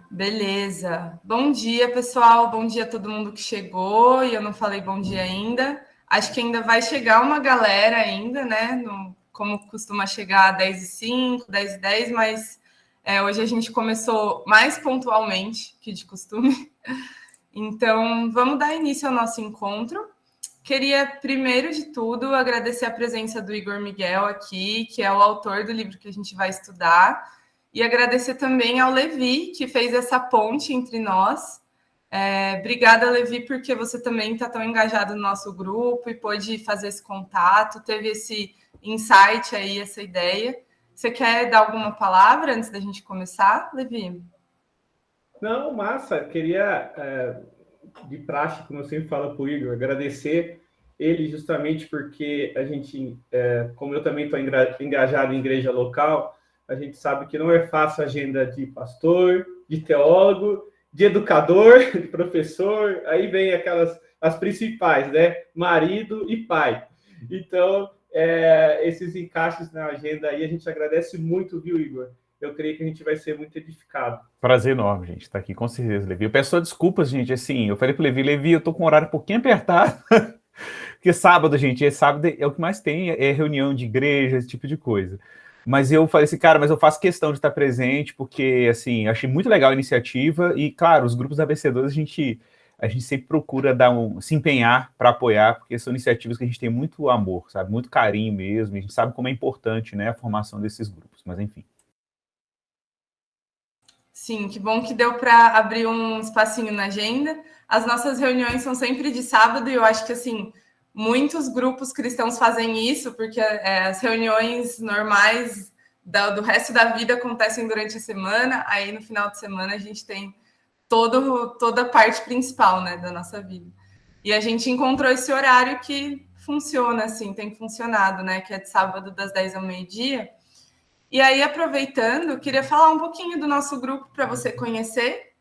Beleza. Bom dia, pessoal. Bom dia a todo mundo que chegou. E eu não falei bom dia ainda. Acho que ainda vai chegar uma galera ainda, né? Como costuma chegar 10h05, 10h10, mas hoje a gente começou mais pontualmente que de costume. Então, vamos dar início ao nosso encontro. Queria, primeiro de tudo, agradecer a presença do Igor Miguel aqui, que é o autor do livro que a gente vai estudar, e agradecer também ao Levi, que fez essa ponte entre nós. Obrigada, Levi, porque você também está tão engajado no nosso grupo e pôde fazer esse contato, teve esse insight aí, essa ideia. Você quer dar alguma palavra antes da gente começar, Levi? Não, massa. Queria, de praxe, como eu sempre falo para o Igor, agradecer ele justamente porque a gente, como eu também estou engajado em igreja local, a gente sabe que não é fácil a agenda de pastor, de teólogo, de educador, de professor, aí vem as principais, né? Marido e pai. Então, esses encaixes na agenda aí, a gente agradece muito, viu, Igor? Eu creio que a gente vai ser muito edificado. Prazer enorme, gente, estar aqui, com certeza, Levi. Eu peço só desculpas, gente, assim, eu falei pro Levi, eu tô com um horário um pouquinho apertado, porque sábado, gente, sábado é o que mais tem, é reunião de igreja, esse tipo de coisa. Mas eu falei assim, cara, mas eu faço questão de estar presente, porque, assim, achei muito legal a iniciativa e, claro, os grupos da ABC2 a gente sempre procura se empenhar para apoiar, porque são iniciativas que a gente tem muito amor, sabe, muito carinho mesmo, e a gente sabe como é importante, né, a formação desses grupos, mas enfim. Sim, que bom que deu para abrir um espacinho na agenda. As nossas reuniões são sempre de sábado e eu acho que assim muitos grupos cristãos fazem isso porque as reuniões normais do resto da vida acontecem durante a semana. Aí no final de semana a gente tem toda a parte principal, né, da nossa vida. E a gente encontrou esse horário que funciona assim, tem funcionado, né, que é de sábado das 10 ao meio-dia. E aí, aproveitando, queria falar um pouquinho do nosso grupo para você conhecer,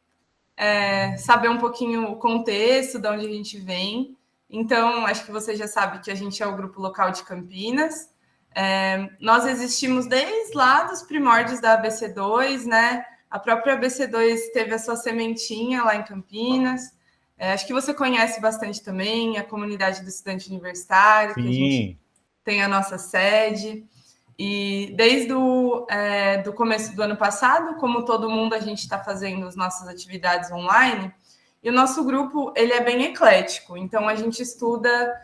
saber um pouquinho o contexto, de onde a gente vem. Então, acho que você já sabe que a gente é o grupo local de Campinas. Nós existimos desde lá dos primórdios da ABC2, né? A própria ABC2 teve a sua sementinha lá em Campinas. Acho que você conhece bastante também a comunidade do estudante universitário, Sim. Que a gente tem a nossa sede. E desde do começo do ano passado, como todo mundo, a gente está fazendo as nossas atividades online. E o nosso grupo ele é bem eclético. Então, a gente estuda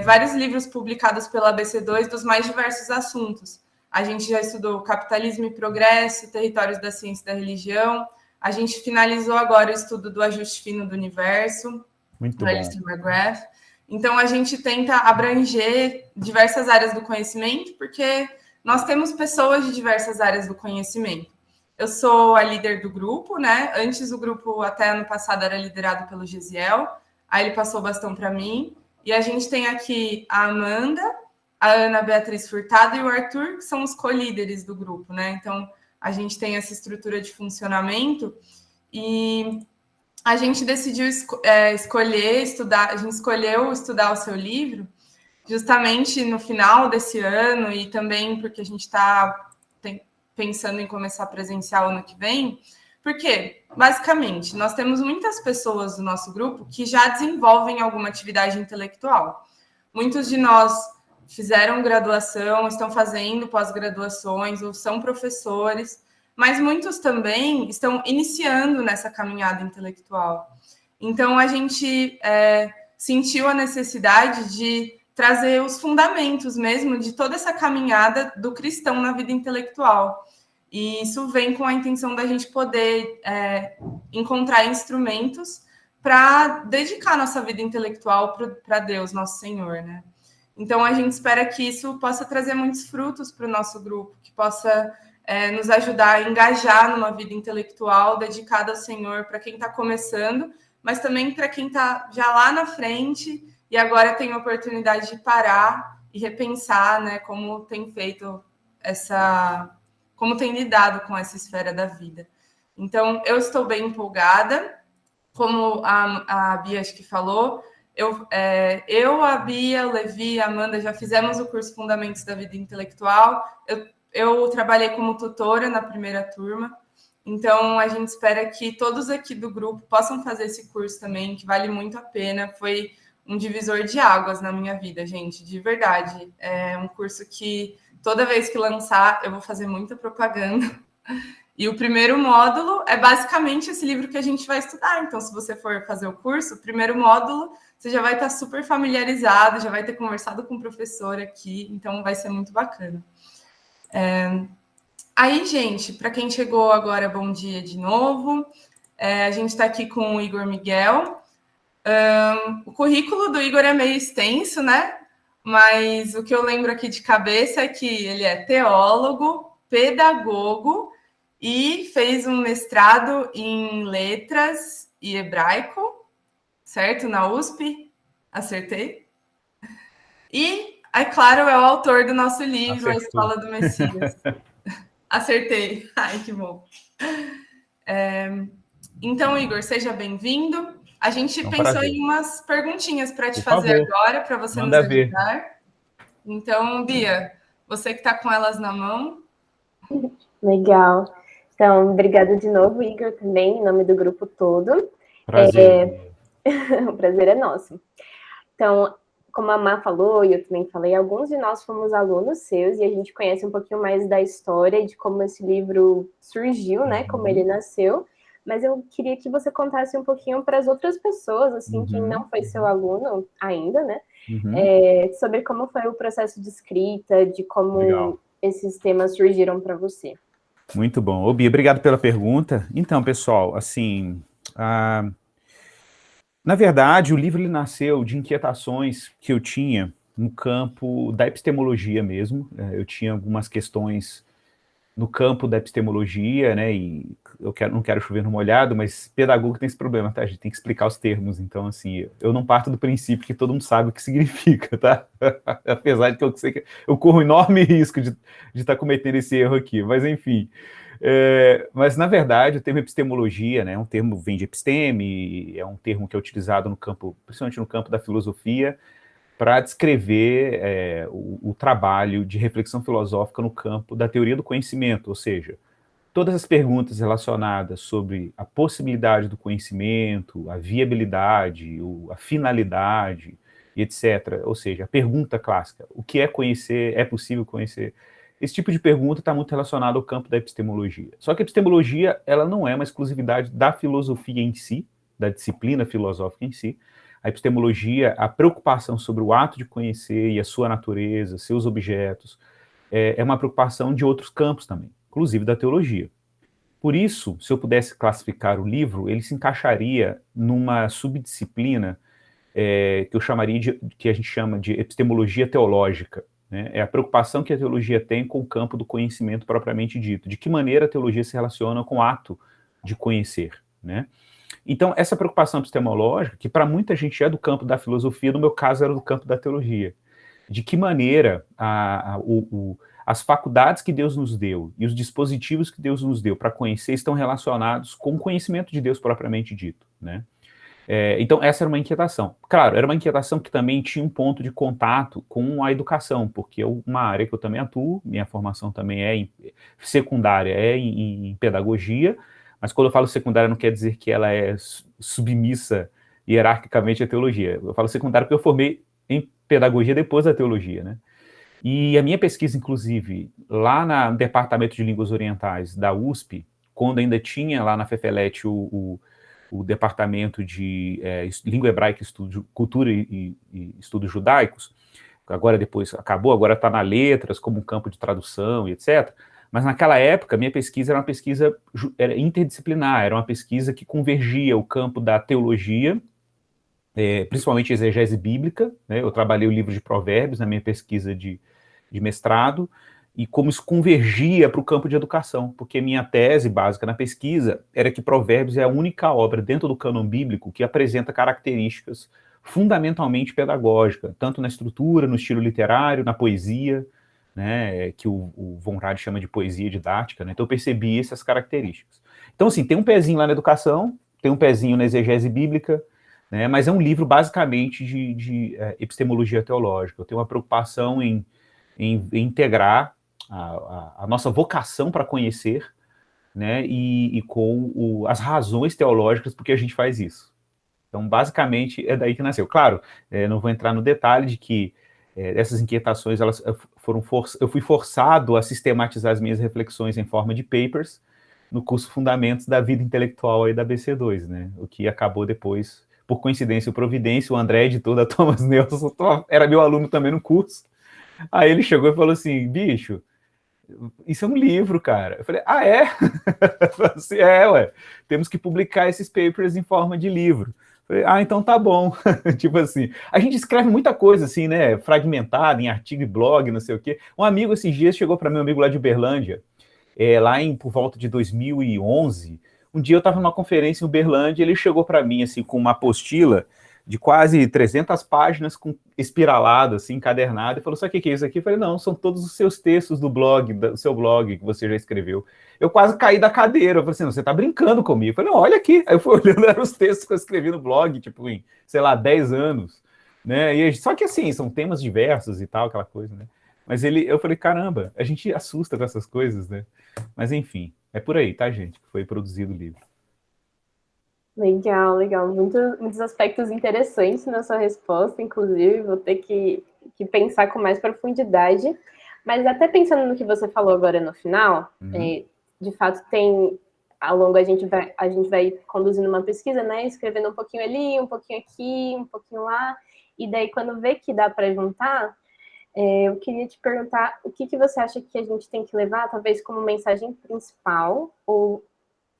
vários livros publicados pela ABC2 dos mais diversos assuntos. A gente já estudou Capitalismo e Progresso, Territórios da Ciência e da Religião. A gente finalizou agora o estudo do Ajuste Fino do Universo, Muito do Alistair bom. McGrath. Então, a gente tenta abranger diversas áreas do conhecimento, porque nós temos pessoas de diversas áreas do conhecimento. Eu sou a líder do grupo, né? Antes o grupo, até ano passado, era liderado pelo Gesiel, aí ele passou o bastão para mim. E a gente tem aqui a Amanda, a Ana Beatriz Furtado e o Arthur, que são os co-líderes do grupo, né? Então, a gente tem essa estrutura de funcionamento e a gente decidiu escolher estudar, a gente escolheu estudar o seu livro justamente no final desse ano e também porque a gente está pensando em começar presencial ano que vem, porque, basicamente, nós temos muitas pessoas do nosso grupo que já desenvolvem alguma atividade intelectual. Muitos de nós fizeram graduação, estão fazendo pós-graduações ou são professores, mas muitos também estão iniciando nessa caminhada intelectual. Então, a gente sentiu a necessidade de trazer os fundamentos mesmo de toda essa caminhada do cristão na vida intelectual. E isso vem com a intenção da gente poder encontrar instrumentos para dedicar nossa vida intelectual para Deus, nosso Senhor, né? Então, a gente espera que isso possa trazer muitos frutos para o nosso grupo, que possa nos ajudar a engajar numa vida intelectual dedicada ao Senhor para quem está começando, mas também para quem está já lá na frente e agora tem a oportunidade de parar e repensar, né, como tem feito como tem lidado com essa esfera da vida. Então, eu estou bem empolgada, como a Bia acho que falou, a Bia, o Levi, a Amanda já fizemos o curso Fundamentos da Vida Intelectual. Eu trabalhei como tutora na primeira turma Então, a gente espera que todos aqui do grupo possam fazer esse curso também, que vale muito a pena. Foi um divisor de águas na minha vida, gente, de verdade. É um curso que toda vez que lançar, eu vou fazer muita propaganda. E o primeiro módulo é basicamente esse livro que a gente vai estudar. Então, se você for fazer o curso, o primeiro módulo, você já vai estar super familiarizado, já vai ter conversado com o professor aqui, então vai ser muito bacana. Aí, gente, para quem chegou agora, bom dia de novo. A gente está aqui com o Igor Miguel. O currículo do Igor é meio extenso, né? Mas o que eu lembro aqui de cabeça é que ele é teólogo, pedagogo e fez um mestrado em letras e hebraico, certo? Na USP. Acertei. E, é claro, é o autor do nosso livro, A Escola do Messias. Acertei. Ai, que bom. Então, Igor, seja bem-vindo. A gente pensou em umas perguntinhas para te fazer agora, para você nos ajudar. Então, Bia, você que está com elas na mão. Legal. Então, obrigada de novo, Igor, também, em nome do grupo todo. Prazer. O prazer é nosso. Então, como a Má falou, e eu também falei, alguns de nós fomos alunos seus, e a gente conhece um pouquinho mais da história e de como esse livro surgiu, né, como ele nasceu. Mas eu queria que você contasse um pouquinho para as outras pessoas, assim, quem não foi seu aluno ainda, né, sobre como foi o processo de escrita, de como esses temas surgiram para você. Muito bom. Ô, Bia, obrigado pela pergunta. Então, pessoal, assim, na verdade, o livro ele nasceu de inquietações que eu tinha no campo da epistemologia mesmo. Eu tinha algumas questões no campo da epistemologia, né, e não quero chover no molhado, mas pedagogo tem esse problema, tá? A gente tem que explicar os termos, então, assim, eu não parto do princípio que todo mundo sabe o que significa, tá? Apesar de que eu sei que eu corro enorme risco de estar cometendo esse erro aqui, mas enfim. Mas, na verdade, o termo epistemologia, né, um termo vem de episteme, é um termo que é utilizado no campo, principalmente no campo da filosofia, para descrever o trabalho de reflexão filosófica no campo da teoria do conhecimento, ou seja, todas as perguntas relacionadas sobre a possibilidade do conhecimento, a viabilidade, a finalidade, etc. Ou seja, a pergunta clássica, o que é conhecer, é possível conhecer? Esse tipo de pergunta está muito relacionado ao campo da epistemologia. Só que a epistemologia, ela não é uma exclusividade da filosofia em si, da disciplina filosófica em si. A epistemologia, a preocupação sobre o ato de conhecer e a sua natureza, seus objetos, é uma preocupação de outros campos também, inclusive da teologia. Por isso, se eu pudesse classificar o livro, ele se encaixaria numa subdisciplina que eu chamaria que a gente chama de epistemologia teológica, né? É a preocupação que a teologia tem com o campo do conhecimento propriamente dito. De que maneira a teologia se relaciona com o ato de conhecer, né? Então, essa preocupação epistemológica, que para muita gente é do campo da filosofia, no meu caso era do campo da teologia. De que maneira as faculdades que Deus nos deu e os dispositivos que Deus nos deu para conhecer estão relacionados com o conhecimento de Deus propriamente dito, né? Então, essa era uma inquietação. Claro, era uma inquietação que também tinha um ponto de contato com a educação, porque é uma área que eu também atuo, minha formação também secundária, em pedagogia, mas quando eu falo secundária não quer dizer que ela é submissa hierarquicamente à teologia. Eu falo secundária porque eu formei em pedagogia depois da teologia, né? E a minha pesquisa, inclusive, lá no Departamento de Línguas Orientais da USP, quando ainda tinha lá na FEFELET o Departamento de Língua Hebraica, Cultura e Estudos Judaicos, agora depois acabou, agora está na Letras, como um campo de tradução e etc., mas naquela época, minha pesquisa era uma pesquisa interdisciplinar, era uma pesquisa que convergia o campo da teologia, principalmente exegese bíblica, né? Eu trabalhei o livro de Provérbios na minha pesquisa de mestrado, e como isso convergia para o campo de educação, porque minha tese básica na pesquisa era que Provérbios é a única obra dentro do cânon bíblico que apresenta características fundamentalmente pedagógicas, tanto na estrutura, no estilo literário, na poesia, né, que o Von Rad chama de poesia didática, né? Então eu percebi essas características. Então, assim, tem um pezinho lá na educação, tem um pezinho na exegese bíblica, né, mas é um livro basicamente de epistemologia teológica. Eu tenho uma preocupação em integrar a nossa vocação para conhecer né, e com as razões teológicas por que a gente faz isso. Então, basicamente, é daí que nasceu. Claro, não vou entrar no detalhe de que essas inquietações, eu fui forçado a sistematizar as minhas reflexões em forma de papers no curso Fundamentos da Vida Intelectual aí da BC2, né, o que acabou depois, por coincidência ou providência, o André, editor da Thomas Nelson, era meu aluno também no curso. Aí ele chegou e falou assim, bicho, isso é um livro, cara. Eu falei, é? Eu falei assim, ué, temos que publicar esses papers em forma de livro. Eu falei, então tá bom. Tipo assim, a gente escreve muita coisa assim, né, fragmentada, em artigo e blog, não sei o quê. Um amigo esses dias chegou para meu amigo lá de Uberlândia, por volta de 2011, um dia eu estava numa conferência em Uberlândia, ele chegou para mim, assim, com uma apostila de quase 300 páginas, com espiralado, assim, encadernado, e falou, sabe o que é isso aqui? Eu falei, não, são todos os seus textos do blog, do seu blog, que você já escreveu. Eu quase caí da cadeira, eu falei assim, você tá brincando comigo? Eu falei, não, olha aqui. Aí eu fui olhando, eram os textos que eu escrevi no blog, tipo, em, sei lá, 10 anos, né? Só que, assim, são temas diversos e tal, aquela coisa, né? Mas eu falei, caramba, a gente assusta com essas coisas, né? Mas, enfim, é por aí, tá, gente? Que foi produzido o livro. Legal, legal. Muitos aspectos interessantes na sua resposta, inclusive, vou ter que pensar com mais profundidade. Mas até pensando no que você falou agora no final, de fato ao longo a gente vai conduzindo uma pesquisa, né? Escrevendo um pouquinho ali, um pouquinho aqui, um pouquinho lá, e daí quando vê que dá para juntar, eu queria te perguntar o que você acha que a gente tem que levar, talvez como mensagem principal, ou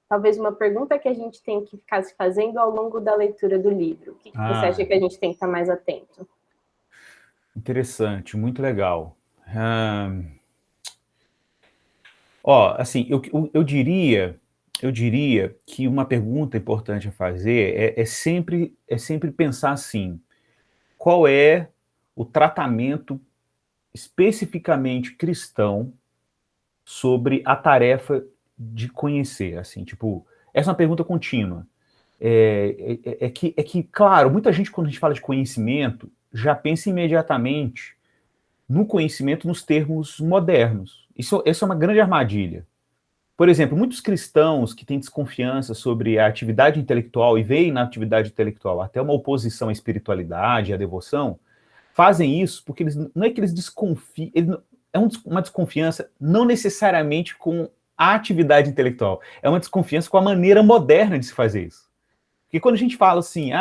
talvez uma pergunta que a gente tem que ficar se fazendo ao longo da leitura do livro. O que você acha que a gente tem que estar mais atento? Interessante, muito legal. Assim, eu diria que uma pergunta importante a fazer é sempre pensar assim, qual é o tratamento especificamente cristão sobre a tarefa de conhecer, assim, tipo, essa é uma pergunta contínua. Que, claro, muita gente, quando a gente fala de conhecimento, já pensa imediatamente no conhecimento nos termos modernos. Essa é uma grande armadilha. Por exemplo, muitos cristãos que têm desconfiança sobre a atividade intelectual e veem na atividade intelectual até uma oposição à espiritualidade, à devoção, fazem isso porque não é que eles desconfiam, uma desconfiança não necessariamente com a atividade intelectual, é uma desconfiança com a maneira moderna de se fazer isso. Porque quando a gente fala assim,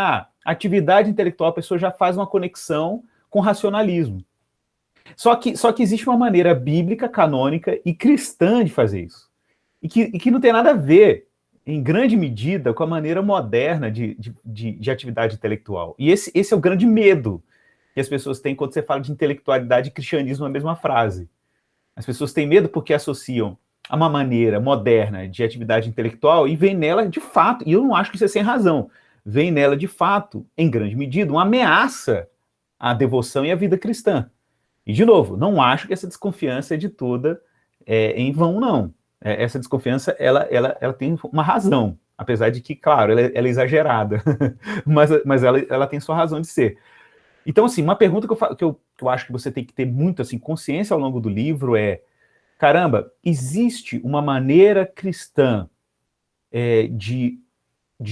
atividade intelectual, a pessoa já faz uma conexão com racionalismo. Só que existe uma maneira bíblica, canônica e cristã de fazer isso. E que não tem nada a ver, em grande medida, com a maneira moderna de atividade intelectual. E esse é o grande medo que as pessoas têm quando você fala de intelectualidade e cristianismo na mesma frase. As pessoas têm medo porque associam a uma maneira moderna de atividade intelectual e vem nela, de fato, e eu não acho que isso é sem razão, vem nela, de fato, em grande medida, uma ameaça à devoção e à vida cristã. E, de novo, não acho que essa desconfiança é de toda em vão, não. Essa desconfiança, ela tem uma razão, apesar de que, claro, ela é exagerada, mas ela tem sua razão de ser. Então, assim, uma pergunta que eu acho que você tem que ter muito assim, consciência ao longo do livro é, caramba, existe uma maneira cristã de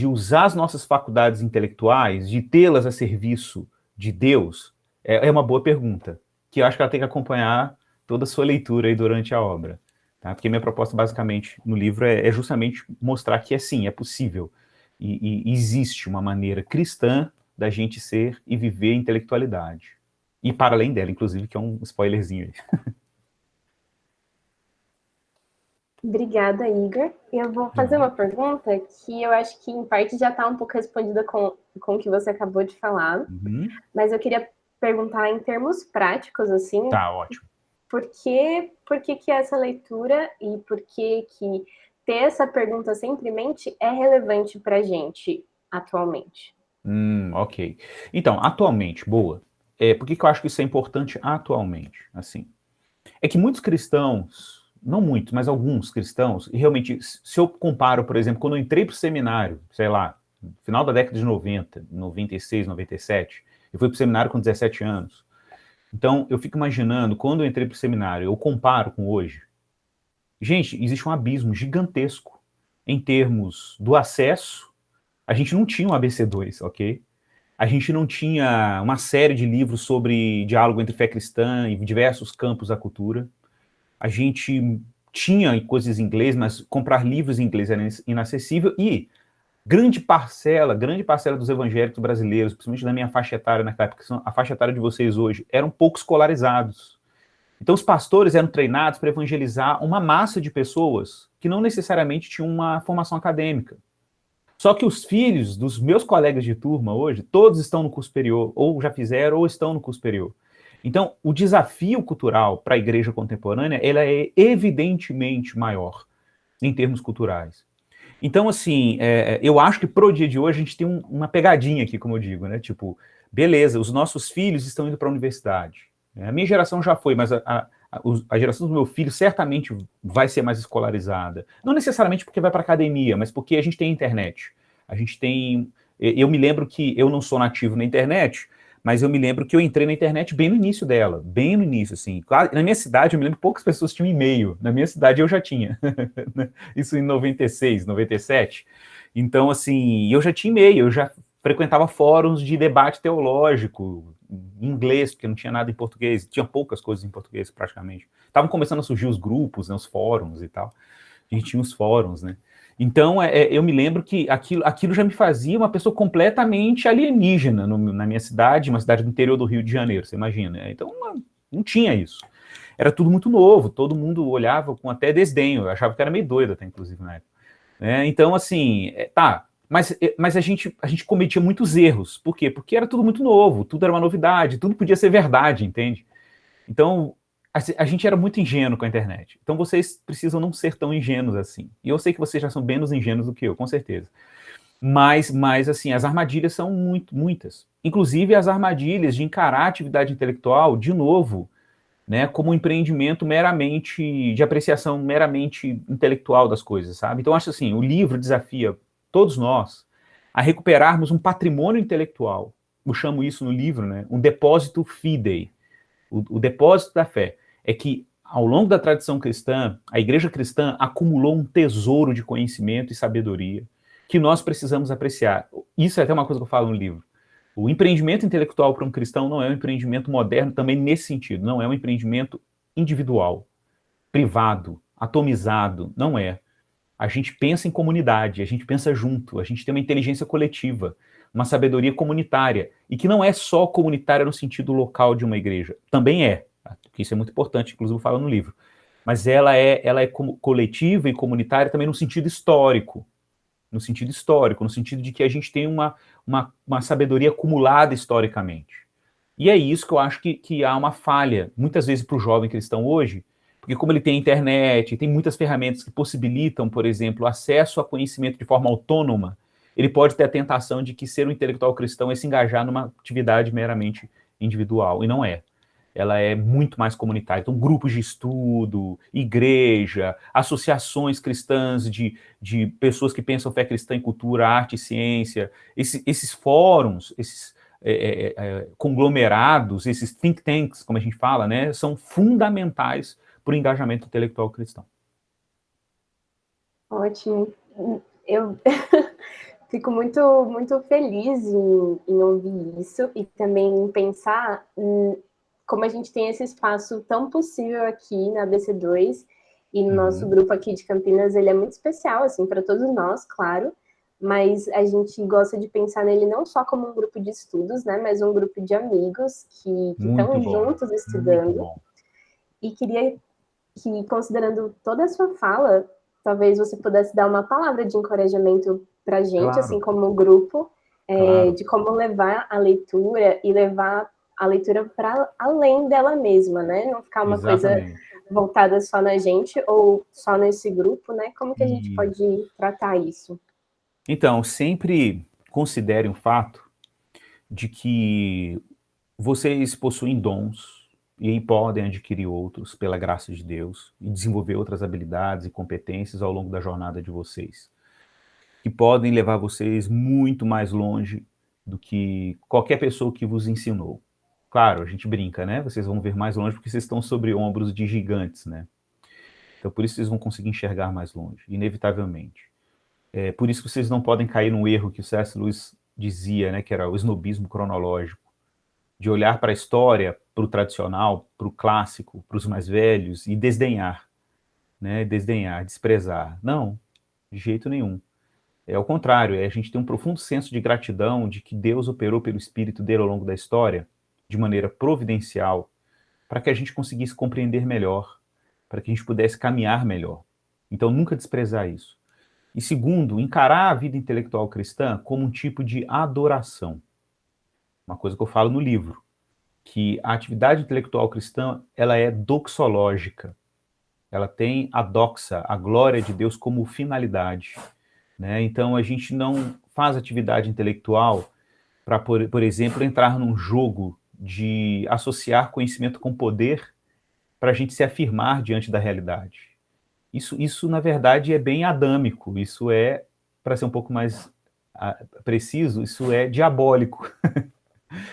usar as nossas faculdades intelectuais, de tê-las a serviço de Deus? É uma boa pergunta, que eu acho que ela tem que acompanhar toda a sua leitura aí durante a obra. Tá? Porque minha proposta, basicamente, no livro é justamente mostrar que sim, é possível. E existe uma maneira cristã da gente ser e viver intelectualidade. E para além dela, inclusive, que é um spoilerzinho aí. Obrigada, Igor. Eu vou fazer uma pergunta que eu acho que, em parte, já está um pouco respondida com o que você acabou de falar. Mas eu queria perguntar em termos práticos, assim. Tá, ótimo. Por que essa leitura e por que ter essa pergunta sempre em mente é relevante para a gente atualmente? Ok. Então, atualmente, boa. Por que eu acho que isso é importante atualmente? Assim, é que muitos cristãos, não muitos, mas alguns cristãos, e realmente, se eu comparo, por exemplo, quando eu entrei para o seminário, sei lá, no final da década de 90, 96, 97, eu fui para o seminário com 17 anos. Então, eu fico imaginando, quando eu entrei para o seminário, eu comparo com hoje. Gente, existe um abismo gigantesco em termos do acesso, a gente não tinha um ABC2, ok? A gente não tinha uma série de livros sobre diálogo entre fé cristã e diversos campos da cultura. A gente tinha coisas em inglês, mas comprar livros em inglês era inacessível, e grande parcela dos evangélicos brasileiros, principalmente da minha faixa etária naquela época, a faixa etária de vocês hoje, eram pouco escolarizados. Então os pastores eram treinados para evangelizar uma massa de pessoas que não necessariamente tinham uma formação acadêmica. Só que os filhos dos meus colegas de turma hoje, todos estão no curso superior, ou já fizeram, ou estão no curso superior. Então, o desafio cultural para a igreja contemporânea, ela é evidentemente maior, em termos culturais. Então, assim, eu acho que pro dia de hoje a gente tem uma pegadinha aqui, como eu digo, né? Tipo, beleza, os nossos filhos estão indo para a universidade. A minha geração já foi, mas a geração do meu filho certamente vai ser mais escolarizada. Não necessariamente porque vai para a academia, mas porque a gente tem internet. A gente tem... Eu me lembro que eu não sou nativo na internet, mas eu me lembro que eu entrei na internet bem no início dela, bem no início, assim. Claro, na minha cidade, eu me lembro que poucas pessoas tinham e-mail. Na minha cidade, eu já tinha. Isso em 96, 97. Então, assim, eu já tinha e-mail, eu já frequentava fóruns de debate teológico, em inglês, porque não tinha nada em português. Tinha poucas coisas em português, praticamente. Estavam começando a surgir os grupos, né, os fóruns e tal. A gente tinha os fóruns, né? Então, eu me lembro que aquilo já me fazia uma pessoa completamente alienígena na minha cidade, uma cidade do interior do Rio de Janeiro, você imagina. Então, não tinha isso. Era tudo muito novo, todo mundo olhava com até desdenho, eu achava que era meio doido até, inclusive, na época. Então, assim, mas a gente cometia muitos erros. Por quê? Porque era tudo muito novo, tudo era uma novidade, tudo podia ser verdade, entende? Então, a gente era muito ingênuo com a internet. Então vocês precisam não ser tão ingênuos assim. E eu sei que vocês já são menos ingênuos do que eu, com certeza. Mas assim, as armadilhas são muitas. Inclusive as armadilhas de encarar a atividade intelectual, de novo, né, como um empreendimento meramente, de apreciação meramente intelectual das coisas, sabe? Então acho assim, o livro desafia todos nós a recuperarmos um patrimônio intelectual. Eu chamo isso no livro, né, um depósito fidei. O depósito da fé é que, ao longo da tradição cristã, a igreja cristã acumulou um tesouro de conhecimento e sabedoria que nós precisamos apreciar. Isso é até uma coisa que eu falo no livro. O empreendimento intelectual para um cristão não é um empreendimento moderno também nesse sentido, não é um empreendimento individual, privado, atomizado, não é. A gente pensa em comunidade, a gente pensa junto, a gente tem uma inteligência coletiva, uma sabedoria comunitária, e que não é só comunitária no sentido local de uma igreja, também é, porque isso é muito importante, inclusive fala no livro, mas ela é coletiva e comunitária também no sentido histórico, no sentido de que a gente tem uma sabedoria acumulada historicamente. E é isso que eu acho que há uma falha, muitas vezes para o jovem cristão hoje, porque como ele tem internet, tem muitas ferramentas que possibilitam, por exemplo, acesso a conhecimento de forma autônoma, ele pode ter a tentação de que ser um intelectual cristão é se engajar numa atividade meramente individual, e não é. Ela é muito mais comunitária. Então, grupos de estudo, igreja, associações cristãs de pessoas que pensam fé cristã em cultura, arte e ciência, esses fóruns, esses conglomerados, esses think tanks, como a gente fala, né, são fundamentais para o engajamento intelectual cristão. Ótimo. Eu fico muito, muito feliz em ouvir isso e também em pensar como a gente tem esse espaço tão possível aqui na ABC2 e no nosso grupo aqui de Campinas, ele é muito especial, assim, para todos nós, claro, mas a gente gosta de pensar nele não só como um grupo de estudos, né, mas um grupo de amigos que estão juntos estudando. E queria que, considerando toda a sua fala, talvez você pudesse dar uma palavra de encorajamento para a gente, claro, assim como um grupo, claro, de como levar a leitura e levar a leitura para além dela mesma, né? Não ficar uma coisa voltada só na gente ou só nesse grupo, né? Como que a gente pode tratar isso? Então, sempre considere um fato de que vocês possuem dons e podem adquirir outros pela graça de Deus e desenvolver outras habilidades e competências ao longo da jornada de vocês, que podem levar vocês muito mais longe do que qualquer pessoa que vos ensinou. Claro, a gente brinca, né? Vocês vão ver mais longe porque vocês estão sobre ombros de gigantes, né? Então, por isso vocês vão conseguir enxergar mais longe, inevitavelmente. Por isso que vocês não podem cair num erro que o C.S. Lewis dizia, né, que era o snobismo cronológico, de olhar para a história, para o tradicional, para o clássico, para os mais velhos e desdenhar, né, desdenhar, desprezar. Não, de jeito nenhum. É o contrário, a gente tem um profundo senso de gratidão de que Deus operou pelo Espírito dele ao longo da história, de maneira providencial, para que a gente conseguisse compreender melhor, para que a gente pudesse caminhar melhor. Então, nunca desprezar isso. E segundo, encarar a vida intelectual cristã como um tipo de adoração. Uma coisa que eu falo no livro, que a atividade intelectual cristã, ela é doxológica. Ela tem a doxa, a glória de Deus como finalidade, né? Então, a gente não faz atividade intelectual para, por exemplo, entrar num jogo de associar conhecimento com poder para a gente se afirmar diante da realidade. Isso, na verdade, é bem adâmico, isso é, para ser um pouco mais preciso, isso é diabólico,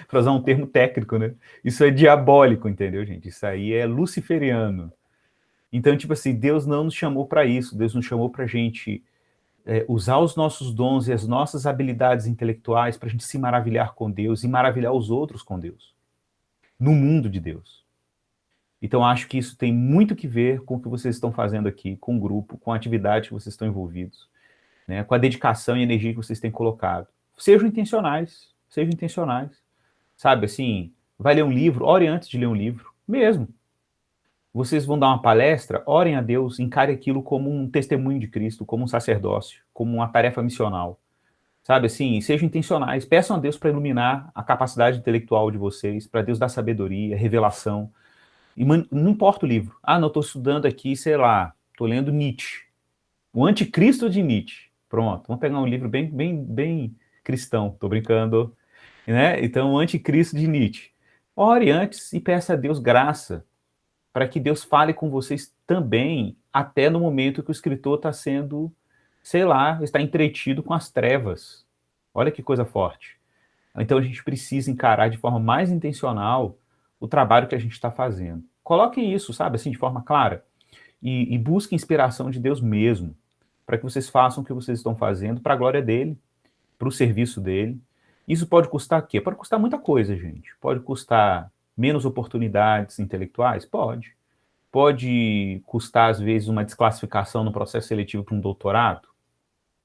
para usar um termo técnico, né? Isso é diabólico, entendeu, gente? Isso aí é luciferiano. Então, tipo assim, Deus não nos chamou para isso, Deus nos chamou para a gente usar os nossos dons e as nossas habilidades intelectuais para a gente se maravilhar com Deus e maravilhar os outros com Deus, no mundo de Deus. Então, acho que isso tem muito que ver com o que vocês estão fazendo aqui, com o grupo, com a atividade que vocês estão envolvidos, né, com a dedicação e energia que vocês têm colocado. Sejam intencionais, sabe, assim, vai ler um livro, ore antes de ler um livro, mesmo. Vocês vão dar uma palestra, orem a Deus, encare aquilo como um testemunho de Cristo, como um sacerdócio, como uma tarefa missional. Sabe assim, sejam intencionais, peçam a Deus para iluminar a capacidade intelectual de vocês, para Deus dar sabedoria, revelação. E não importa o livro. Não, estou estudando aqui, sei lá, estou lendo Nietzsche. O Anticristo de Nietzsche. Pronto, vamos pegar um livro bem cristão, estou brincando. Né? Então, o Anticristo de Nietzsche. Ore antes e peça a Deus graça, para que Deus fale com vocês também, até no momento que o escritor está sendo, sei lá, está entretido com as trevas. Olha que coisa forte. Então, a gente precisa encarar de forma mais intencional o trabalho que a gente está fazendo. Coloquem isso, sabe, assim, de forma clara. E busquem inspiração de Deus mesmo, para que vocês façam o que vocês estão fazendo para a glória dele, para o serviço dele. Isso pode custar o quê? Pode custar muita coisa, gente. Pode custar menos oportunidades intelectuais? Pode. Pode custar, às vezes, uma desclassificação no processo seletivo para um doutorado?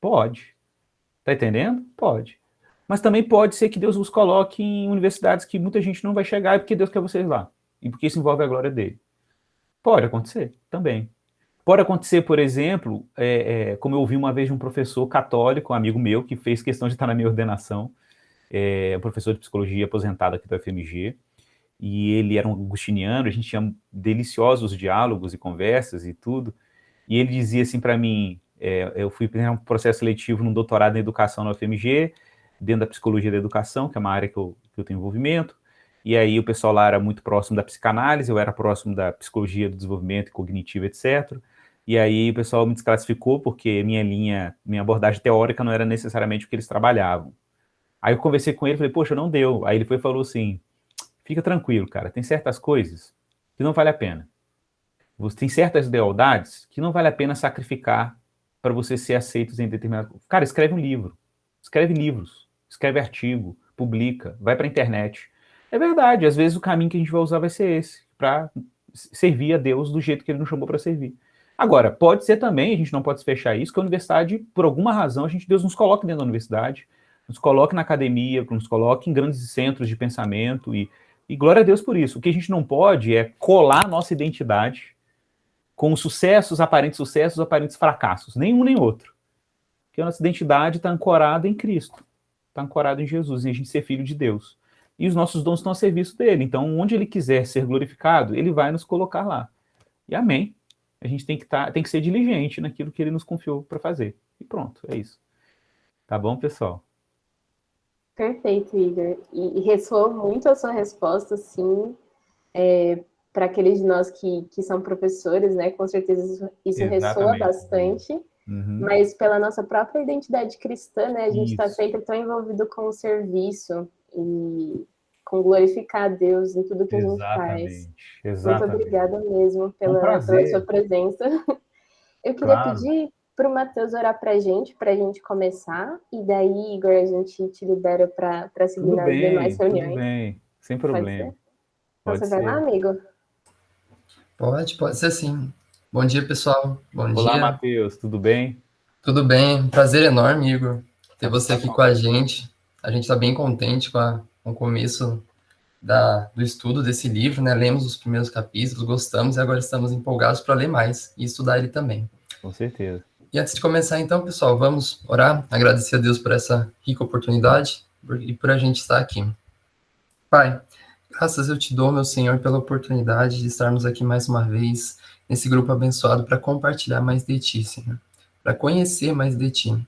Pode. Tá entendendo? Pode. Mas também pode ser que Deus os coloque em universidades que muita gente não vai chegar, porque Deus quer vocês lá. E porque isso envolve a glória dele. Pode acontecer, também. Pode acontecer, por exemplo, como eu ouvi uma vez de um professor católico, um amigo meu, que fez questão de estar na minha ordenação, um professor de psicologia aposentado aqui do FMG, e ele era um agustiniano, a gente tinha deliciosos diálogos e conversas e tudo, e ele dizia assim para mim, eu fui para um processo seletivo num doutorado em educação no FMG, dentro da psicologia da educação, que é uma área que eu tenho envolvimento, e aí o pessoal lá era muito próximo da psicanálise, eu era próximo da psicologia do desenvolvimento cognitivo, etc., e aí o pessoal me desclassificou porque minha abordagem teórica não era necessariamente o que eles trabalhavam. Aí eu conversei com ele, falei, poxa, não deu. Aí ele foi e falou assim, fica tranquilo, cara, tem certas coisas que não vale a pena. Você tem certas lealdades que não vale a pena sacrificar para você ser aceito em determinado... Cara, escreve um livro, escreve livros, escreve artigo, publica, vai para a internet. É verdade, às vezes o caminho que a gente vai usar vai ser esse, para servir a Deus do jeito que ele nos chamou para servir. Agora, pode ser também, a gente não pode se fechar isso, que a universidade, por alguma razão, Deus nos coloque dentro da universidade, nos coloque na academia, nos coloque em grandes centros de pensamento, e glória a Deus por isso. O que a gente não pode é colar a nossa identidade com os sucessos, aparentes fracassos, nenhum nem outro. Porque a nossa identidade está ancorada em Cristo, está ancorada em Jesus, em a gente ser filho de Deus. E os nossos dons estão a serviço dele. Então, onde ele quiser ser glorificado, ele vai nos colocar lá. E amém. A gente tem que ser diligente naquilo que ele nos confiou para fazer. E pronto, é isso. Tá bom, pessoal? Perfeito, Igor. E ressoou muito a sua resposta, sim, para aqueles de nós que são professores, né? Com certeza isso ressoa bastante. Uhum. Mas pela nossa própria identidade cristã, né? A gente está sempre tão envolvido com o serviço e com glorificar a Deus em tudo que a gente faz. Exatamente. Muito obrigada mesmo pela sua presença. Eu queria pedir para o Matheus orar para a gente começar, e daí, Igor, a gente te libera para seguir nas demais reuniões. Tudo bem, sem Pode problema. ser? Então você vai lá, amigo? Pode ser sim. Bom dia, pessoal. Bom dia. Olá, Matheus, tudo bem? Tudo bem? Prazer enorme, Igor, ter você aqui com a gente. A gente está bem contente com o começo do estudo desse livro, né? Lemos os primeiros capítulos, gostamos e agora estamos empolgados para ler mais e estudar ele também. Com certeza. E antes de começar, então, pessoal, vamos orar, agradecer a Deus por essa rica oportunidade e por a gente estar aqui. Pai, graças eu te dou, meu Senhor, pela oportunidade de estarmos aqui mais uma vez, nesse grupo abençoado, para compartilhar mais de Ti, Senhor, para conhecer mais de Ti.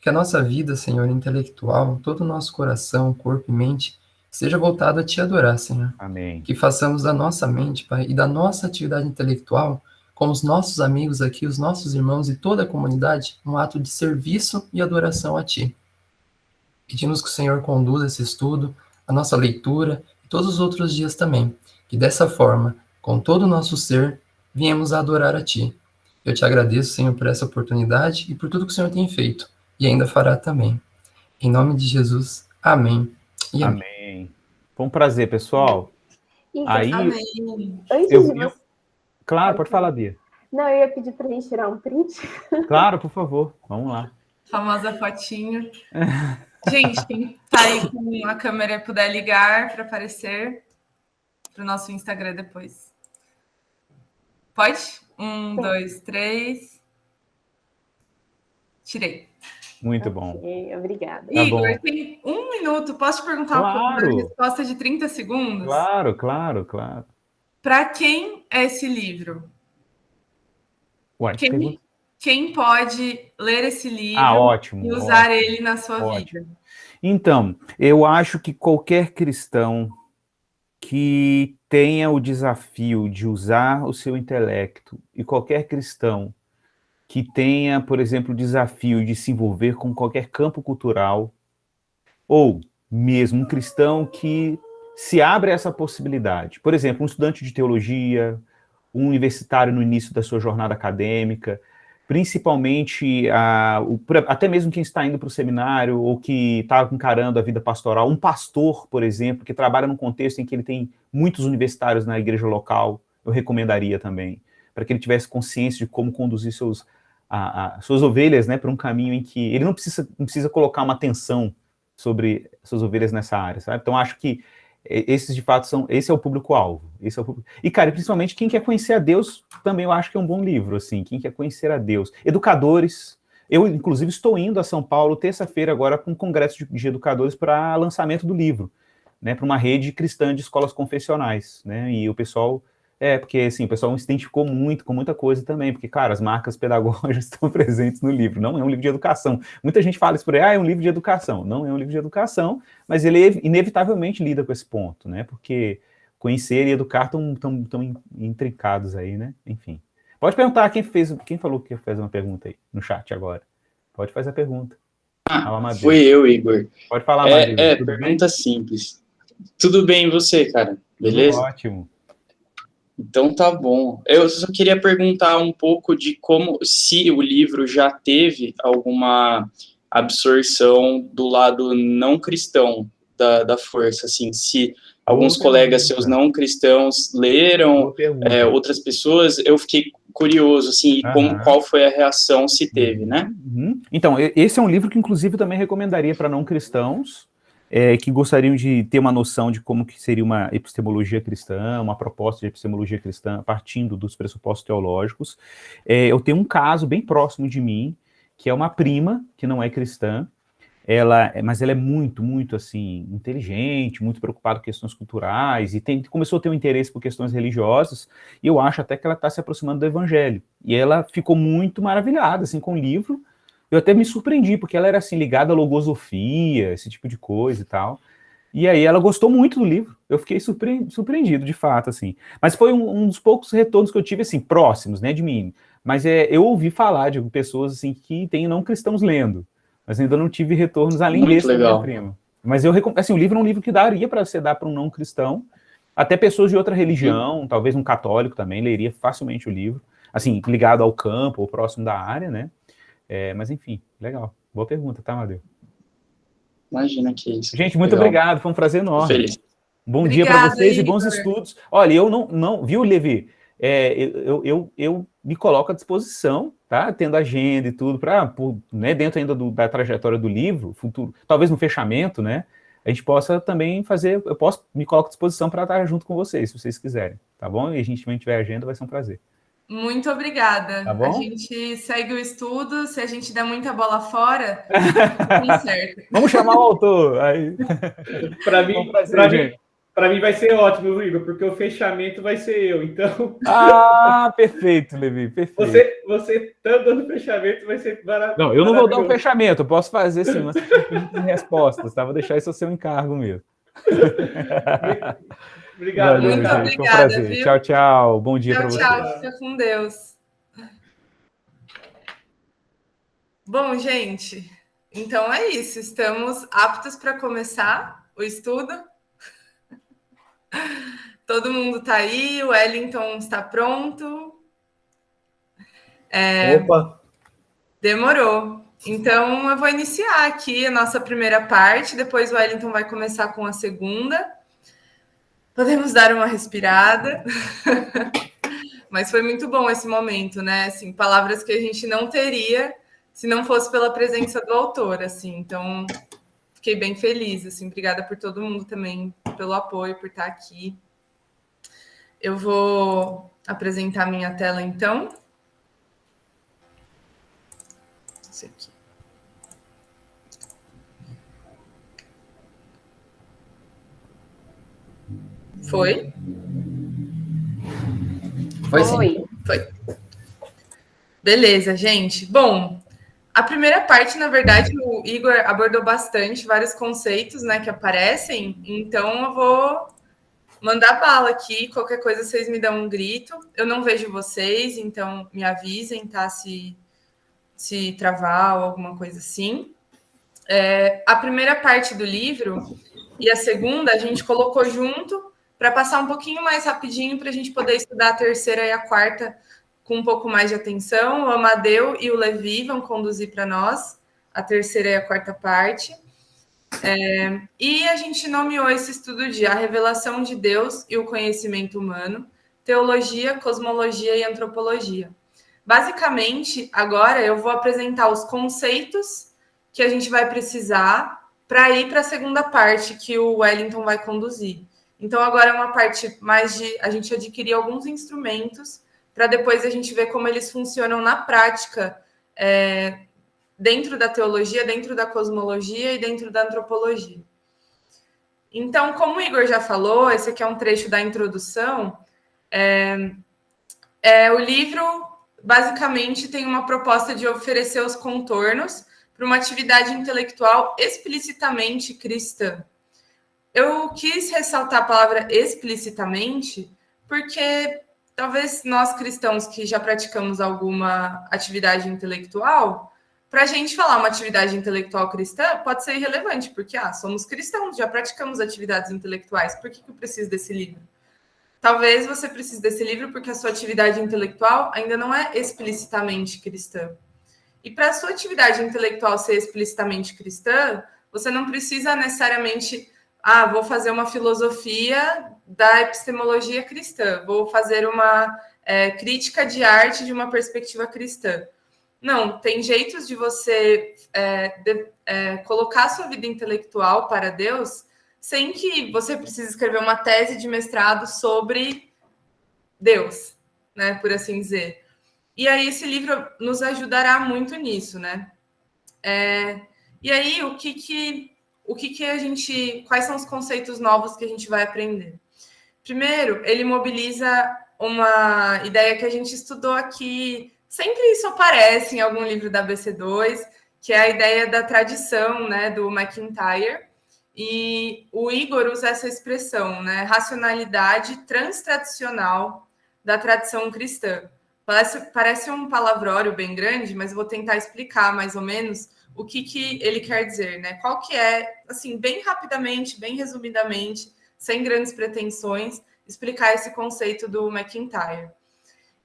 Que a nossa vida, Senhor, intelectual, todo o nosso coração, corpo e mente, seja voltado a Te adorar, Senhor. Amém. Que façamos da nossa mente, Pai, e da nossa atividade intelectual, com os nossos amigos aqui, os nossos irmãos e toda a comunidade, um ato de serviço e adoração a Ti. Pedimos que o Senhor conduza esse estudo, a nossa leitura e todos os outros dias também. Que dessa forma, com todo o nosso ser, viemos a adorar a Ti. Eu te agradeço, Senhor, por essa oportunidade e por tudo que o Senhor tem feito, e ainda fará também. Em nome de Jesus, amém. E amém. Amém. Foi um prazer, pessoal. Igor, Aí, Amém. antes claro, pode falar, Bia. Não, eu ia pedir para a gente tirar um print. Claro, por favor, vamos lá. Famosa fotinho. Gente, quem tá aí com a câmera e puder ligar para aparecer para o nosso Instagram depois. Pode? 1, 2, 3. Tirei. Muito bom. Obrigada. Igor, bom. tem 1 minuto. Posso te perguntar Claro. uma resposta de 30 segundos? Claro. Para quem é esse livro? Uai, pergunta. Quem pode ler esse livro ótimo, e usar ótimo, ele na sua vida? Então, eu acho que qualquer cristão que tenha o desafio de usar o seu intelecto e qualquer cristão que tenha, por exemplo, o desafio de se envolver com qualquer campo cultural, ou mesmo um cristão que se abre a essa possibilidade. Por exemplo, um estudante de teologia, um universitário no início da sua jornada acadêmica, principalmente até mesmo quem está indo para o seminário ou que está encarando a vida pastoral, um pastor, por exemplo, que trabalha num contexto em que ele tem muitos universitários na igreja local, eu recomendaria também, para que ele tivesse consciência de como conduzir suas ovelhas, né, para um caminho em que ele não precisa colocar uma atenção sobre suas ovelhas nessa área, sabe? Então, acho que esses, de fato, esse é o público-alvo. E, cara, principalmente quem quer conhecer a Deus, também eu acho que é um bom livro, assim, quem quer conhecer a Deus. Educadores. Eu, inclusive, estou indo a São Paulo terça-feira agora para um congresso de educadores para lançamento do livro, né, para uma rede cristã de escolas confessionais, né, e o pessoal... porque assim, o pessoal se identificou muito com muita coisa também, porque, claro, as marcas pedagógicas estão presentes no livro, não é um livro de educação. Muita gente fala isso por aí, é um livro de educação. Não é um livro de educação, mas ele inevitavelmente lida com esse ponto, né, porque conhecer e educar estão intrincados aí, né, enfim. Pode perguntar quem falou que fez uma pergunta aí, no chat agora. Pode fazer a pergunta. Foi eu, Igor. Pode falar, Matheus. Pergunta simples. Tudo bem, e você, cara? Beleza? Tudo ótimo. Então tá bom. Eu só queria perguntar um pouco de se o livro já teve alguma absorção do lado não cristão da força, assim, se alguns colegas seus não cristãos leram, outras pessoas, eu fiquei curioso, assim, qual foi a reação, se teve, né? Então, esse é um livro que, inclusive, também recomendaria para não cristãos, que gostariam de ter uma noção de como que seria uma epistemologia cristã, uma proposta de epistemologia cristã partindo dos pressupostos teológicos. Eu tenho um caso bem próximo de mim, que é uma prima, que não é cristã, mas ela é muito, muito, assim, inteligente, muito preocupada com questões culturais, e começou a ter um interesse por questões religiosas, e eu acho até que ela está se aproximando do evangelho. E ela ficou muito maravilhada, assim, com o livro. Eu até me surpreendi, porque ela era, assim, ligada à logosofia, esse tipo de coisa e tal. E aí ela gostou muito do livro. Eu fiquei surpreendido, de fato, assim. Mas foi um dos poucos retornos que eu tive, assim, próximos, né, de mim. Mas eu ouvi falar de pessoas, assim, que têm não cristãos lendo. Mas ainda não tive retornos além desse da minha prima. Mas assim, o livro é um livro que daria para você dar para um não cristão. Até pessoas de outra religião, talvez um católico também, leria facilmente o livro. Assim, ligado ao campo, ou próximo da área, né? Mas, enfim, legal. Boa pergunta, tá, Amadeu? Imagina que isso. Gente, muito Legal. obrigado, foi um prazer enorme. Feliz. Bom dia para vocês e Igor. bons estudos. Olha, eu não viu, Levi? Eu me coloco à disposição, tá? Tendo agenda e tudo, né, dentro ainda da trajetória do livro, futuro, talvez no fechamento, né? A gente possa também me coloco à disposição para estar junto com vocês, se vocês quiserem, tá bom? E a gente também tiver agenda, vai ser um prazer. Muito obrigada. Tá bom? A gente segue o estudo, se a gente der muita bola fora, tá tudo certo. Vamos chamar o autor. Aí... Para mim vai ser ótimo, Igor, porque o fechamento vai ser eu, então... Perfeito, Levi, perfeito. Você estando dando fechamento vai ser maravilhoso. Não, eu não vou dar um fechamento, eu posso fazer assim, umas perguntas e respostas, tá? Vou deixar isso ao seu encargo mesmo. Obrigado. Muito gente, obrigada, foi um prazer. viu? Tchau, tchau. Bom dia para vocês. Tchau, fica com Deus. Bom, gente, então é isso. Estamos aptos para começar o estudo. Todo mundo está aí, o Wellington está pronto. Opa! Demorou. Então, eu vou iniciar aqui a nossa primeira parte, depois o Wellington vai começar com a segunda. Podemos dar uma respirada. Mas foi muito bom esse momento, né? Assim, palavras que a gente não teria se não fosse pela presença do autor, assim. Então, fiquei bem feliz, assim. Obrigada por todo mundo também, pelo apoio, por estar aqui. Eu vou apresentar minha tela, então. Esse aqui. Foi? Foi. Beleza, gente. Bom, a primeira parte, na verdade, o Igor abordou bastante, vários conceitos, né, que aparecem. Então, eu vou mandar bala aqui. Qualquer coisa, vocês me dão um grito. Eu não vejo vocês, então me avisem, tá? Se travar ou alguma coisa assim. A primeira parte do livro e a segunda a gente colocou junto para passar um pouquinho mais rapidinho para a gente poder estudar a terceira e a quarta com um pouco mais de atenção. O Amadeu e o Levi vão conduzir para nós a terceira e a quarta parte. E a gente nomeou esse estudo de A Revelação de Deus e o Conhecimento Humano, Teologia, Cosmologia e Antropologia. Basicamente, agora eu vou apresentar os conceitos que a gente vai precisar para ir para a segunda parte que o Wellington vai conduzir. Então, agora é uma parte mais de a gente adquirir alguns instrumentos para depois a gente ver como eles funcionam na prática, dentro da teologia, dentro da cosmologia e dentro da antropologia. Então, como o Igor já falou, esse aqui é um trecho da introdução. O livro, basicamente, tem uma proposta de oferecer os contornos para uma atividade intelectual explicitamente cristã. Eu quis ressaltar a palavra explicitamente porque talvez nós cristãos que já praticamos alguma atividade intelectual, para a gente falar uma atividade intelectual cristã pode ser irrelevante, porque somos cristãos, já praticamos atividades intelectuais, por que eu preciso desse livro? Talvez você precise desse livro porque a sua atividade intelectual ainda não é explicitamente cristã. E para a sua atividade intelectual ser explicitamente cristã, você não precisa necessariamente, vou fazer uma filosofia da epistemologia cristã, vou fazer uma crítica de arte de uma perspectiva cristã. Não, tem jeitos de você colocar sua vida intelectual para Deus sem que você precise escrever uma tese de mestrado sobre Deus, né, por assim dizer. E aí esse livro nos ajudará muito nisso, né? E aí, quais são os conceitos novos que a gente vai aprender? Primeiro, ele mobiliza uma ideia que a gente estudou aqui, sempre isso aparece em algum livro da BC2, que é a ideia da tradição, né, do MacIntyre. E o Igor usa essa expressão, né, racionalidade transtradicional da tradição cristã. Parece um palavrório bem grande, mas vou tentar explicar mais ou menos o que ele quer dizer, né? Qual que é, assim, bem rapidamente, bem resumidamente, sem grandes pretensões, explicar esse conceito do MacIntyre.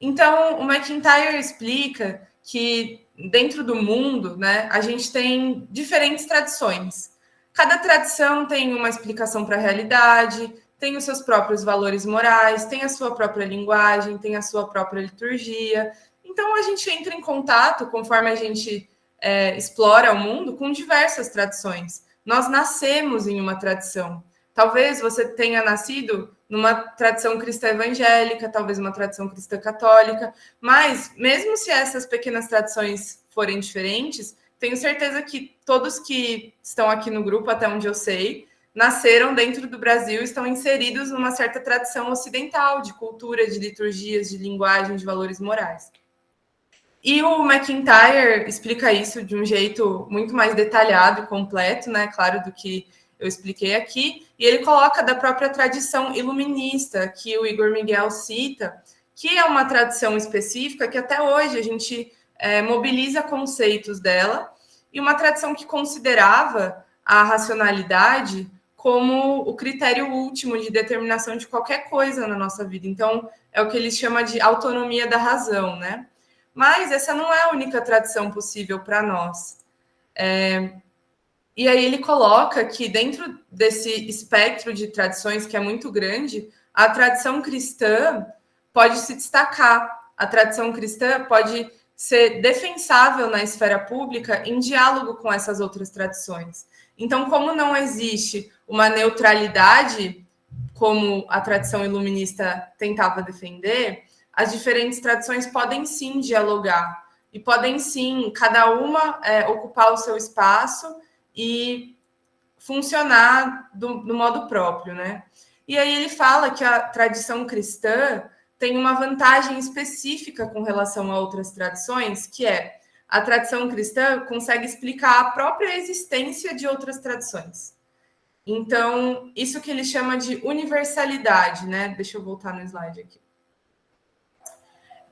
Então, o MacIntyre explica que dentro do mundo, né, a gente tem diferentes tradições. Cada tradição tem uma explicação para a realidade, tem os seus próprios valores morais, tem a sua própria linguagem, tem a sua própria liturgia. Então, a gente entra em contato, conforme a gente explora o mundo, com diversas tradições. Nós nascemos em uma tradição. Talvez você tenha nascido numa tradição cristã evangélica, talvez uma tradição cristã católica, mas mesmo se essas pequenas tradições forem diferentes, tenho certeza que todos que estão aqui no grupo, até onde eu sei, nasceram dentro do Brasil, estão inseridos numa certa tradição ocidental, de cultura, de liturgias, de linguagem, de valores morais. E o MacIntyre explica isso de um jeito muito mais detalhado e completo, né? Claro, do que eu expliquei aqui. E ele coloca da própria tradição iluminista, que o Igor Miguel cita, que é uma tradição específica que até hoje a gente mobiliza conceitos dela, e uma tradição que considerava a racionalidade como o critério último de determinação de qualquer coisa na nossa vida. Então, é o que ele chama de autonomia da razão, né? Mas essa não é a única tradição possível para nós. E aí ele coloca que dentro desse espectro de tradições, que é muito grande, a tradição cristã pode se destacar. A tradição cristã pode ser defensável na esfera pública em diálogo com essas outras tradições. Então, como não existe uma neutralidade, como a tradição iluminista tentava defender, as diferentes tradições podem sim dialogar e podem sim, cada uma ocupar o seu espaço e funcionar do modo próprio, né? E aí ele fala que a tradição cristã tem uma vantagem específica com relação a outras tradições, que é a tradição cristã consegue explicar a própria existência de outras tradições. Então, isso que ele chama de universalidade, né? Deixa eu voltar no slide aqui.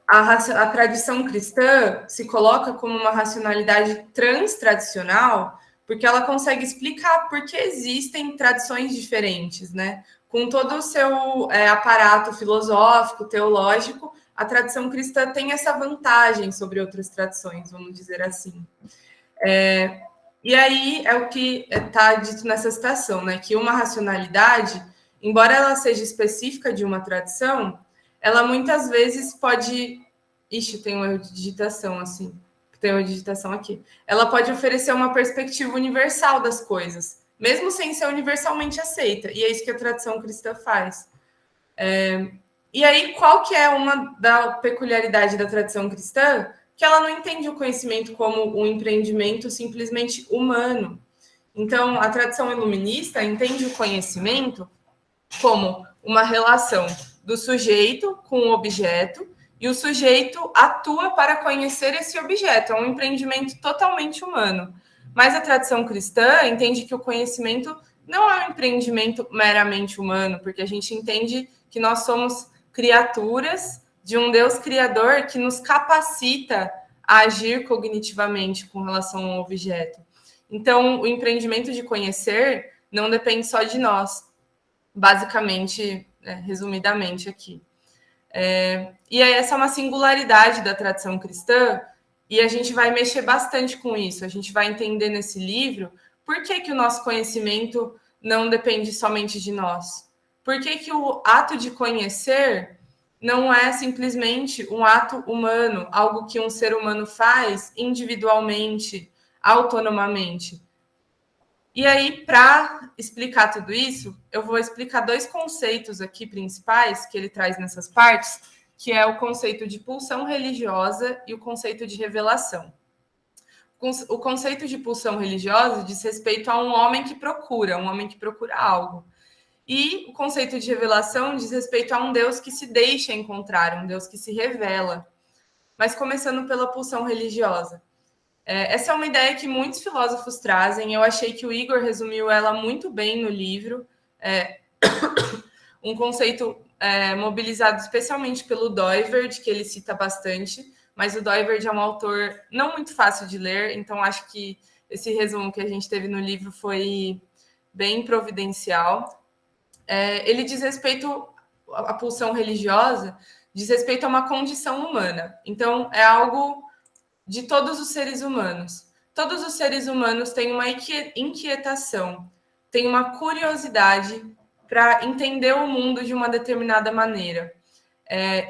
A tradição cristã se coloca como uma racionalidade transtradicional porque ela consegue explicar por que existem tradições diferentes, né? Com todo o seu aparato filosófico, teológico, a tradição cristã tem essa vantagem sobre outras tradições, vamos dizer assim. E aí é o que está dito nessa citação, né? Que uma racionalidade, embora ela seja específica de uma tradição, ela muitas vezes pode... Ixi, tem um erro de digitação, assim. Tem uma digitação aqui. Ela pode oferecer uma perspectiva universal das coisas, mesmo sem ser universalmente aceita. E é isso que a tradição cristã faz. E aí, qual que é uma da peculiaridade da tradição cristã? Que ela não entende o conhecimento como um empreendimento simplesmente humano. Então, a tradição iluminista entende o conhecimento como uma relação do sujeito com o objeto, e o sujeito atua para conhecer esse objeto. É um empreendimento totalmente humano. Mas a tradição cristã entende que o conhecimento não é um empreendimento meramente humano, porque a gente entende que nós somos criaturas de um Deus criador que nos capacita a agir cognitivamente com relação ao objeto. Então, o empreendimento de conhecer não depende só de nós, basicamente, resumidamente aqui. E essa é uma singularidade da tradição cristã, e a gente vai mexer bastante com isso. A gente vai entender nesse livro por que o nosso conhecimento não depende somente de nós. Por que o ato de conhecer não é simplesmente um ato humano, algo que um ser humano faz individualmente, autonomamente. E aí, para explicar tudo isso, eu vou explicar dois conceitos aqui principais que ele traz nessas partes, que é o conceito de pulsão religiosa e o conceito de revelação. O conceito de pulsão religiosa diz respeito a um homem que procura algo. E o conceito de revelação diz respeito a um Deus que se deixa encontrar, um Deus que se revela. Mas começando pela pulsão religiosa. Essa é uma ideia que muitos filósofos trazem. Eu achei que o Igor resumiu ela muito bem no livro. Um conceito mobilizado especialmente pelo Doiverd, que ele cita bastante, mas o Doiverd é um autor não muito fácil de ler, então acho que esse resumo que a gente teve no livro foi bem providencial. Ele diz respeito à pulsão religiosa, diz respeito a uma condição humana. Então, é algo de todos os seres humanos. Todos os seres humanos têm uma inquietação, têm uma curiosidade para entender o mundo de uma determinada maneira.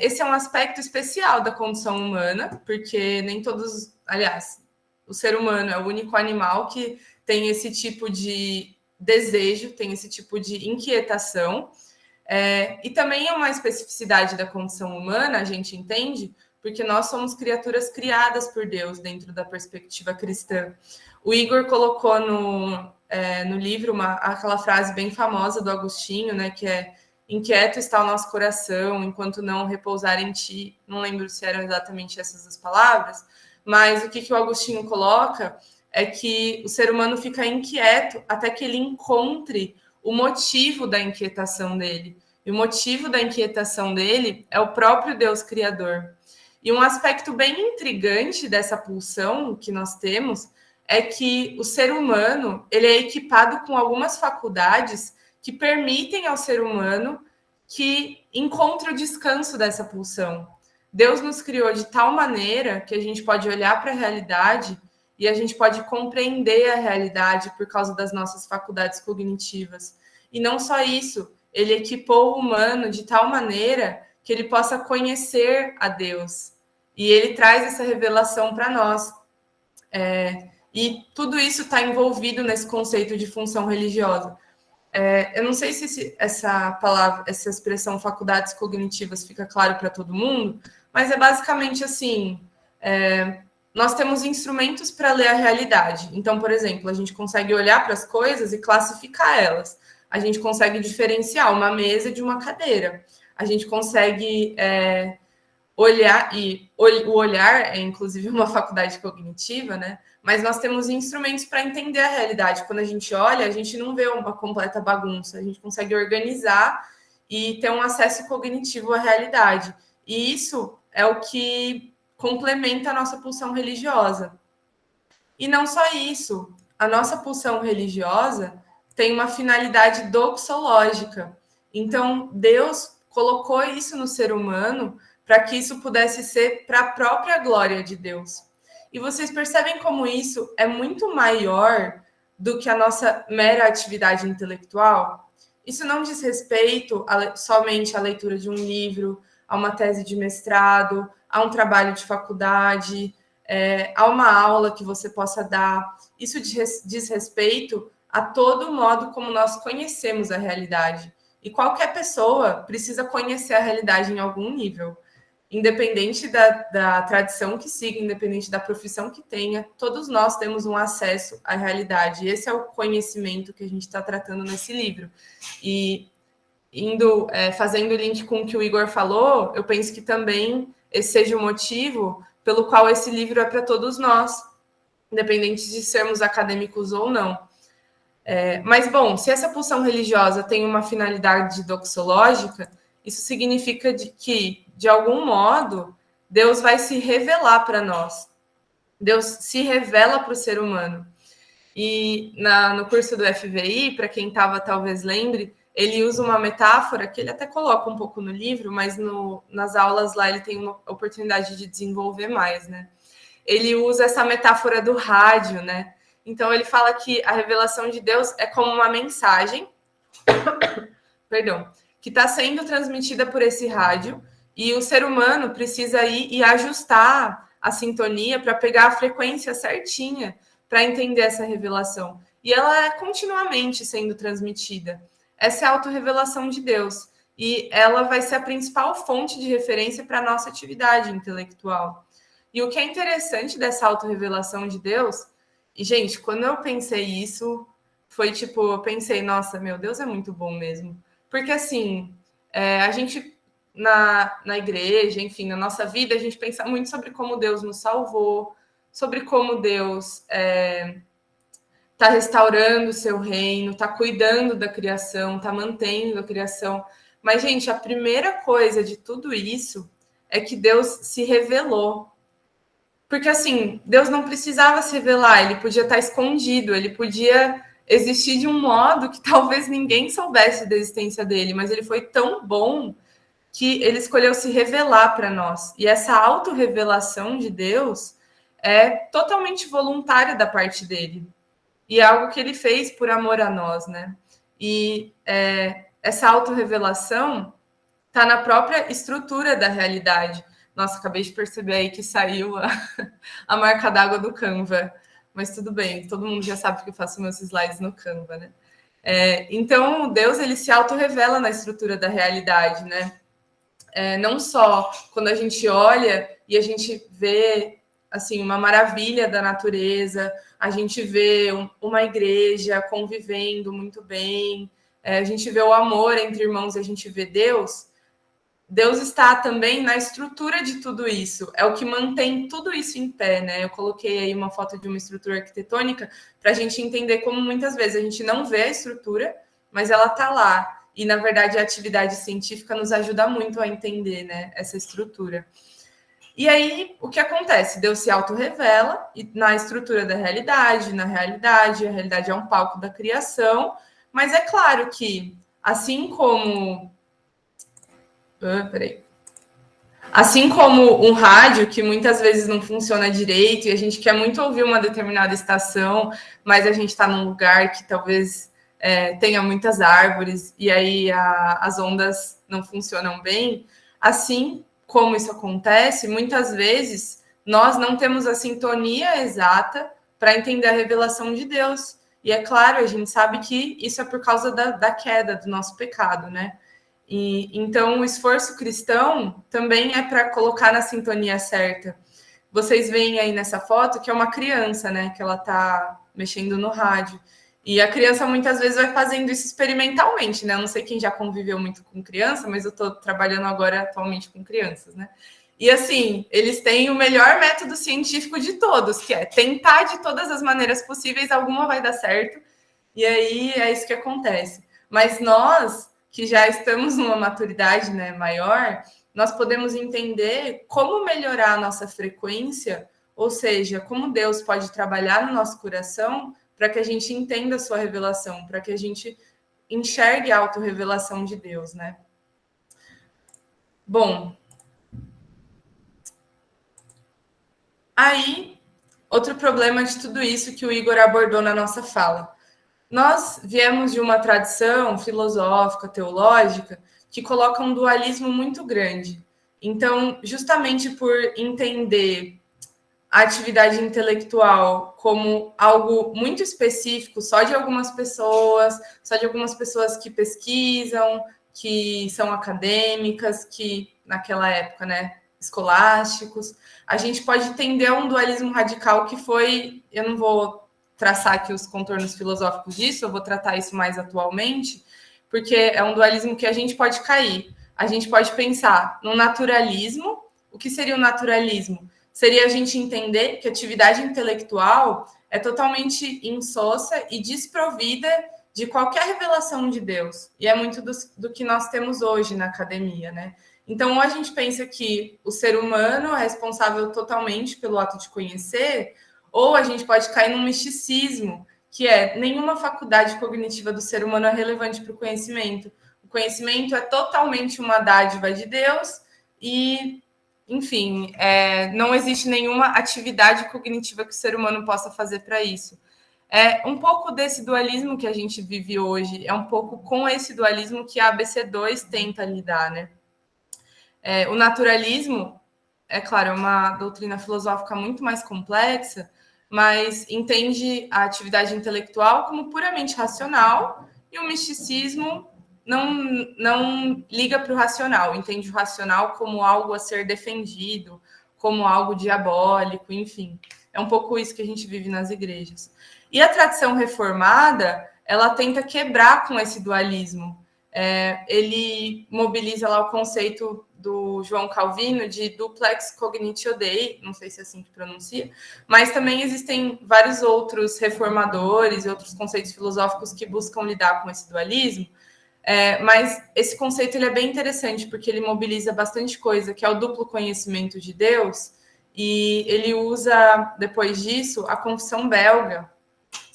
Esse é um aspecto especial da condição humana, porque nem todos, aliás, o ser humano é o único animal que tem esse tipo de desejo, tem esse tipo de inquietação. E também é uma especificidade da condição humana, a gente entende, porque nós somos criaturas criadas por Deus dentro da perspectiva cristã. O Igor colocou no livro aquela frase bem famosa do Agostinho, né, que é: inquieto está o nosso coração, enquanto não repousar em ti. Não lembro se eram exatamente essas as palavras, mas o que o Agostinho coloca é que o ser humano fica inquieto até que ele encontre o motivo da inquietação dele. E o motivo da inquietação dele é o próprio Deus Criador. E um aspecto bem intrigante dessa pulsão que nós temos é que o ser humano ele é equipado com algumas faculdades que permitem ao ser humano que encontre o descanso dessa pulsão. Deus nos criou de tal maneira que a gente pode olhar para a realidade e a gente pode compreender a realidade por causa das nossas faculdades cognitivas. E não só isso, ele equipou o humano de tal maneira que ele possa conhecer a Deus. E ele traz essa revelação para nós. E tudo isso está envolvido nesse conceito de função religiosa. Eu não sei se essa expressão faculdades cognitivas fica claro para todo mundo, mas é basicamente assim: nós temos instrumentos para ler a realidade. Então, por exemplo, a gente consegue olhar para as coisas e classificar elas. A gente consegue diferenciar uma mesa de uma cadeira. A gente consegue olhar, e o olhar é inclusive uma faculdade cognitiva, né? Mas nós temos instrumentos para entender a realidade. Quando a gente olha, a gente não vê uma completa bagunça, a gente consegue organizar e ter um acesso cognitivo à realidade. E isso é o que complementa a nossa pulsão religiosa. E não só isso, a nossa pulsão religiosa tem uma finalidade doxológica. Então, Deus colocou isso no ser humano para que isso pudesse ser para a própria glória de Deus. E vocês percebem como isso é muito maior do que a nossa mera atividade intelectual? Isso não diz respeito somente à leitura de um livro, a uma tese de mestrado, a um trabalho de faculdade, a uma aula que você possa dar. Isso diz respeito a todo modo como nós conhecemos a realidade. E qualquer pessoa precisa conhecer a realidade em algum nível. Independente da tradição que siga, independente da profissão que tenha, todos nós temos um acesso à realidade. E esse é o conhecimento que a gente está tratando nesse livro. E fazendo o link com o que o Igor falou, eu penso que também esse seja o motivo pelo qual esse livro é para todos nós, independente de sermos acadêmicos ou não. Mas, bom, se essa pulsão religiosa tem uma finalidade doxológica, isso significa que, de algum modo, Deus vai se revelar para nós. Deus se revela para o ser humano. E no curso do FVI, para quem estava, talvez lembre, ele usa uma metáfora que ele até coloca um pouco no livro, mas nas aulas lá ele tem uma oportunidade de desenvolver mais, né? Ele usa essa metáfora do rádio, né? Então, ele fala que a revelação de Deus é como uma mensagem, que está sendo transmitida por esse rádio, e o ser humano precisa ir e ajustar a sintonia para pegar a frequência certinha para entender essa revelação. E ela é continuamente sendo transmitida. Essa é a autorrevelação de Deus. E ela vai ser a principal fonte de referência para a nossa atividade intelectual. E o que é interessante dessa autorrevelação de Deus... E, gente, quando eu pensei isso, foi tipo, eu pensei, nossa, meu Deus, é muito bom mesmo. Porque, assim, a gente, na igreja, enfim, na nossa vida, a gente pensa muito sobre como Deus nos salvou, sobre como Deus está restaurando o seu reino, está cuidando da criação, está mantendo a criação. Mas, gente, a primeira coisa de tudo isso é que Deus se revelou. Porque, assim, Deus não precisava se revelar, ele podia estar escondido, ele podia existir de um modo que talvez ninguém soubesse da existência dele, mas ele foi tão bom que ele escolheu se revelar para nós. E essa autorrevelação de Deus é totalmente voluntária da parte dele. E é algo que ele fez por amor a nós, né? E essa autorrevelação está na própria estrutura da realidade. Nossa, acabei de perceber aí que saiu a marca d'água do Canva. Mas tudo bem, todo mundo já sabe que eu faço meus slides no Canva, né? Então, Deus, ele se autorrevela na estrutura da realidade, né? Não só quando a gente olha e a gente vê, assim, uma maravilha da natureza, a gente vê uma igreja convivendo muito bem, a gente vê o amor entre irmãos e a gente vê Deus. Deus está também na estrutura de tudo isso, é o que mantém tudo isso em pé, né? Eu coloquei aí uma foto de uma estrutura arquitetônica para a gente entender como muitas vezes a gente não vê a estrutura, mas ela está lá. E, na verdade, a atividade científica nos ajuda muito a entender, né, essa estrutura. E aí, o que acontece? Deus se autorrevela na estrutura da realidade, a realidade é um palco da criação, mas é claro que, assim como... Assim como um rádio que muitas vezes não funciona direito e a gente quer muito ouvir uma determinada estação, mas a gente está num lugar que talvez tenha muitas árvores e aí as ondas não funcionam bem, assim como isso acontece, muitas vezes nós não temos a sintonia exata para entender a revelação de Deus. E é claro, a gente sabe que isso é por causa da queda, do nosso pecado, né? E então o esforço cristão também é para colocar na sintonia certa. Vocês veem aí nessa foto que é uma criança, né? Que ela está mexendo no rádio. E a criança muitas vezes vai fazendo isso experimentalmente, né? Eu não sei quem já conviveu muito com criança, mas eu estou trabalhando agora atualmente com crianças, né? E assim, eles têm o melhor método científico de todos, que é tentar de todas as maneiras possíveis, alguma vai dar certo. E aí é isso que acontece. Mas nós, que já estamos numa maturidade, né, maior, nós podemos entender como melhorar a nossa frequência, ou seja, como Deus pode trabalhar no nosso coração para que a gente entenda a sua revelação, para que a gente enxergue a autorrevelação de Deus, né? Bom, aí, outro problema de tudo isso que o Igor abordou na nossa fala. Nós viemos de uma tradição filosófica, teológica, que coloca um dualismo muito grande. Então, justamente por entender a atividade intelectual como algo muito específico, só de algumas pessoas que pesquisam, que são acadêmicas, que naquela época, né, escolásticos, a gente pode entender um dualismo radical que foi, eu não vou traçar aqui os contornos filosóficos disso, eu vou tratar isso mais atualmente, porque é um dualismo que a gente pode cair. A gente pode pensar no naturalismo. O que seria o naturalismo? Seria a gente entender que a atividade intelectual é totalmente insossa e desprovida de qualquer revelação de Deus. E é muito do que nós temos hoje na academia, né? Então, ou a gente pensa que o ser humano é responsável totalmente pelo ato de conhecer, ou a gente pode cair num misticismo, que é nenhuma faculdade cognitiva do ser humano é relevante para o conhecimento. O conhecimento é totalmente uma dádiva de Deus e, enfim, não existe nenhuma atividade cognitiva que o ser humano possa fazer para isso. É um pouco desse dualismo que a gente vive hoje, é um pouco com esse dualismo que a ABC2 tenta lidar, né? O naturalismo, é claro, é uma doutrina filosófica muito mais complexa, mas entende a atividade intelectual como puramente racional, e o misticismo não liga para o racional, entende o racional como algo a ser defendido, como algo diabólico, enfim. É um pouco isso que a gente vive nas igrejas. E a tradição reformada, ela tenta quebrar com esse dualismo. Ele mobiliza lá o conceito do João Calvino de duplex cognitio Dei, não sei se é assim que pronuncia, mas também existem vários outros reformadores e outros conceitos filosóficos que buscam lidar com esse dualismo, mas esse conceito ele é bem interessante porque ele mobiliza bastante coisa, que é o duplo conhecimento de Deus, e ele usa, depois disso, a confissão belga,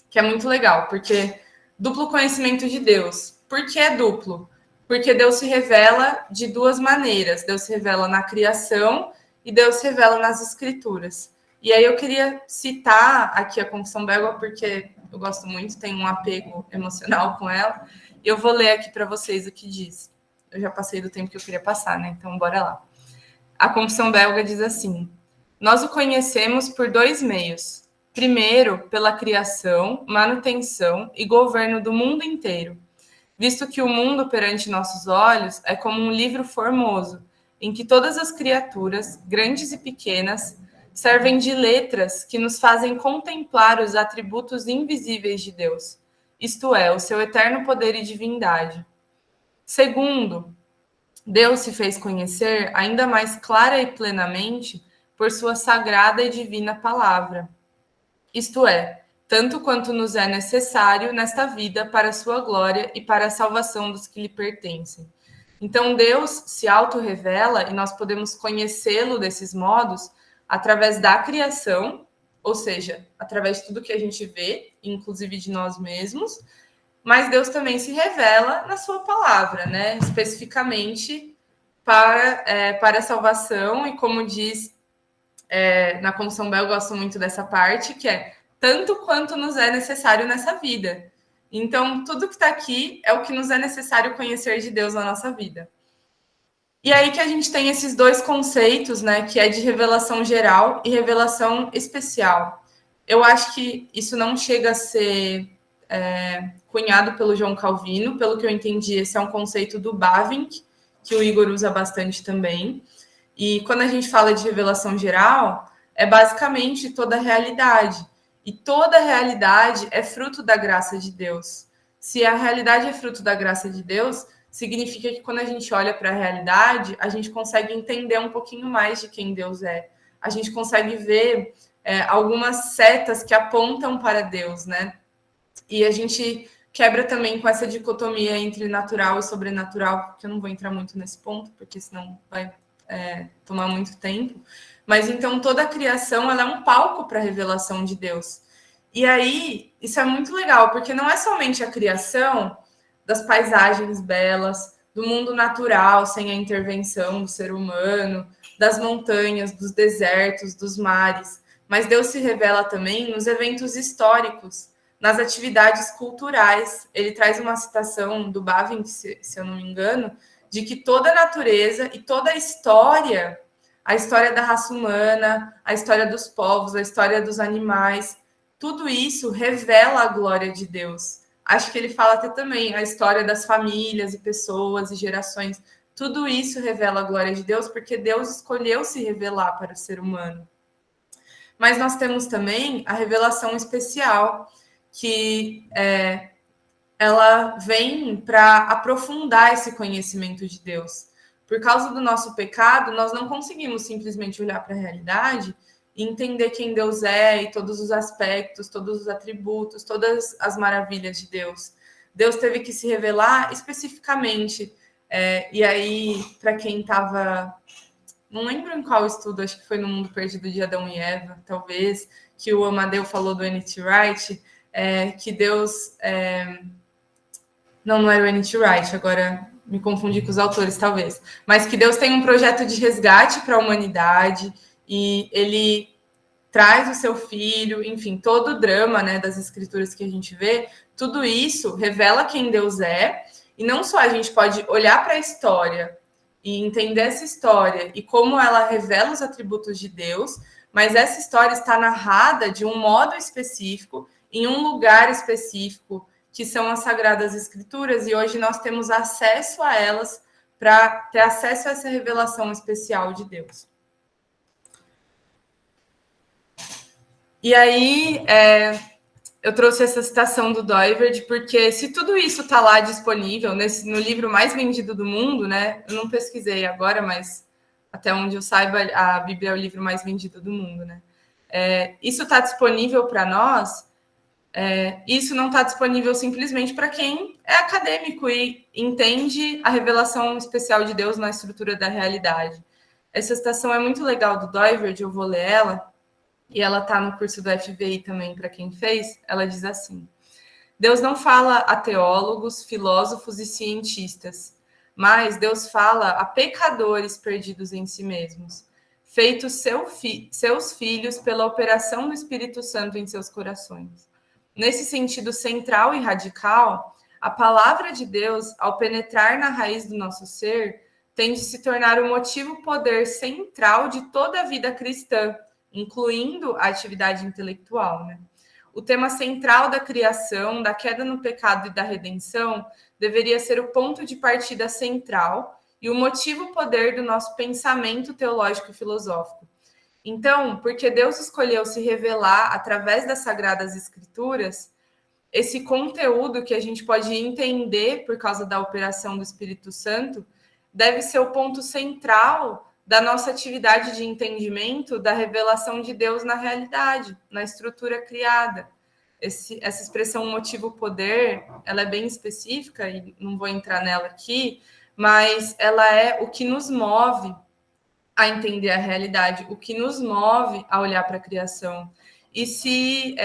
que é muito legal, porque duplo conhecimento de Deus. Por que é duplo? Porque Deus se revela de duas maneiras. Deus se revela na criação e Deus se revela nas escrituras. E aí eu queria citar aqui a Confissão Belga, porque eu gosto muito, tenho um apego emocional com ela. E eu vou ler aqui para vocês o que diz. Eu já passei do tempo que eu queria passar, né? Então, bora lá. A Confissão Belga diz assim: nós o conhecemos por 2 meios. Primeiro, pela criação, manutenção e governo do mundo inteiro, visto que o mundo perante nossos olhos é como um livro formoso, em que todas as criaturas, grandes e pequenas, servem de letras que nos fazem contemplar os atributos invisíveis de Deus, isto é, o seu eterno poder e divindade. Segundo, Deus se fez conhecer ainda mais clara e plenamente por sua sagrada e divina palavra, isto é, tanto quanto nos é necessário nesta vida para a sua glória e para a salvação dos que lhe pertencem. Então, Deus se auto-revela e nós podemos conhecê-lo desses modos através da criação, ou seja, através de tudo que a gente vê, inclusive de nós mesmos, mas Deus também se revela na sua palavra, né? Especificamente para a salvação, e como diz na Confissão Belga, eu gosto muito dessa parte, que é tanto quanto nos é necessário nessa vida. Então, tudo que está aqui é o que nos é necessário conhecer de Deus na nossa vida. E aí que a gente tem esses 2 conceitos, né, que é de revelação geral e revelação especial. Eu acho que isso não chega a ser cunhado pelo João Calvino, pelo que eu entendi, esse é um conceito do Bavinck, que o Igor usa bastante também. E quando a gente fala de revelação geral, é basicamente toda a realidade. E toda a realidade é fruto da graça de Deus. Se a realidade é fruto da graça de Deus, significa que quando a gente olha para a realidade, a gente consegue entender um pouquinho mais de quem Deus é. A gente consegue ver algumas setas que apontam para Deus, né? E a gente quebra também com essa dicotomia entre natural e sobrenatural, porque eu não vou entrar muito nesse ponto, porque senão vai tomar muito tempo. Mas então toda a criação ela é um palco para a revelação de Deus. E aí, isso é muito legal, porque não é somente a criação das paisagens belas, do mundo natural, sem a intervenção do ser humano, das montanhas, dos desertos, dos mares, mas Deus se revela também nos eventos históricos, nas atividades culturais. Ele traz uma citação do Bavinck, se eu não me engano, de que toda a natureza e toda a história da raça humana, a história dos povos, a história dos animais, tudo isso revela a glória de Deus. Acho que ele fala até também a história das famílias e pessoas e gerações. Tudo isso revela a glória de Deus, porque Deus escolheu se revelar para o ser humano. Mas nós temos também a revelação especial, que ela vem para aprofundar esse conhecimento de Deus. Por causa do nosso pecado, nós não conseguimos simplesmente olhar para a realidade e entender quem Deus é e todos os aspectos, todos os atributos, todas as maravilhas de Deus. Deus teve que se revelar especificamente. E aí, para quem estava... Não lembro em qual estudo, acho que foi no Mundo Perdido de Adão e Eva, talvez, que o Amadeu falou do N.T. Wright, que Deus... Não era o N.T. Wright, agora me confundi com os autores, talvez. Mas que Deus tem um projeto de resgate para a humanidade e ele traz o seu filho, enfim, todo o drama, né, das escrituras que a gente vê, tudo isso revela quem Deus é, e não só a gente pode olhar para a história e entender essa história e como ela revela os atributos de Deus, mas essa história está narrada de um modo específico, em um lugar específico, que são as Sagradas Escrituras, e hoje nós temos acesso a elas para ter acesso a essa revelação especial de Deus. E aí, eu trouxe essa citação do Doiverd, porque se tudo isso está lá disponível no livro mais vendido do mundo, né? Eu não pesquisei agora, mas até onde eu saiba, a Bíblia é o livro mais vendido do mundo, né? Isso está disponível para nós. Isso não está disponível simplesmente para quem é acadêmico e entende a revelação especial de Deus na estrutura da realidade. Essa citação é muito legal do Doiverd, eu vou ler ela, e ela está no curso do FBI também, para quem fez. Ela diz assim: Deus não fala a teólogos, filósofos e cientistas, mas Deus fala a pecadores perdidos em si mesmos. feitos seus filhos pela operação do Espírito Santo em seus corações. Nesse sentido central e radical, a palavra de Deus, ao penetrar na raiz do nosso ser, tem de se tornar o motivo poder central de toda a vida cristã, incluindo a atividade intelectual, né? O tema central da criação, da queda no pecado e da redenção deveria ser o ponto de partida central e o motivo poder do nosso pensamento teológico e filosófico. Então, porque Deus escolheu se revelar através das Sagradas Escrituras, esse conteúdo que a gente pode entender por causa da operação do Espírito Santo deve ser o ponto central da nossa atividade de entendimento da revelação de Deus na realidade, na estrutura criada. Essa expressão motivo-poder, ela é bem específica, e não vou entrar nela aqui, mas ela é o que nos move a entender a realidade, o que nos move a olhar para a criação. E se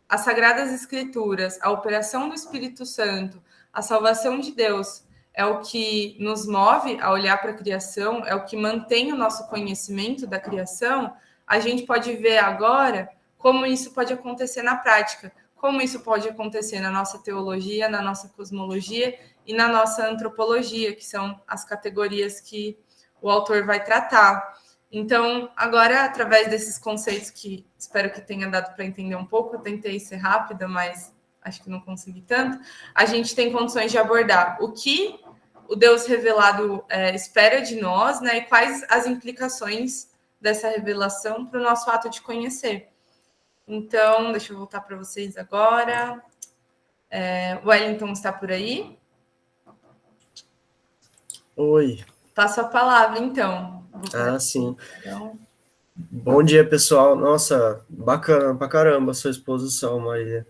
as Sagradas Escrituras, a operação do Espírito Santo, a salvação de Deus é o que nos move a olhar para a criação, é o que mantém o nosso conhecimento da criação, a gente pode ver agora como isso pode acontecer na prática, como isso pode acontecer na nossa teologia, na nossa cosmologia e na nossa antropologia, que são as categorias que o autor vai tratar. Então, agora, através desses conceitos que espero que tenha dado para entender um pouco, eu tentei ser rápida, mas acho que não consegui tanto, a gente tem condições de abordar o que o Deus revelado espera de nós, né, e quais as implicações dessa revelação para o nosso ato de conhecer. Então, deixa eu voltar para vocês agora. O Wellington está por aí? Oi. Passo a palavra, então. Sim. Então... Bom dia, pessoal. Nossa, bacana pra caramba a sua exposição, Maria.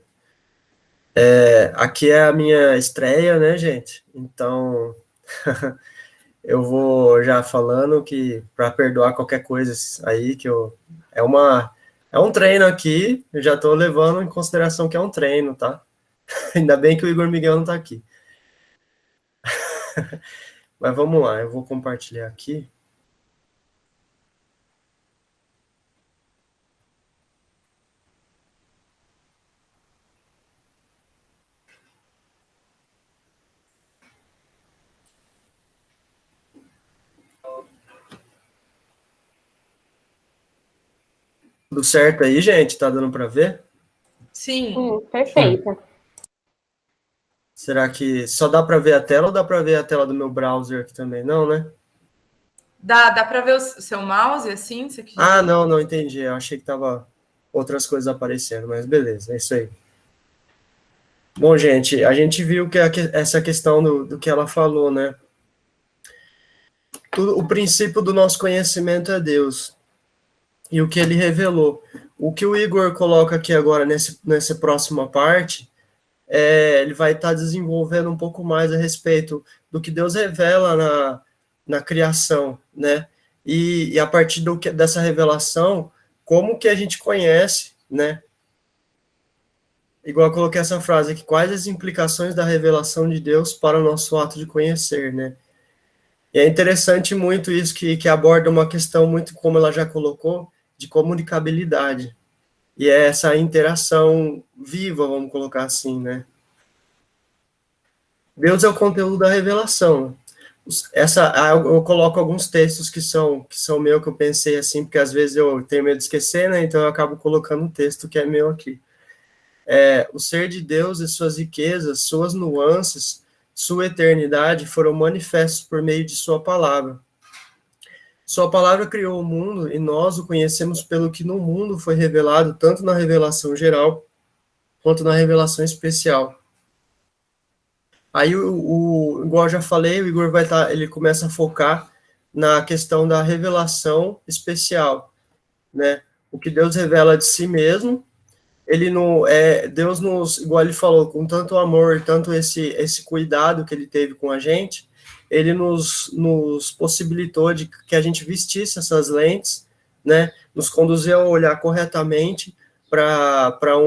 Aqui é a minha estreia, né, gente? Então, eu vou já falando que, para perdoar qualquer coisa aí, que é um treino aqui, eu já estou levando em consideração que é um treino, tá? Ainda bem que o Igor Miguel não está aqui. Mas vamos lá, eu vou compartilhar aqui. Tudo certo aí, gente? Tá dando para ver? Sim. Perfeita. Será que só dá para ver a tela ou dá para ver a tela do meu browser aqui também? Não, né? Dá para ver o seu mouse assim? Não, entendi. Eu achei que tava outras coisas aparecendo, mas beleza, é isso aí. Bom, gente, a gente viu que essa questão do que ela falou, né? O princípio do nosso conhecimento é Deus. E o que ele revelou. O que o Igor coloca aqui agora, nessa próxima parte, ele vai estar desenvolvendo um pouco mais a respeito do que Deus revela na criação, né? E a partir dessa revelação, como que a gente conhece, né? Igual eu coloquei essa frase aqui, quais as implicações da revelação de Deus para o nosso ato de conhecer, né? E é interessante muito isso que aborda uma questão muito, como ela já colocou, de comunicabilidade. E é essa interação viva, vamos colocar assim, né? Deus é o conteúdo da revelação. Eu coloco alguns textos que são meu, que eu pensei assim, porque às vezes eu tenho medo de esquecer, né? Então eu acabo colocando um texto que é meu aqui. O ser de Deus e suas riquezas, suas nuances, sua eternidade foram manifestos por meio de sua palavra. Sua palavra criou o mundo e nós o conhecemos pelo que no mundo foi revelado, tanto na revelação geral quanto na revelação especial. Aí, igual eu já falei, o Igor ele começa a focar na questão da revelação especial, né? O que Deus revela de si mesmo, Deus igual ele falou, com tanto amor, tanto esse cuidado que ele teve com a gente, ele nos possibilitou de que a gente vestisse essas lentes, né? Nos conduziu a olhar corretamente para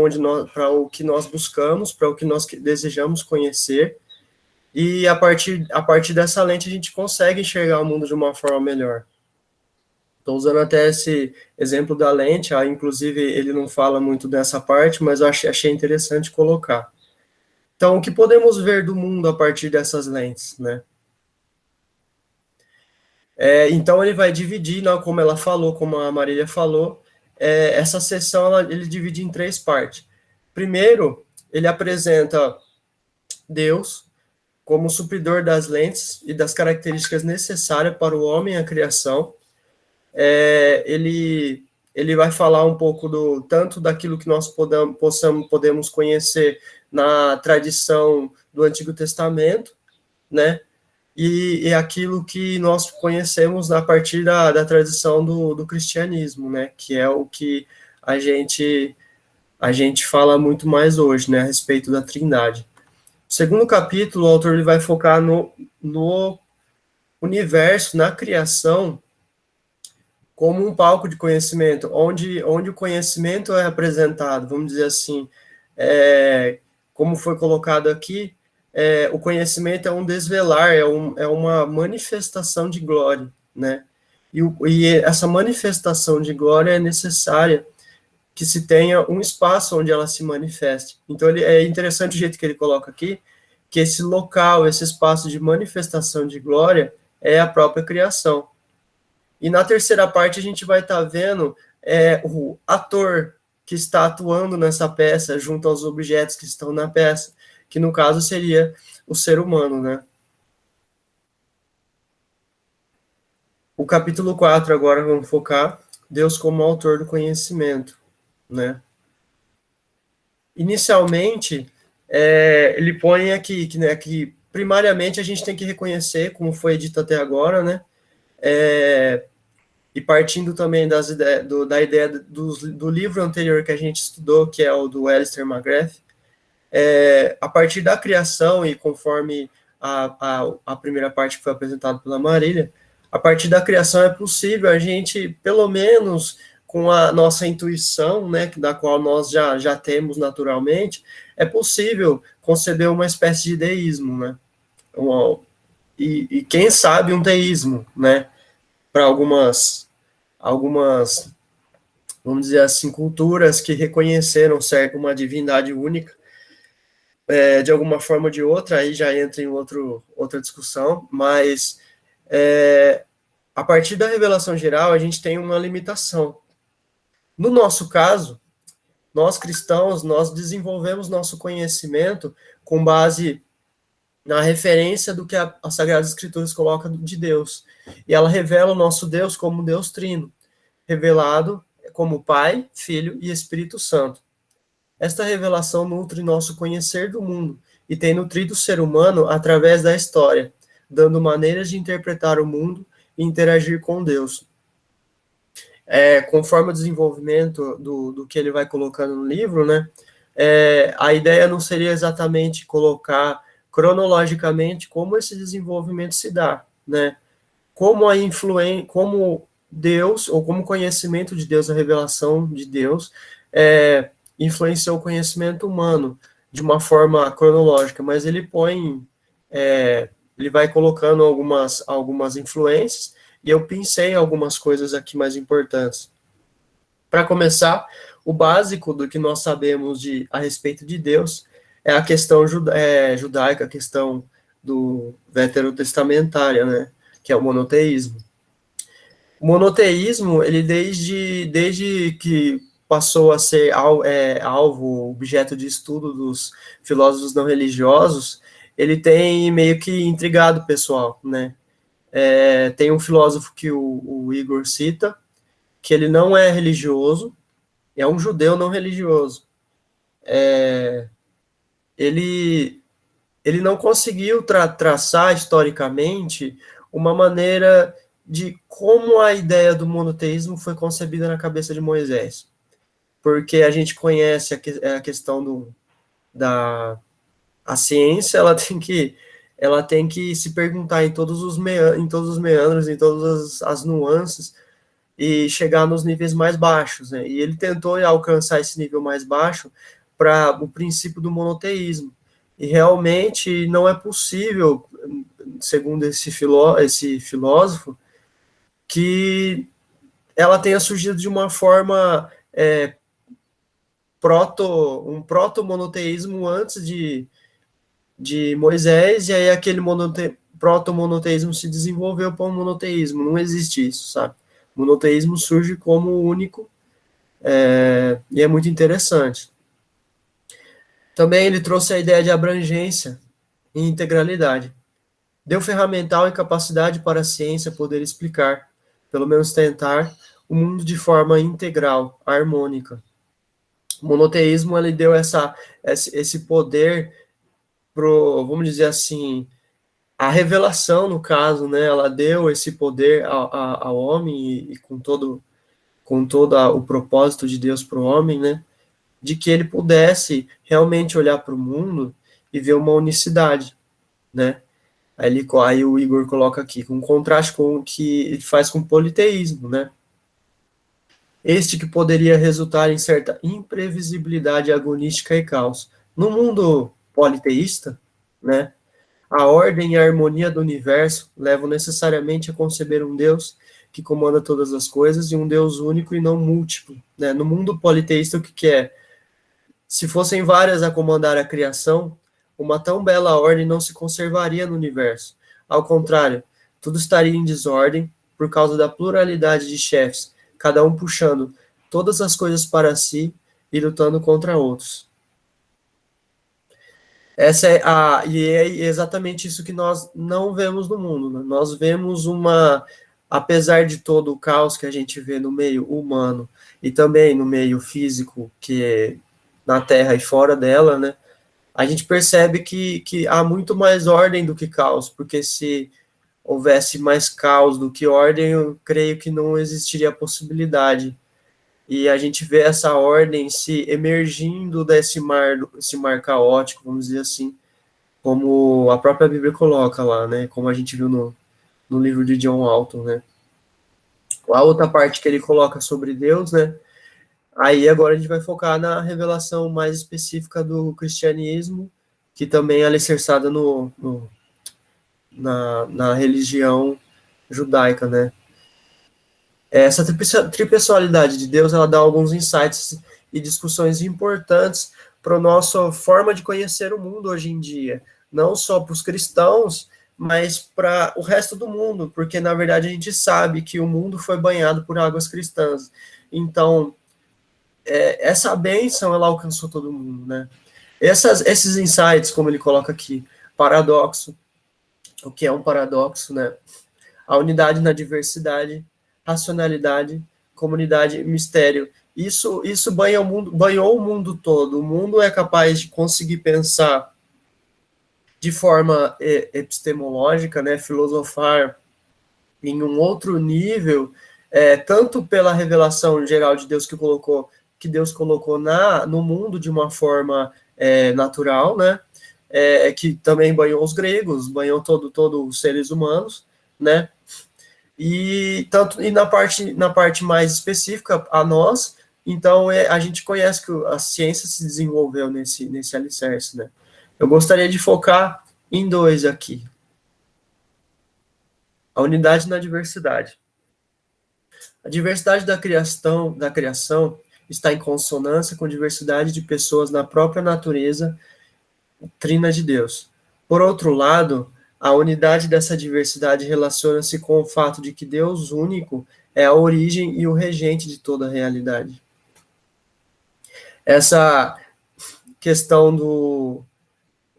o que nós buscamos, para o que nós desejamos conhecer, e a partir dessa lente a gente consegue enxergar o mundo de uma forma melhor. Estou usando até esse exemplo da lente, inclusive ele não fala muito dessa parte, mas eu achei interessante colocar. Então, o que podemos ver do mundo a partir dessas lentes, né? Então, ele vai dividir, né, como ela falou, como a Marília falou, essa sessão ele divide em 3 partes. Primeiro, ele apresenta Deus como supridor das lentes e das características necessárias para o homem e a criação. Ele vai falar um pouco tanto daquilo que nós podemos conhecer na tradição do Antigo Testamento, né, e aquilo que nós conhecemos a partir da tradição do cristianismo, né, que é o que a gente fala muito mais hoje, né, a respeito da Trindade. No segundo capítulo, o autor ele vai focar no universo, na criação, como um palco de conhecimento, onde o conhecimento é apresentado, vamos dizer assim, como foi colocado aqui, o conhecimento é um desvelar, é uma manifestação de glória, né? E essa manifestação de glória é necessária que se tenha um espaço onde ela se manifeste. Então, é interessante o jeito que ele coloca aqui, que esse local, esse espaço de manifestação de glória é a própria criação. E na terceira parte a gente vai estar vendo o ator que está atuando nessa peça junto aos objetos que estão na peça, que no caso seria o ser humano, né? O capítulo 4 agora vamos focar Deus como autor do conhecimento, né? Inicialmente, ele põe aqui que primariamente a gente tem que reconhecer, como foi dito até agora, né? E partindo também da ideia do livro anterior que a gente estudou, que é o do Alistair McGrath, a partir da criação, e conforme a primeira parte que foi apresentada pela Marília, a partir da criação é possível a gente, pelo menos com a nossa intuição, né, da qual nós já temos naturalmente, é possível conceber uma espécie de deísmo, né? E quem sabe um teísmo, né? Para algumas, vamos dizer assim, culturas que reconheceram uma divindade única, de alguma forma ou de outra, aí já entra em outra discussão, mas a partir da revelação geral, a gente tem uma limitação. No nosso caso, nós cristãos, nós desenvolvemos nosso conhecimento com base na referência do que as Sagradas Escrituras colocam de Deus. E ela revela o nosso Deus como Deus Trino, revelado como Pai, Filho e Espírito Santo. Esta revelação nutre nosso conhecer do mundo e tem nutrido o ser humano através da história, dando maneiras de interpretar o mundo e interagir com Deus. Conforme o desenvolvimento do que ele vai colocando no livro, né, a ideia não seria exatamente colocar cronologicamente como esse desenvolvimento se dá, né, como Deus, ou como o conhecimento de Deus, a revelação de Deus, influenciou o conhecimento humano de uma forma cronológica, mas ele ele vai colocando algumas influências, e eu pensei algumas coisas aqui mais importantes. Para começar, o básico do que nós sabemos a respeito de Deus é a questão judaica, a questão veterotestamentária, né, que é o monoteísmo. O monoteísmo, ele desde que passou a ser alvo, objeto de estudo dos filósofos não religiosos, ele tem meio que intrigado o pessoal, né? Tem um filósofo que o Igor cita, que ele não é religioso, é um judeu não religioso. Ele não conseguiu traçar historicamente uma maneira de como a ideia do monoteísmo foi concebida na cabeça de Moisés. Porque a gente conhece a questão a ciência, ela tem que se perguntar em todos os meandros, em todas as nuances, e chegar nos níveis mais baixos, né? E ele tentou alcançar esse nível mais baixo para o princípio do monoteísmo. E realmente não é possível, segundo esse filósofo, que ela tenha surgido de uma forma um proto-monoteísmo antes de Moisés, e aí aquele proto-monoteísmo se desenvolveu para um monoteísmo. Não existe isso, sabe? O monoteísmo surge como único, e é muito interessante. Também ele trouxe a ideia de abrangência e integralidade. Deu ferramental e capacidade para a ciência poder explicar, pelo menos tentar, o mundo de forma integral, harmônica. O monoteísmo, ele deu esse poder vamos dizer assim, a revelação, no caso, né, ela deu esse poder ao homem, e com todo o propósito de Deus para o homem, né, de que ele pudesse realmente olhar para o mundo e ver uma unicidade, né. Aí o Igor coloca aqui, com contraste com o que ele faz com o politeísmo, né. Este que poderia resultar em certa imprevisibilidade agonística e caos. No mundo politeísta, né, a ordem e a harmonia do universo levam necessariamente a conceber um Deus que comanda todas as coisas e um Deus único e não múltiplo, né? No mundo politeísta, o que é? Se fossem várias a comandar a criação, uma tão bela ordem não se conservaria no universo. Ao contrário, tudo estaria em desordem por causa da pluralidade de chefes, cada um puxando todas as coisas para si e lutando contra outros. E é exatamente isso que nós não vemos no mundo, né? Nós vemos apesar de todo o caos que a gente vê no meio humano e também no meio físico, que é na Terra e fora dela, né? A gente percebe que há muito mais ordem do que caos, porque se houvesse mais caos do que ordem, eu creio que não existiria a possibilidade. E a gente vê essa ordem se emergindo esse mar caótico, vamos dizer assim, como a própria Bíblia coloca lá, né? Como a gente viu no livro de John Walton, né? A outra parte que ele coloca sobre Deus, né? Aí agora a gente vai focar na revelação mais específica do cristianismo, que também é alicerçada na religião judaica, né? Essa tripessoalidade de Deus, ela dá alguns insights e discussões importantes para a nossa forma de conhecer o mundo hoje em dia, não só para os cristãos, mas para o resto do mundo, porque na verdade a gente sabe que o mundo foi banhado por águas cristãs. Então, essa bênção, ela alcançou todo mundo, né? Esses insights, como ele coloca aqui, paradoxo, o que é um paradoxo, né? A unidade na diversidade, racionalidade, comunidade e mistério. Isso banhou o mundo todo. O mundo é capaz de conseguir pensar de forma epistemológica, né, filosofar em um outro nível, tanto pela revelação geral de Deus que Deus colocou no mundo de uma forma natural, né, que também banhou os gregos, banhou todos os seres humanos, né, e na parte mais específica a nós. Então a gente conhece que a ciência se desenvolveu nesse alicerce, né. Eu gostaria de focar em dois aqui. A unidade na diversidade. A diversidade da criação está em consonância com a diversidade de pessoas na própria natureza trina de Deus. Por outro lado, a unidade dessa diversidade relaciona-se com o fato de que Deus único é a origem e o regente de toda a realidade. Essa questão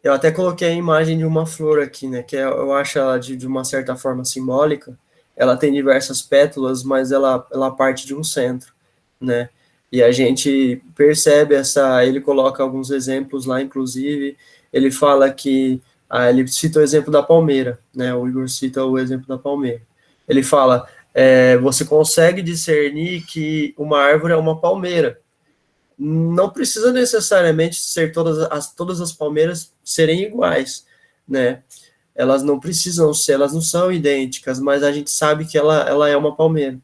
eu até coloquei a imagem de uma flor aqui, né, que eu acho ela de uma certa forma simbólica. Ela tem diversas pétalas, mas ela parte de um centro, né, e a gente percebe ele coloca alguns exemplos lá, inclusive, ele fala que, ele cita o exemplo da palmeira, né, o Igor cita o exemplo da palmeira. Ele fala, você consegue discernir que uma árvore é uma palmeira. Não precisa necessariamente ser todas as palmeiras serem iguais, né? Elas não precisam ser, elas não são idênticas, mas a gente sabe que ela é uma palmeira.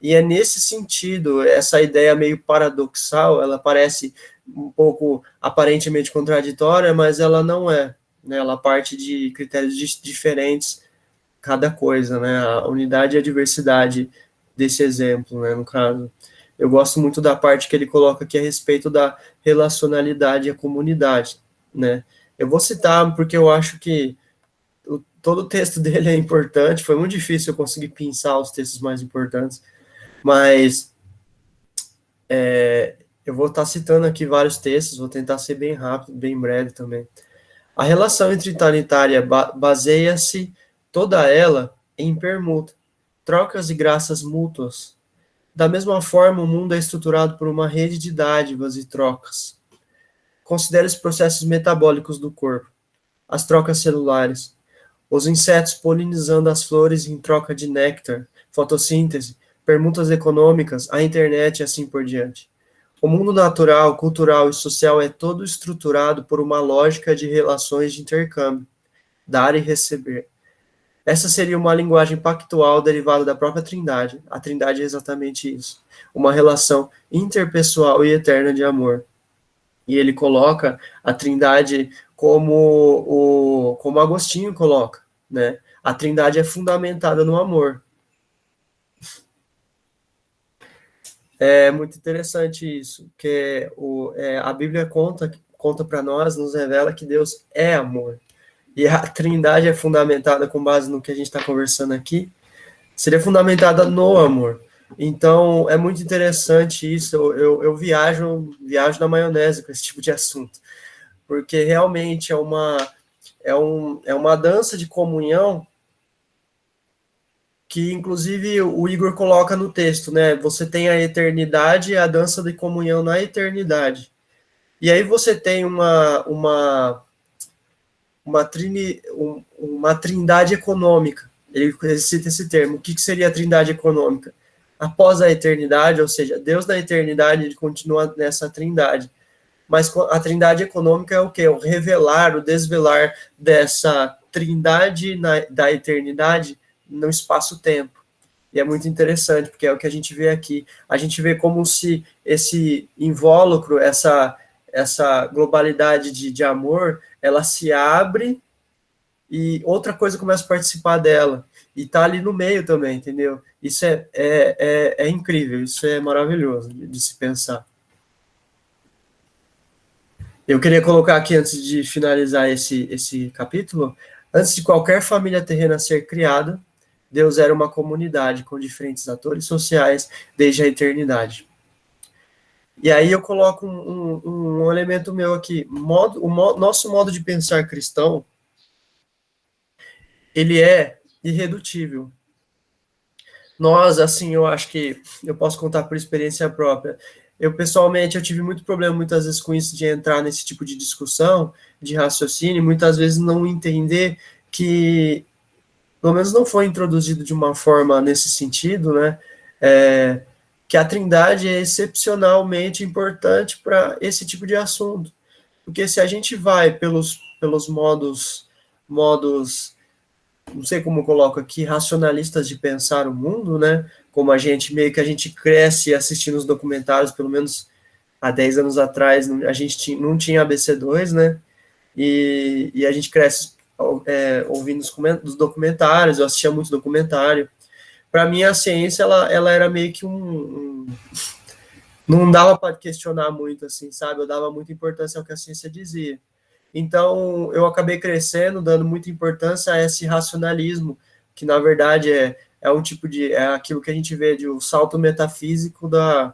E é nesse sentido, essa ideia meio paradoxal, ela parece um pouco aparentemente contraditória, mas ela não é, né? Ela parte de critérios diferentes, cada coisa, né? A unidade e a diversidade desse exemplo, né, no caso. Eu gosto muito da parte que ele coloca aqui a respeito da relacionalidade e a comunidade, né. Eu vou citar porque eu acho que todo o texto dele é importante, foi muito difícil eu conseguir pensar os textos mais importantes, mas eu vou estar citando aqui vários textos, vou tentar ser bem rápido, bem breve também. A relação entre trinitária baseia-se toda ela em permuta, trocas e graças mútuas. Da mesma forma, o mundo é estruturado por uma rede de dádivas e trocas. Considere os processos metabólicos do corpo, as trocas celulares, os insetos polinizando as flores em troca de néctar, fotossíntese, permutas econômicas, a internet e assim por diante. O mundo natural, cultural e social é todo estruturado por uma lógica de relações de intercâmbio, dar e receber. Essa seria uma linguagem pactual derivada da própria Trindade. A Trindade é exatamente isso, uma relação interpessoal e eterna de amor. E ele coloca a Trindade como Agostinho coloca, né? A Trindade é fundamentada no amor. É muito interessante isso, que a Bíblia conta para nós, nos revela que Deus é amor. E a Trindade é fundamentada, com base no que a gente está conversando aqui, seria fundamentada no amor. Então, é muito interessante isso. Eu viajo na maionese com esse tipo de assunto, porque realmente é uma dança de comunhão que, inclusive, o Igor coloca no texto, né? Você tem a eternidade e a dança de comunhão na eternidade. E aí você tem uma trindade econômica. Ele cita esse termo. O que seria a trindade econômica? Após a eternidade, ou seja, Deus na eternidade, ele continua nessa trindade. Mas a trindade econômica é o quê? O revelar, o desvelar dessa trindade da eternidade no espaço-tempo. E é muito interessante, porque é o que a gente vê aqui. A gente vê como se esse invólucro, essa globalidade de amor, ela se abre e outra coisa começa a participar dela. E tá ali no meio também, entendeu? Isso é incrível, isso é maravilhoso de se pensar. Eu queria colocar aqui, antes de finalizar esse capítulo, antes de qualquer família terrena ser criada, Deus era uma comunidade com diferentes atores sociais desde a eternidade. E aí eu coloco um elemento meu aqui. Nosso modo de pensar cristão, ele é irredutível. Nós, assim, eu acho que eu posso contar por experiência própria. Pessoalmente, eu tive muito problema muitas vezes com isso, de entrar nesse tipo de discussão, de raciocínio, muitas vezes não entender que, pelo menos não foi introduzido de uma forma nesse sentido, né, que a Trindade é excepcionalmente importante para esse tipo de assunto. Porque se a gente vai pelos modos, não sei como eu coloco aqui, racionalistas de pensar o mundo, né, como a gente cresce assistindo os documentários, pelo menos há 10 anos atrás, a gente não tinha ABC2, né, e a gente cresce ouvindo os documentários, eu assistia muito documentário. Para mim, a ciência, ela era meio que não dava para questionar muito, assim, sabe? Eu dava muita importância ao que a ciência dizia. Então, eu acabei crescendo, dando muita importância a esse racionalismo, que, na verdade, é um tipo é aquilo que a gente vê de um salto metafísico da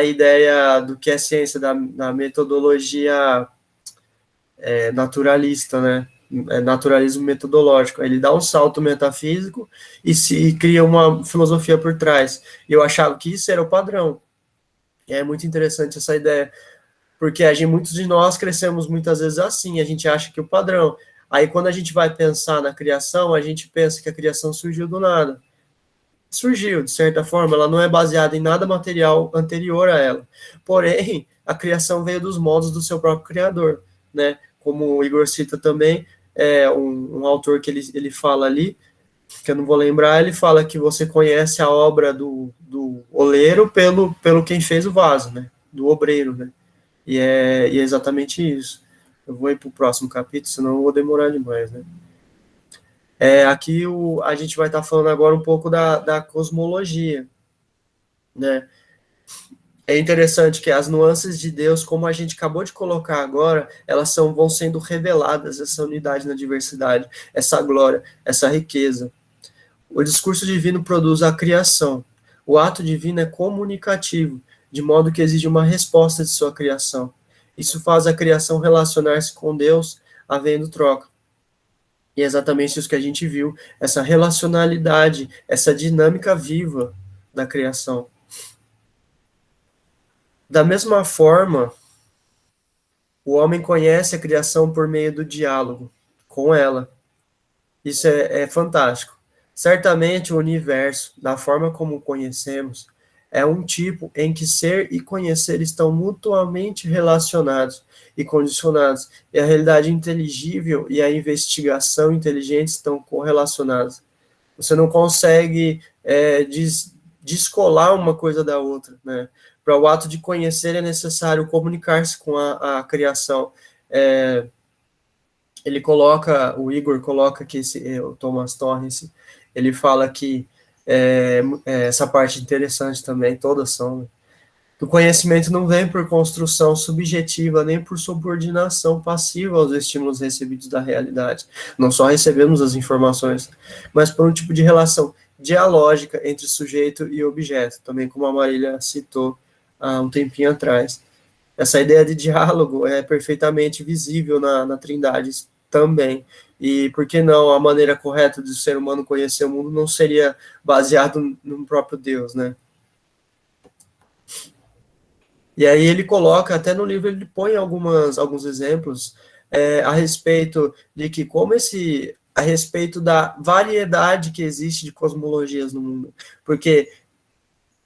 ideia do que é ciência, da metodologia naturalista, né? Naturalismo metodológico. Ele dá um salto metafísico e cria uma filosofia por trás. E eu achava que isso era o padrão. E é muito interessante essa ideia, porque muitos de nós crescemos muitas vezes assim, a gente acha que o padrão. Aí quando a gente vai pensar na criação, a gente pensa que a criação surgiu do nada. Surgiu, de certa forma, ela não é baseada em nada material anterior a ela. Porém, a criação veio dos moldes do seu próprio Criador, né? Como o Igor cita também, um autor que ele fala ali, que eu não vou lembrar, ele fala que você conhece a obra do oleiro pelo quem fez o vaso, né? Do obreiro, né? E é exatamente isso. Eu vou ir para o próximo capítulo, senão eu vou demorar demais, né? Aqui a gente vai estar falando agora um pouco da cosmologia, né? É interessante que as nuances de Deus, como a gente acabou de colocar agora, elas vão sendo reveladas, essa unidade na diversidade, essa glória, essa riqueza. O discurso divino produz a criação. O ato divino é comunicativo, de modo que exige uma resposta de sua criação. Isso faz a criação relacionar-se com Deus, havendo troca. E é exatamente isso que a gente viu, essa relacionalidade, essa dinâmica viva da criação. Da mesma forma, o homem conhece a criação por meio do diálogo com ela. Isso é fantástico. Certamente o universo, da forma como o conhecemos, é um tipo em que ser e conhecer estão mutuamente relacionados e condicionados, e a realidade inteligível e a investigação inteligente estão correlacionadas. Você não consegue descolar uma coisa da outra, né? Para o ato de conhecer é necessário comunicar-se com a criação. O Igor coloca que o Thomas Torrance, ele fala que essa parte interessante também, todas são, né? O conhecimento não vem por construção subjetiva, nem por subordinação passiva aos estímulos recebidos da realidade. Não só recebemos as informações, mas por um tipo de relação dialógica entre sujeito e objeto, também como a Marília citou há um tempinho atrás. Essa ideia de diálogo é perfeitamente visível na Trindade também. E, por que não, a maneira correta do ser humano conhecer o mundo não seria baseado no próprio Deus, né? E aí ele coloca, até no livro ele põe alguns exemplos a respeito de que a respeito da variedade que existe de cosmologias no mundo. Porque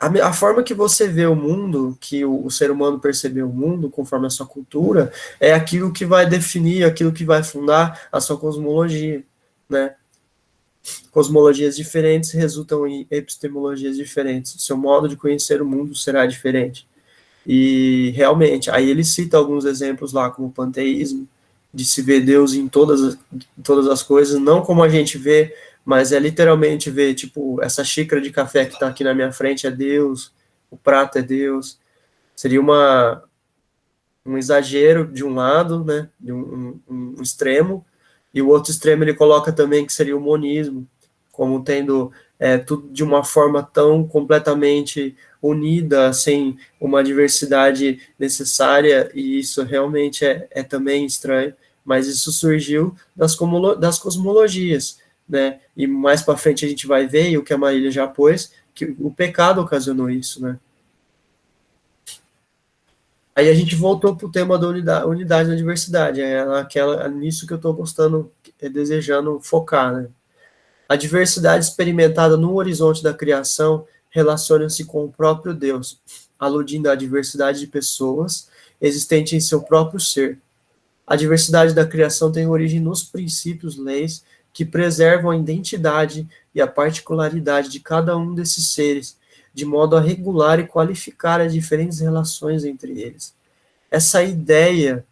a forma que você vê o mundo, que o ser humano percebeu o mundo, conforme a sua cultura, é aquilo que vai definir, aquilo que vai fundar a sua cosmologia, né? Cosmologias diferentes resultam em epistemologias diferentes. O seu modo de conhecer o mundo será diferente. E, realmente, aí ele cita alguns exemplos lá, como o panteísmo, de se ver Deus em todas as coisas, não como a gente vê, mas literalmente ver, tipo, essa xícara de café que está aqui na minha frente é Deus, o prato é Deus. Seria um exagero de um lado, né, de um extremo, e o outro extremo ele coloca também que seria o monismo, como tendo tudo de uma forma tão completamente unida, sem uma diversidade necessária, e isso realmente é também estranho, mas isso surgiu das cosmologias, né? E mais para frente a gente vai ver, e o que a Marília já pôs, que o pecado ocasionou isso, né? Aí a gente voltou para o tema da unidade na diversidade, nisso que eu estou gostando, desejando focar, né? A diversidade experimentada no horizonte da criação relaciona-se com o próprio Deus, aludindo à diversidade de pessoas existente em seu próprio ser. A diversidade da criação tem origem nos princípios, leis, que preservam a identidade e a particularidade de cada um desses seres, de modo a regular e qualificar as diferentes relações entre eles. Essa ideia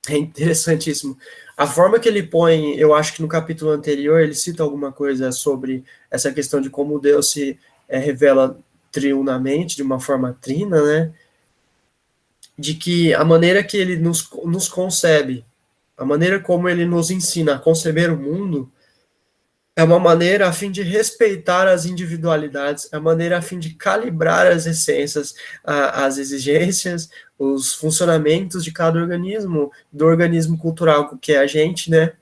é interessantíssimo. A forma que ele põe, eu acho que no capítulo anterior, ele cita alguma coisa sobre essa questão de como Deus se revela triunamente, de uma forma trina, né? De que a maneira que ele nos concebe, a maneira como ele nos ensina a conceber o mundo, é uma maneira a fim de respeitar as individualidades, é uma maneira a fim de calibrar as essências, as exigências, os funcionamentos de cada organismo, do organismo cultural que é a gente, né?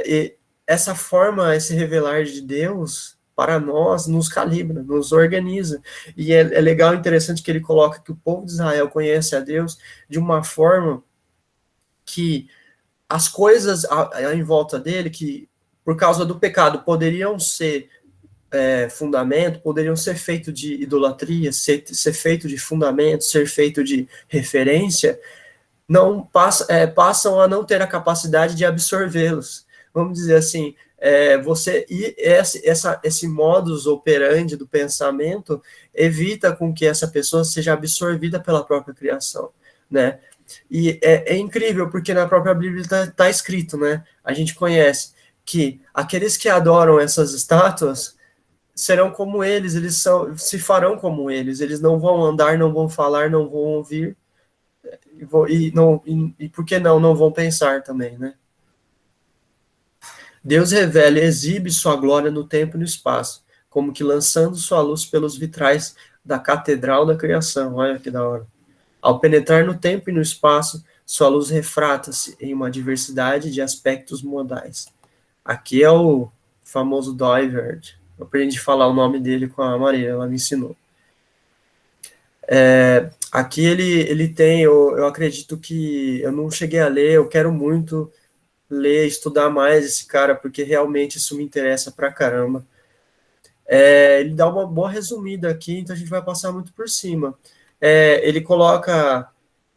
E essa forma, esse revelar de Deus, para nós, nos calibra, nos organiza. E é legal, interessante que ele coloca que o povo de Israel conhece a Deus de uma forma que as coisas em volta dele, que por causa do pecado poderiam ser fundamento, poderiam ser feito de idolatria, ser feito de fundamento, ser feito de referência, não passam a não ter a capacidade de absorvê-los. Vamos dizer assim, esse modus operandi do pensamento evita com que essa pessoa seja absorvida pela própria criação, né? E é incrível, porque na própria Bíblia está escrito, né? A gente conhece que aqueles que adoram essas estátuas serão como eles se farão como eles não vão andar, não vão falar, não vão ouvir, e por que não vão pensar também, né? Deus revela e exibe sua glória no tempo e no espaço, como que lançando sua luz pelos vitrais da catedral da criação. Olha que da hora. Ao penetrar no tempo e no espaço, sua luz refrata-se em uma diversidade de aspectos modais. Aqui é o famoso Doivert. Eu aprendi a falar o nome dele com a Maria, ela me ensinou. Aqui ele tem, eu acredito que, eu não cheguei a ler, eu quero muito ler, estudar mais esse cara, porque realmente isso me interessa pra caramba. Ele dá uma boa resumida aqui, então a gente vai passar muito por cima.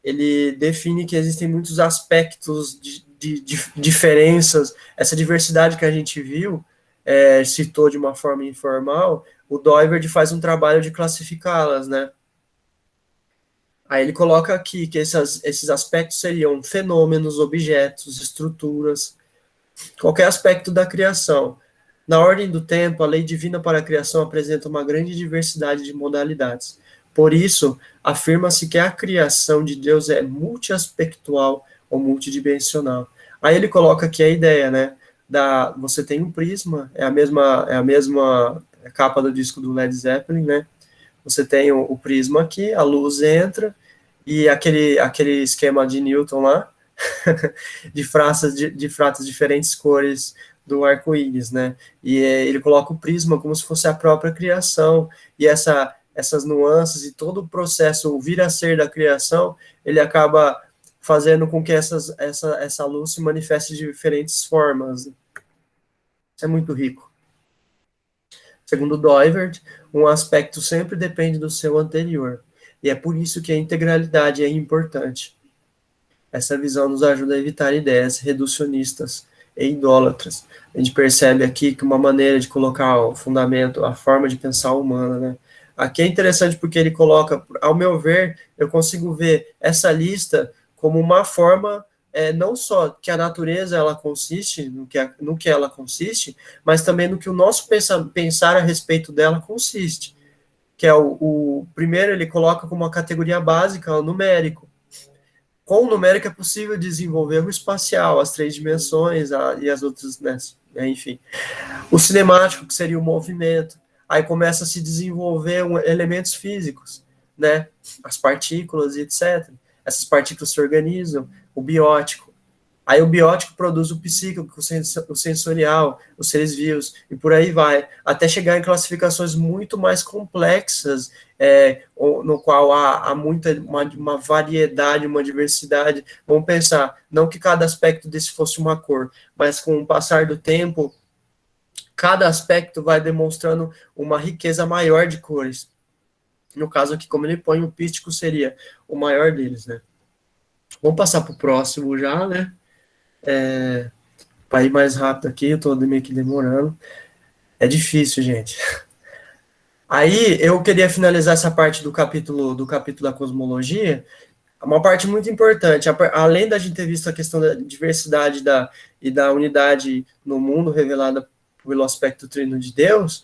Ele define que existem muitos aspectos de diferenças, essa diversidade que a gente viu, citou de uma forma informal, o Doivert faz um trabalho de classificá-las, né? Aí ele coloca aqui que esses aspectos seriam fenômenos, objetos, estruturas, qualquer aspecto da criação. Na ordem do tempo, a lei divina para a criação apresenta uma grande diversidade de modalidades. Por isso, afirma-se que a criação de Deus é multiaspectual ou multidimensional. Aí ele coloca aqui a ideia, né? Você tem um prisma, é a mesma capa do disco do Led Zeppelin, né? Você tem o prisma aqui, a luz entra, e aquele esquema de Newton lá, de fratas de diferentes cores do arco-íris, né? E ele coloca o prisma como se fosse a própria criação, e essas nuances e todo o processo, o vir a ser da criação, ele acaba fazendo com que essa luz se manifeste de diferentes formas. Isso é muito rico. Segundo Doivert, um aspecto sempre depende do seu anterior, e é por isso que a integralidade é importante. Essa visão nos ajuda a evitar ideias reducionistas e idólatras. A gente percebe aqui que uma maneira de colocar o fundamento, a forma de pensar humana, né? Aqui é interessante porque ele coloca, ao meu ver, eu consigo ver essa lista como uma forma, não só que a natureza ela consiste, no que ela consiste, mas também no que o nosso pensar a respeito dela consiste. Que é o primeiro, ele coloca como uma categoria básica, o numérico. Com o numérico é possível desenvolver o espacial, as 3 dimensões e as outras, né, enfim. O cinemático, que seria o movimento. Aí começa a se desenvolver elementos físicos, né, as partículas e etc. Essas partículas se organizam, o biótico. Aí o biótico produz o psíquico, o sensorial, os seres vivos, e por aí vai, até chegar em classificações muito mais complexas, no qual há uma variedade, uma diversidade. Vamos pensar, não que cada aspecto desse fosse uma cor, mas com o passar do tempo, cada aspecto vai demonstrando uma riqueza maior de cores. No caso aqui, como ele põe, o pístico seria o maior deles, né? Vamos passar para o próximo já, né? Para ir mais rápido aqui, eu estou meio que demorando. É difícil, gente. Aí, eu queria finalizar essa parte do capítulo da cosmologia, uma parte muito importante, além da gente ter visto a questão da diversidade e da unidade no mundo revelada pelo aspecto trino de Deus,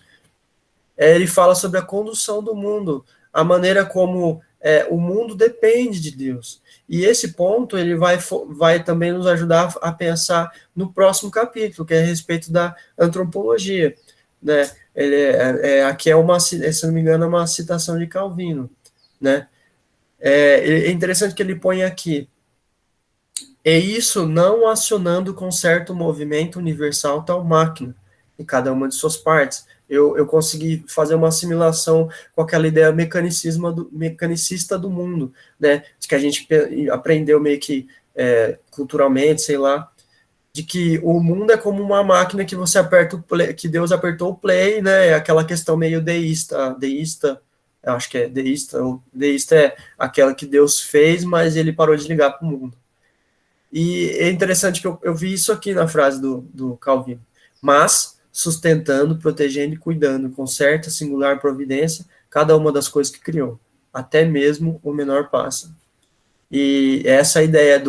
ele fala sobre a condução do mundo, a maneira como o mundo depende de Deus. E esse ponto ele vai também nos ajudar a pensar no próximo capítulo, que é a respeito da antropologia, né? Aqui se não me engano, é uma citação de Calvino, né? É interessante que ele põe aqui, e isso não acionando com certo movimento universal tal máquina, em cada uma de suas partes. Eu consegui fazer uma assimilação com aquela ideia mecanicista do mundo, né, de que a gente aprendeu meio que culturalmente, sei lá, de que o mundo é como uma máquina que você aperta o play, que Deus apertou o play, né, aquela questão meio deísta, eu acho que é deísta é aquela que Deus fez, mas ele parou de ligar para o mundo. E é interessante que eu vi isso aqui na frase do Calvino, mas sustentando, protegendo e cuidando, com certa singular providência, cada uma das coisas que criou, até mesmo o menor pássaro. E essa ideia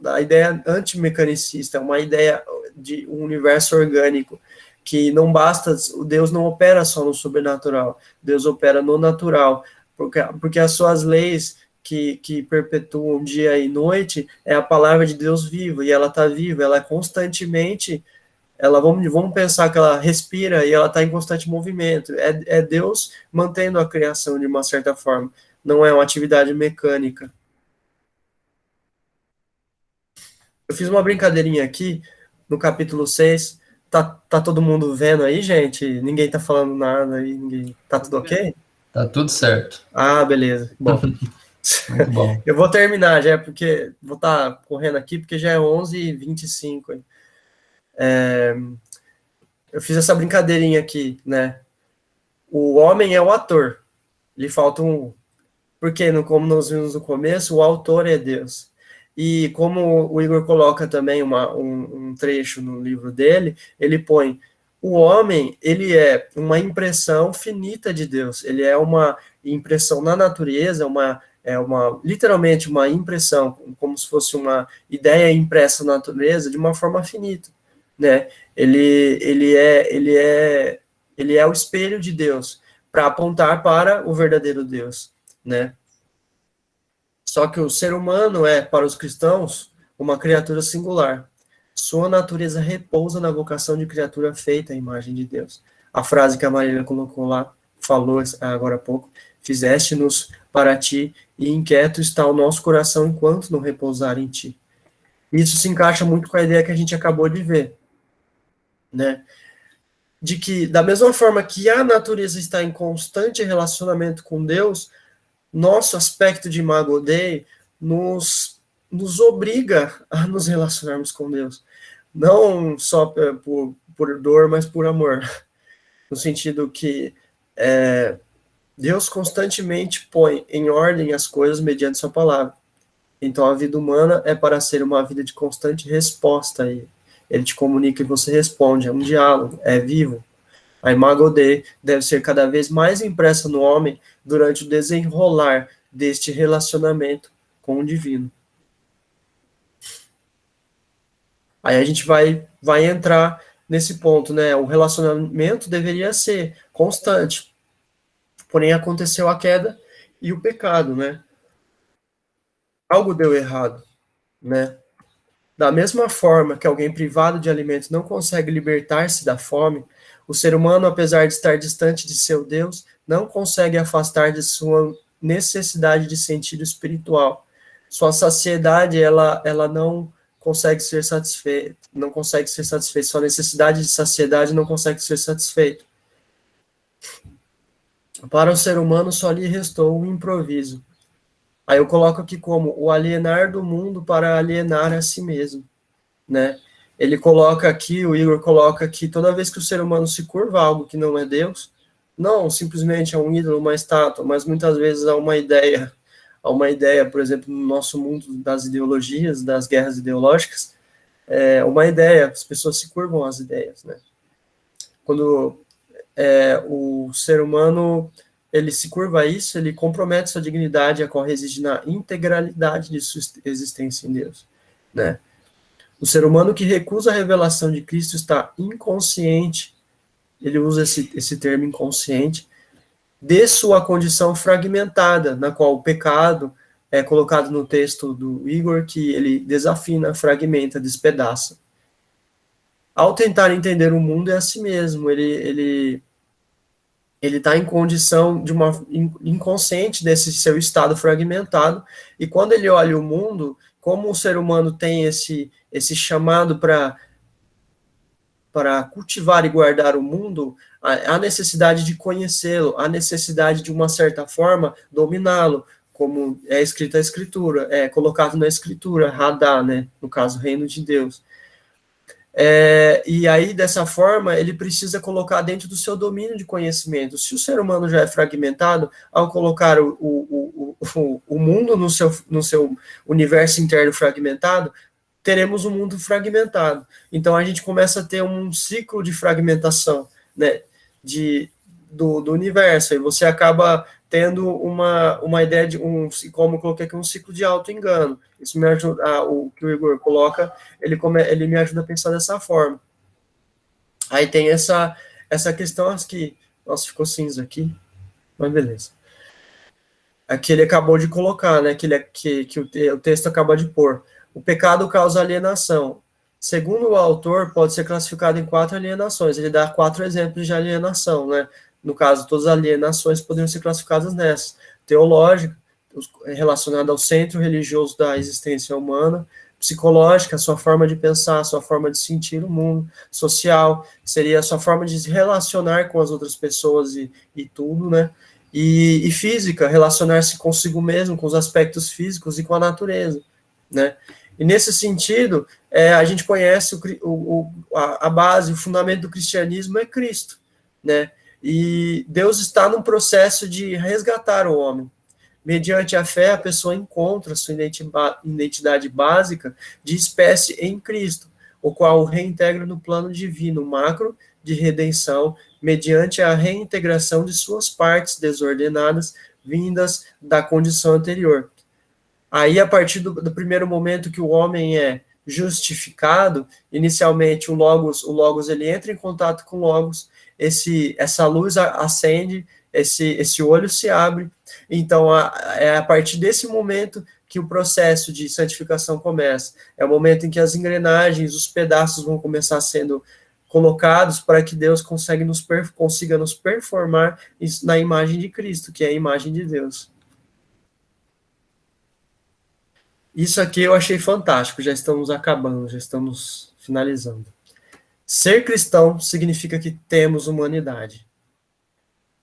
a ideia antimecanicista, uma ideia de um universo orgânico, que não basta, Deus não opera só no sobrenatural, Deus opera no natural, porque as suas leis que perpetuam dia e noite é a palavra de Deus viva, e ela está viva, ela é constantemente, vamos pensar que ela respira e ela está em constante movimento, é Deus mantendo a criação de uma certa forma, não é uma atividade mecânica. Eu fiz uma brincadeirinha aqui, no capítulo 6, tá todo mundo vendo aí, gente? Ninguém tá falando nada aí, tá tudo ok? Tá tudo certo. Ah, beleza, bom. Muito bom. Eu vou terminar já, porque vou estar correndo aqui, porque já é 11h25. Eu fiz essa brincadeirinha aqui, né? O homem é o ator, lhe falta porque, como nós vimos no começo, o autor é Deus. E como o Igor coloca também um trecho no livro dele, ele põe, o homem, ele é uma impressão finita de Deus, ele é uma impressão na natureza, literalmente uma impressão, como se fosse uma ideia impressa na natureza de uma forma finita, né? Ele é o espelho de Deus, para apontar para o verdadeiro Deus, né? Só que o ser humano é, para os cristãos, uma criatura singular. Sua natureza repousa na vocação de criatura feita à imagem de Deus. A frase que a Marília colocou lá, falou agora há pouco, fizeste-nos para ti, e inquieto está o nosso coração enquanto não repousar em ti. Isso se encaixa muito com a ideia que a gente acabou de ver, né? De que, da mesma forma que a natureza está em constante relacionamento com Deus, nosso aspecto de Imago Dei nos obriga a nos relacionarmos com Deus. Não só por dor, mas por amor. No sentido que Deus constantemente põe em ordem as coisas mediante sua palavra. Então a vida humana é para ser uma vida de constante resposta a ele. Ele te comunica e você responde, é um diálogo, é vivo. A Imago Dei deve ser cada vez mais impressa no homem durante o desenrolar deste relacionamento com o divino. Aí a gente vai entrar nesse ponto, né? O relacionamento deveria ser constante. Porém, aconteceu a queda e o pecado, né? Algo deu errado, né? Da mesma forma que alguém privado de alimentos não consegue libertar-se da fome, o ser humano, apesar de estar distante de seu Deus, não consegue afastar de sua necessidade de sentido espiritual. Sua saciedade, ela não consegue ser satisfeita, sua necessidade de saciedade não consegue ser satisfeita. Para o ser humano só lhe restou o improviso. Aí eu coloco aqui como o alienar do mundo para alienar a si mesmo, né? Ele coloca aqui, o Igor coloca aqui, toda vez que o ser humano se curva a algo que não é Deus, não simplesmente a um ídolo, uma estátua, mas muitas vezes a uma ideia, por exemplo, no nosso mundo das ideologias, das guerras ideológicas, uma ideia, as pessoas se curvam às ideias, né? Quando o ser humano, ele se curva a isso, ele compromete sua dignidade, a qual reside na integralidade de sua existência em Deus, né? O ser humano que recusa a revelação de Cristo está inconsciente, ele usa esse termo inconsciente, de sua condição fragmentada, na qual o pecado é colocado no texto do Igor, que ele desafina, fragmenta, despedaça. Ao tentar entender o mundo é a si mesmo, ele está em condição de inconsciente desse seu estado fragmentado, e quando ele olha o mundo, como o ser humano tem esse chamado para cultivar e guardar o mundo, a necessidade de conhecê-lo, a necessidade de uma certa forma dominá-lo, como é escrito a Escritura, é colocado na Escritura, Radá, né, no caso, Reino de Deus. E aí, dessa forma, ele precisa colocar dentro do seu domínio de conhecimento. Se o ser humano já é fragmentado, ao colocar o mundo no seu universo interno fragmentado, teremos um mundo fragmentado. Então, a gente começa a ter um ciclo de fragmentação, né, do universo, e você acaba tendo uma ideia de como eu coloquei aqui, um ciclo de auto-engano. Isso me ajuda, o que o Igor coloca, ele me ajuda a pensar dessa forma. Aí tem essa questão aqui, nossa, ficou cinza aqui, mas beleza. Aqui ele acabou de colocar, né, que o texto acaba de pôr. O pecado causa alienação. Segundo o autor, pode ser classificado em 4 alienações. Ele dá 4 exemplos de alienação, né? No caso, todas as alienações poderiam ser classificadas nessas. Teológica, relacionada ao centro religioso da existência humana. Psicológica, a sua forma de pensar, a sua forma de sentir o mundo. Social, seria a sua forma de se relacionar com as outras pessoas e tudo, né? E física, relacionar-se consigo mesmo, com os aspectos físicos e com a natureza, né? E nesse sentido, a gente conhece a base, o fundamento do cristianismo é Cristo, né? E Deus está num processo de resgatar o homem. Mediante a fé, a pessoa encontra sua identidade básica de espécie em Cristo, o qual o reintegra no plano divino macro de redenção, mediante a reintegração de suas partes desordenadas, vindas da condição anterior. Aí, a partir do primeiro momento que o homem é justificado, inicialmente o Logos ele entra em contato com o Logos, essa luz acende, esse olho se abre. Então, é a partir desse momento que o processo de santificação começa. É o momento em que as engrenagens, os pedaços vão começar sendo colocados para que Deus consiga nos performar na imagem de Cristo, que é a imagem de Deus. Isso aqui eu achei fantástico, já estamos acabando, já estamos finalizando. Ser cristão significa que temos humanidade.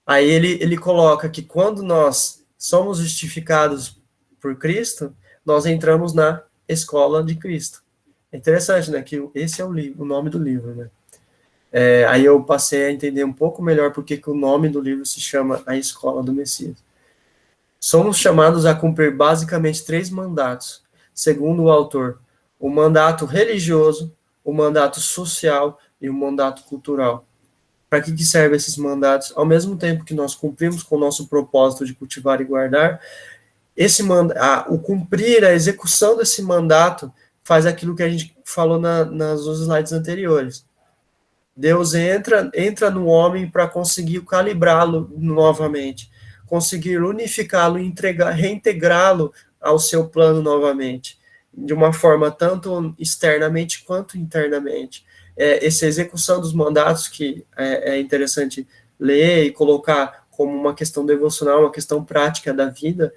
Aí ele coloca que quando nós somos justificados por Cristo, nós entramos na escola de Cristo. É interessante, né, que esse é o nome do livro, né? Aí eu passei a entender um pouco melhor porque que o nome do livro se chama A Escola do Messias. Somos chamados a cumprir basicamente 3 mandatos, segundo o autor: o mandato religioso, o mandato social e o mandato cultural. Para que servem esses mandatos? Ao mesmo tempo que nós cumprimos com o nosso propósito de cultivar e guardar, o cumprir, a execução desse mandato faz aquilo que a gente falou nas dos slides anteriores. Deus entra no homem para conseguir calibrá-lo novamente, conseguir unificá-lo e reintegrá-lo ao seu plano novamente, de uma forma tanto externamente quanto internamente. Essa execução dos mandatos que é interessante ler e colocar como uma questão devocional, uma questão prática da vida,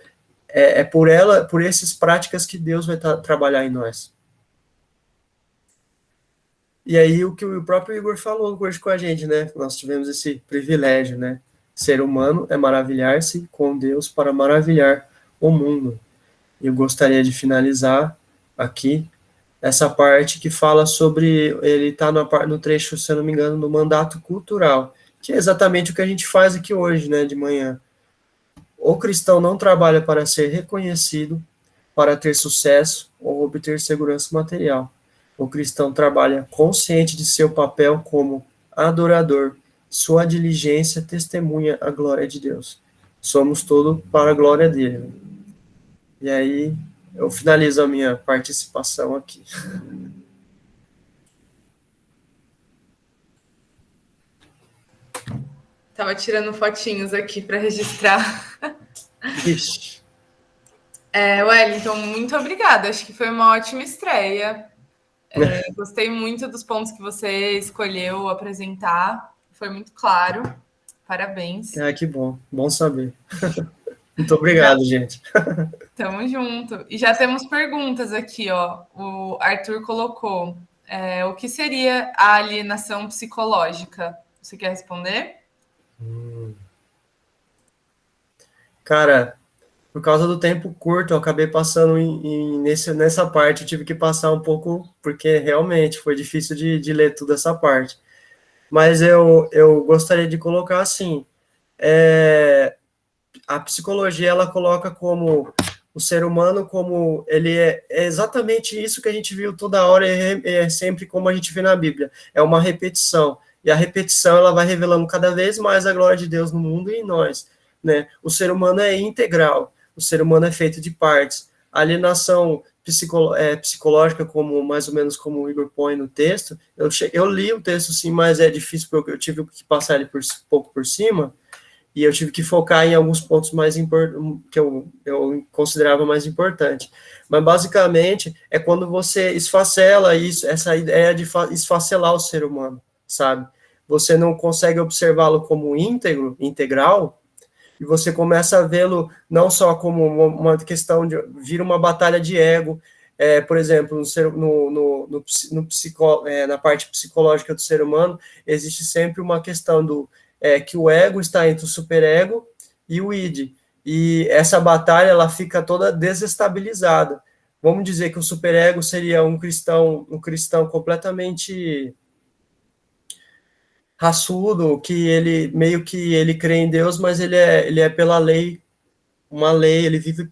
por essas práticas que Deus vai trabalhar em nós. E aí, o que o próprio Igor falou hoje com a gente, né? Nós tivemos esse privilégio, né? Ser humano é maravilhar-se com Deus para maravilhar o mundo. Eu gostaria de finalizar aqui essa parte que fala sobre, ele está no trecho, se eu não me engano, no mandato cultural, que é exatamente o que a gente faz aqui hoje, né, de manhã. O cristão não trabalha para ser reconhecido, para ter sucesso ou obter segurança material. O cristão trabalha consciente de seu papel como adorador. Sua diligência testemunha a glória de Deus. Somos todos para a glória dele. E aí, eu finalizo a minha participação aqui. Tava tirando fotinhos aqui para registrar. Ixi. Wellington, muito obrigada. Acho que foi uma ótima estreia. Gostei muito dos pontos que você escolheu apresentar. Foi muito claro. Parabéns. Que bom. Bom saber. Muito obrigado, gente. Tamo junto. E já temos perguntas aqui, ó. O Arthur colocou. O que seria a alienação psicológica? Você quer responder? Cara, por causa do tempo curto, eu acabei passando nessa parte, eu tive que passar um pouco, porque realmente foi difícil de ler toda essa parte. Mas eu gostaria de colocar assim, a psicologia, ela coloca como o ser humano, como ele é exatamente isso que a gente viu toda hora, é sempre como a gente vê na Bíblia, é uma repetição, e a repetição, ela vai revelando cada vez mais a glória de Deus no mundo e em nós, né? O ser humano é integral, o ser humano é feito de partes. A alienação psicológica, como mais ou menos como o Igor põe no texto, eu li o texto sim, mas é difícil porque eu tive que passar ele pouco por cima, e eu tive que focar em alguns pontos mais que eu considerava mais importante. Mas, basicamente, é quando você esfacela isso, essa ideia de esfacelar o ser humano, sabe? Você não consegue observá-lo como íntegro, integral, e você começa a vê-lo não só como uma questão de vir uma batalha de ego, por exemplo, na parte psicológica do ser humano, existe sempre uma questão que o ego está entre o superego e o id, e essa batalha ela fica toda desestabilizada. Vamos dizer que o superego seria um cristão completamente raçudo, que ele meio que ele crê em Deus, mas ele é pela lei, ele vive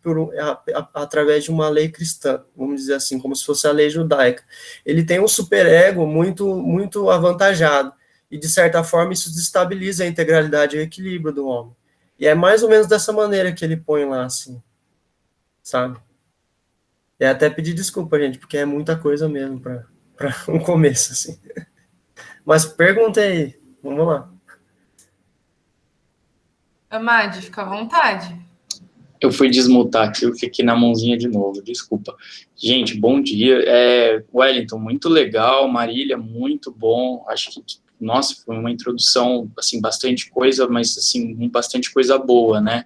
através de uma lei cristã, vamos dizer assim, como se fosse a lei judaica. Ele tem um superego muito, muito avantajado, e de certa forma isso desestabiliza a integralidade e o equilíbrio do homem. E é mais ou menos dessa maneira que ele põe lá, assim, sabe? E até pedir desculpa, gente, porque é muita coisa mesmo para um começo, assim. Mas pergunta aí, vamos lá. Amade, fica à vontade. Eu fui desmutar aqui, eu fiquei na mãozinha de novo, desculpa. Gente, bom dia. Wellington, muito legal. Marília, muito bom. Acho que, nossa, foi uma introdução, assim, bastante coisa, mas, assim, bastante coisa boa, né?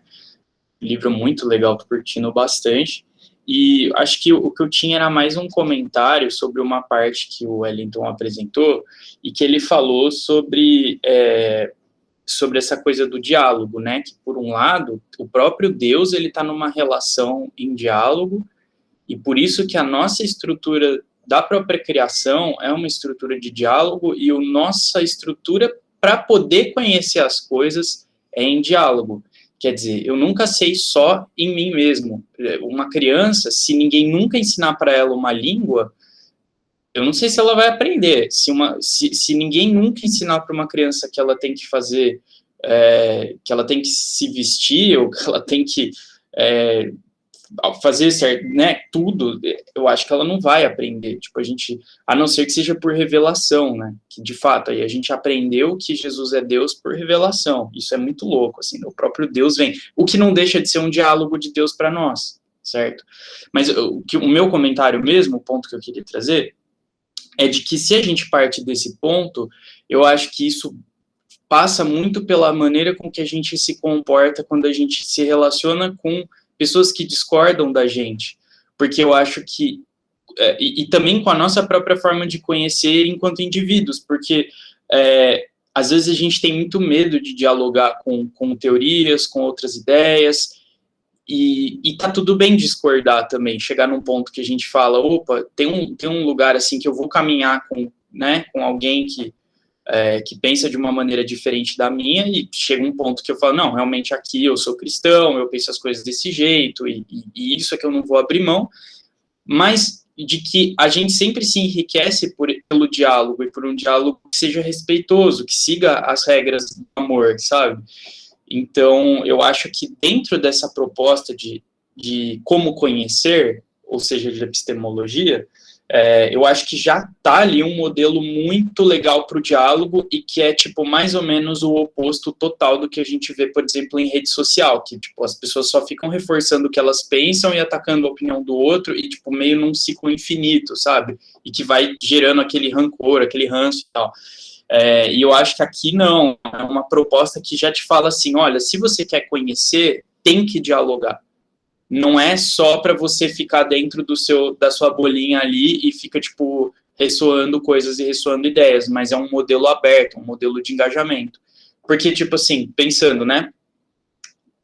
Livro muito legal, tô curtindo bastante. E acho que o que eu tinha era mais um comentário sobre uma parte que o Wellington apresentou, e que ele falou sobre essa coisa do diálogo, né? Que, por um lado, o próprio Deus, ele está numa relação em diálogo, e por isso que a nossa estrutura da própria criação é uma estrutura de diálogo, e a nossa estrutura para poder conhecer as coisas é em diálogo. Quer dizer, eu nunca sei só em mim mesmo. Uma criança, se ninguém nunca ensinar para ela uma língua, eu não sei se ela vai aprender. Se ninguém nunca ensinar para uma criança que ela tem que fazer, que ela tem que se vestir, ou que ela tem que fazer certo, né, tudo, eu acho que ela não vai aprender. Tipo, a não ser que seja por revelação, né, que de fato aí a gente aprendeu que Jesus é Deus por revelação. Isso é muito louco, assim, o próprio Deus vem, o que não deixa de ser um diálogo de Deus para nós, certo? Mas o meu comentário mesmo, o ponto que eu queria trazer, é de que se a gente parte desse ponto, eu acho que isso passa muito pela maneira com que a gente se comporta quando a gente se relaciona com pessoas que discordam da gente, porque eu acho que, e também com a nossa própria forma de conhecer enquanto indivíduos, porque às vezes a gente tem muito medo de dialogar com teorias, com outras ideias, e tá tudo bem discordar também, chegar num ponto que a gente fala, opa, tem um lugar assim que eu vou caminhar com alguém que pensa de uma maneira diferente da minha, e chega um ponto que eu falo, não, realmente aqui eu sou cristão, eu penso as coisas desse jeito, e isso é que eu não vou abrir mão, mas de que a gente sempre se enriquece pelo diálogo, e por um diálogo que seja respeitoso, que siga as regras do amor, sabe? Então, eu acho que dentro dessa proposta de como conhecer, ou seja, de epistemologia, eu acho que já está ali um modelo muito legal para o diálogo, e que é, tipo, mais ou menos o oposto total do que a gente vê, por exemplo, em rede social, que, tipo, as pessoas só ficam reforçando o que elas pensam e atacando a opinião do outro, e, tipo, meio num ciclo infinito, sabe? E que vai gerando aquele rancor, aquele ranço e tal. E eu acho que aqui não, é uma proposta que já te fala assim, olha, se você quer conhecer, tem que dialogar. Não é só para você ficar dentro da sua bolinha ali e fica, tipo, ressoando coisas e ressoando ideias, mas é um modelo aberto, um modelo de engajamento. Porque, tipo assim, pensando, né,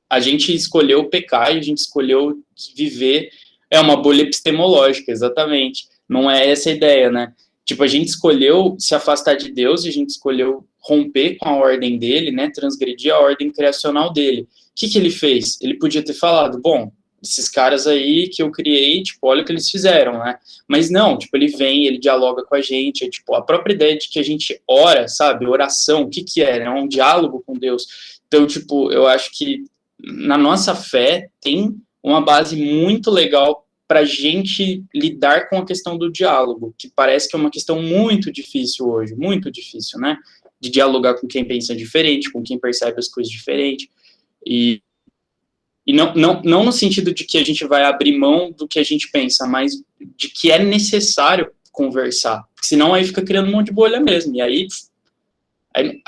a gente escolheu pecar e a gente escolheu viver, é uma bolha epistemológica, exatamente. Não é essa a ideia, né? Tipo, a gente escolheu se afastar de Deus, e a gente escolheu romper com a ordem dele, né, transgredir a ordem criacional dele. O que ele fez? Ele podia ter falado, bom, esses caras aí que eu criei, tipo, olha o que eles fizeram, né? Mas não, tipo, ele vem, ele dialoga com a gente, tipo, a própria ideia de que a gente ora, sabe? Oração, o que é? É um diálogo com Deus. Então, tipo, eu acho que na nossa fé, tem uma base muito legal para a gente lidar com a questão do diálogo, que parece que é uma questão muito difícil hoje, muito difícil, né? De dialogar com quem pensa diferente, com quem percebe as coisas diferente, e não no sentido de que a gente vai abrir mão do que a gente pensa, mas de que é necessário conversar, porque senão aí fica criando um monte de bolha mesmo, e aí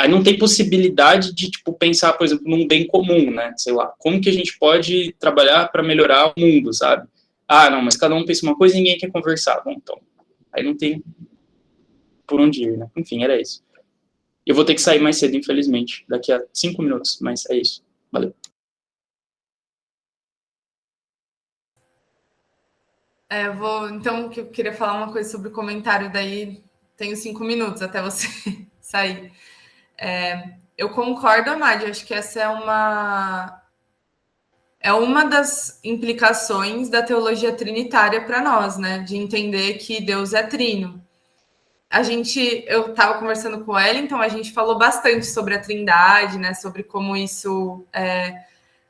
não tem possibilidade de, tipo, pensar, por exemplo, num bem comum, né, sei lá, como que a gente pode trabalhar para melhorar o mundo, sabe? Ah, não, mas cada um pensa uma coisa e ninguém quer conversar, bom, então, aí não tem por onde ir, né, enfim, era isso. Eu vou ter que sair mais cedo, infelizmente, daqui a 5 minutos, mas é isso, valeu. Então, que eu queria falar uma coisa sobre o comentário, daí tenho 5 minutos até você sair. Eu concordo, Amade, acho que essa é uma das implicações da teologia trinitária para nós, né? De entender que Deus é trino. Eu estava conversando com o Wellington, a gente falou bastante sobre a Trindade, né? Sobre como isso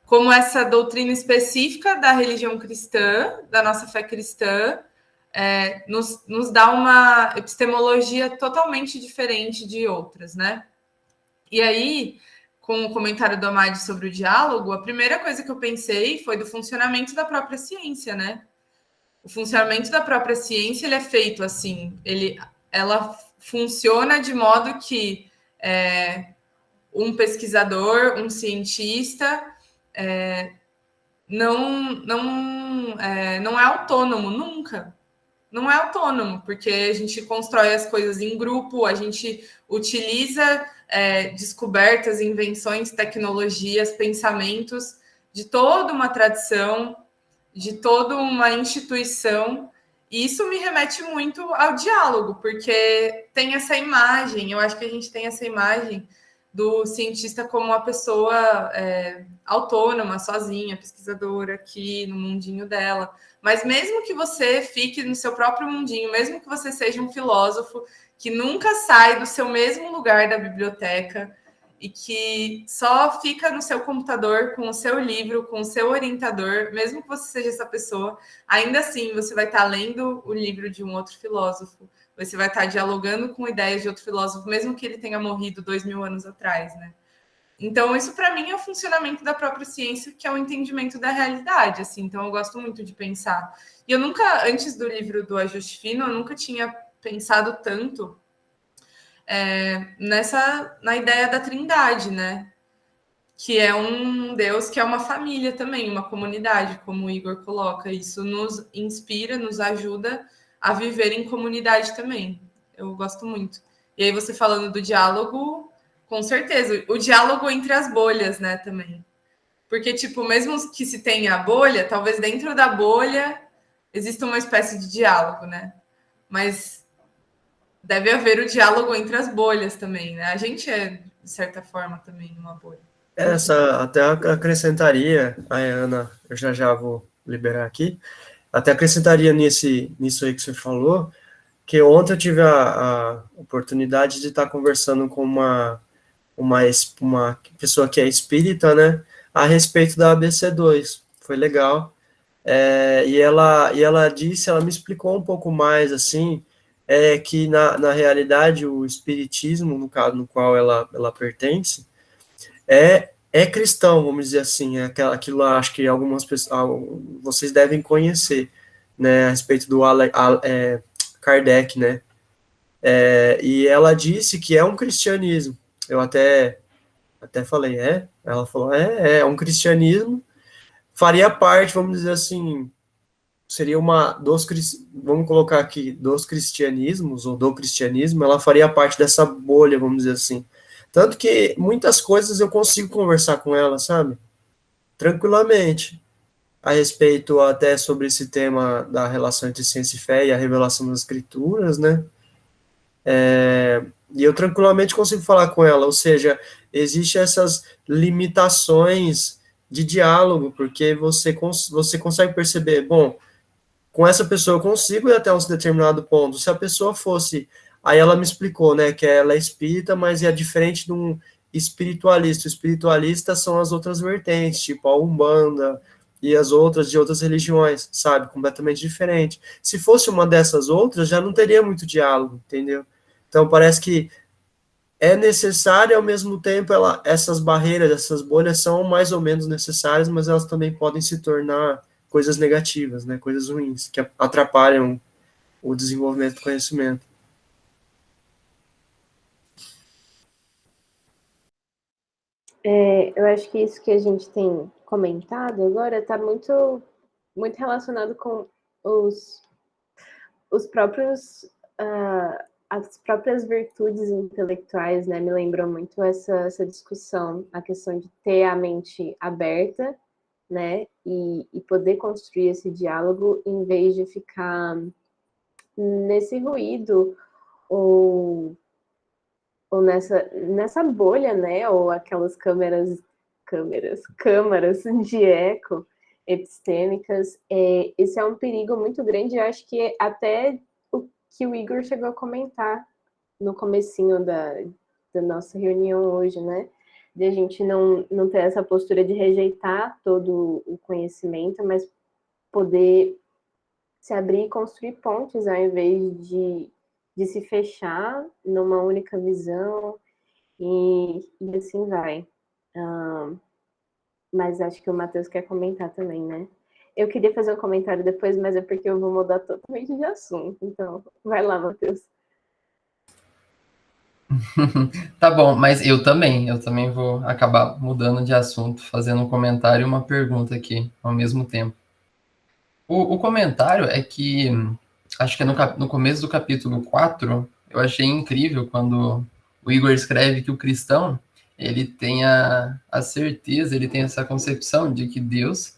como essa doutrina específica da religião cristã, da nossa fé cristã, nos dá uma epistemologia totalmente diferente de outras, né? E aí, com o comentário do Amade sobre o diálogo, a primeira coisa que eu pensei foi do funcionamento da própria ciência, né? O funcionamento da própria ciência, ele é feito assim, ela funciona de modo que um pesquisador, um cientista, não é autônomo, nunca. Não é autônomo, porque a gente constrói as coisas em grupo, a gente utiliza descobertas, invenções, tecnologias, pensamentos de toda uma tradição, de toda uma instituição, e isso me remete muito ao diálogo, porque tem essa imagem, eu acho que a gente tem essa imagem do cientista como uma pessoa autônoma, sozinha, pesquisadora aqui no mundinho dela. Mas mesmo que você fique no seu próprio mundinho, mesmo que você seja um filósofo que nunca sai do seu mesmo lugar da biblioteca e que só fica no seu computador com o seu livro, com o seu orientador, mesmo que você seja essa pessoa, ainda assim você vai estar lendo o livro de um outro filósofo, você vai estar dialogando com ideias de outro filósofo, mesmo que ele tenha morrido 2000 anos atrás, né? Então, isso para mim é o funcionamento da própria ciência, que é o entendimento da realidade, assim. Então, eu gosto muito de pensar. E eu nunca, antes do livro do Ajuste Fino, eu nunca tinha pensado tanto na ideia da Trindade, né? Que é um Deus que é uma família também, uma comunidade, como o Igor coloca. Isso nos inspira, nos ajuda a viver em comunidade também. Eu gosto muito. E aí, você falando do diálogo, com certeza. O diálogo entre as bolhas, né, também. Porque, tipo, mesmo que se tenha a bolha, talvez dentro da bolha exista uma espécie de diálogo, né? Mas deve haver o diálogo entre as bolhas também, né? A gente de certa forma, também uma bolha. Essa até acrescentaria, a Ana, eu já vou liberar aqui, até acrescentaria nisso aí que você falou, que ontem eu tive a oportunidade de estar conversando com uma pessoa que é espírita, né, a respeito da ABC2, foi legal, e ela disse, ela me explicou um pouco mais, assim, que na realidade o espiritismo, no caso no qual ela pertence, é cristão, vamos dizer assim, aquilo acho que algumas pessoas, vocês devem conhecer, né, a respeito do Kardec, né, e ela disse que é um cristianismo, eu até falei, ela falou, é um cristianismo, faria parte, vamos dizer assim, seria vamos colocar aqui, dos cristianismos, ou do cristianismo, ela faria parte dessa bolha, vamos dizer assim. Tanto que muitas coisas eu consigo conversar com ela, sabe? Tranquilamente. A respeito até sobre esse tema da relação entre ciência e fé e a revelação das escrituras, né? E eu tranquilamente consigo falar com ela, ou seja, existem essas limitações de diálogo, porque você consegue perceber, bom, com essa pessoa eu consigo ir até um determinado ponto, se a pessoa fosse, aí ela me explicou, né, que ela é espírita, mas é diferente de um espiritualista. O espiritualista são as outras vertentes, tipo a Umbanda e as outras de outras religiões, sabe? Completamente diferente. Se fosse uma dessas outras, já não teria muito diálogo, entendeu? Então parece que é necessário, ao mesmo tempo, essas barreiras, essas bolhas são mais ou menos necessárias, mas elas também podem se tornar coisas negativas, né? Coisas ruins, que atrapalham o desenvolvimento do conhecimento. Eu acho que isso que a gente tem comentado agora está muito, muito relacionado com os próprios, as próprias virtudes intelectuais, né? Me lembrou muito essa discussão, a questão de ter a mente aberta, né? E poder construir esse diálogo em vez de ficar nesse ruído ou nessa bolha, né? Ou aquelas câmaras de eco epistêmicas. Esse é um perigo muito grande. Eu acho que até o que o Igor chegou a comentar no comecinho da nossa reunião hoje, né? De a gente não ter essa postura de rejeitar todo o conhecimento, mas poder se abrir e construir pontes ao invés de se fechar numa única visão e assim vai. Mas acho que o Matheus quer comentar também, né? Eu queria fazer um comentário depois, mas é porque eu vou mudar totalmente de assunto. Então, vai lá, Matheus. Tá bom, mas eu também vou acabar mudando de assunto, fazendo um comentário e uma pergunta aqui ao mesmo tempo. O comentário é que, acho que é no começo do capítulo 4, eu achei incrível quando o Igor escreve que o cristão, ele tem a certeza, ele tem essa concepção de que Deus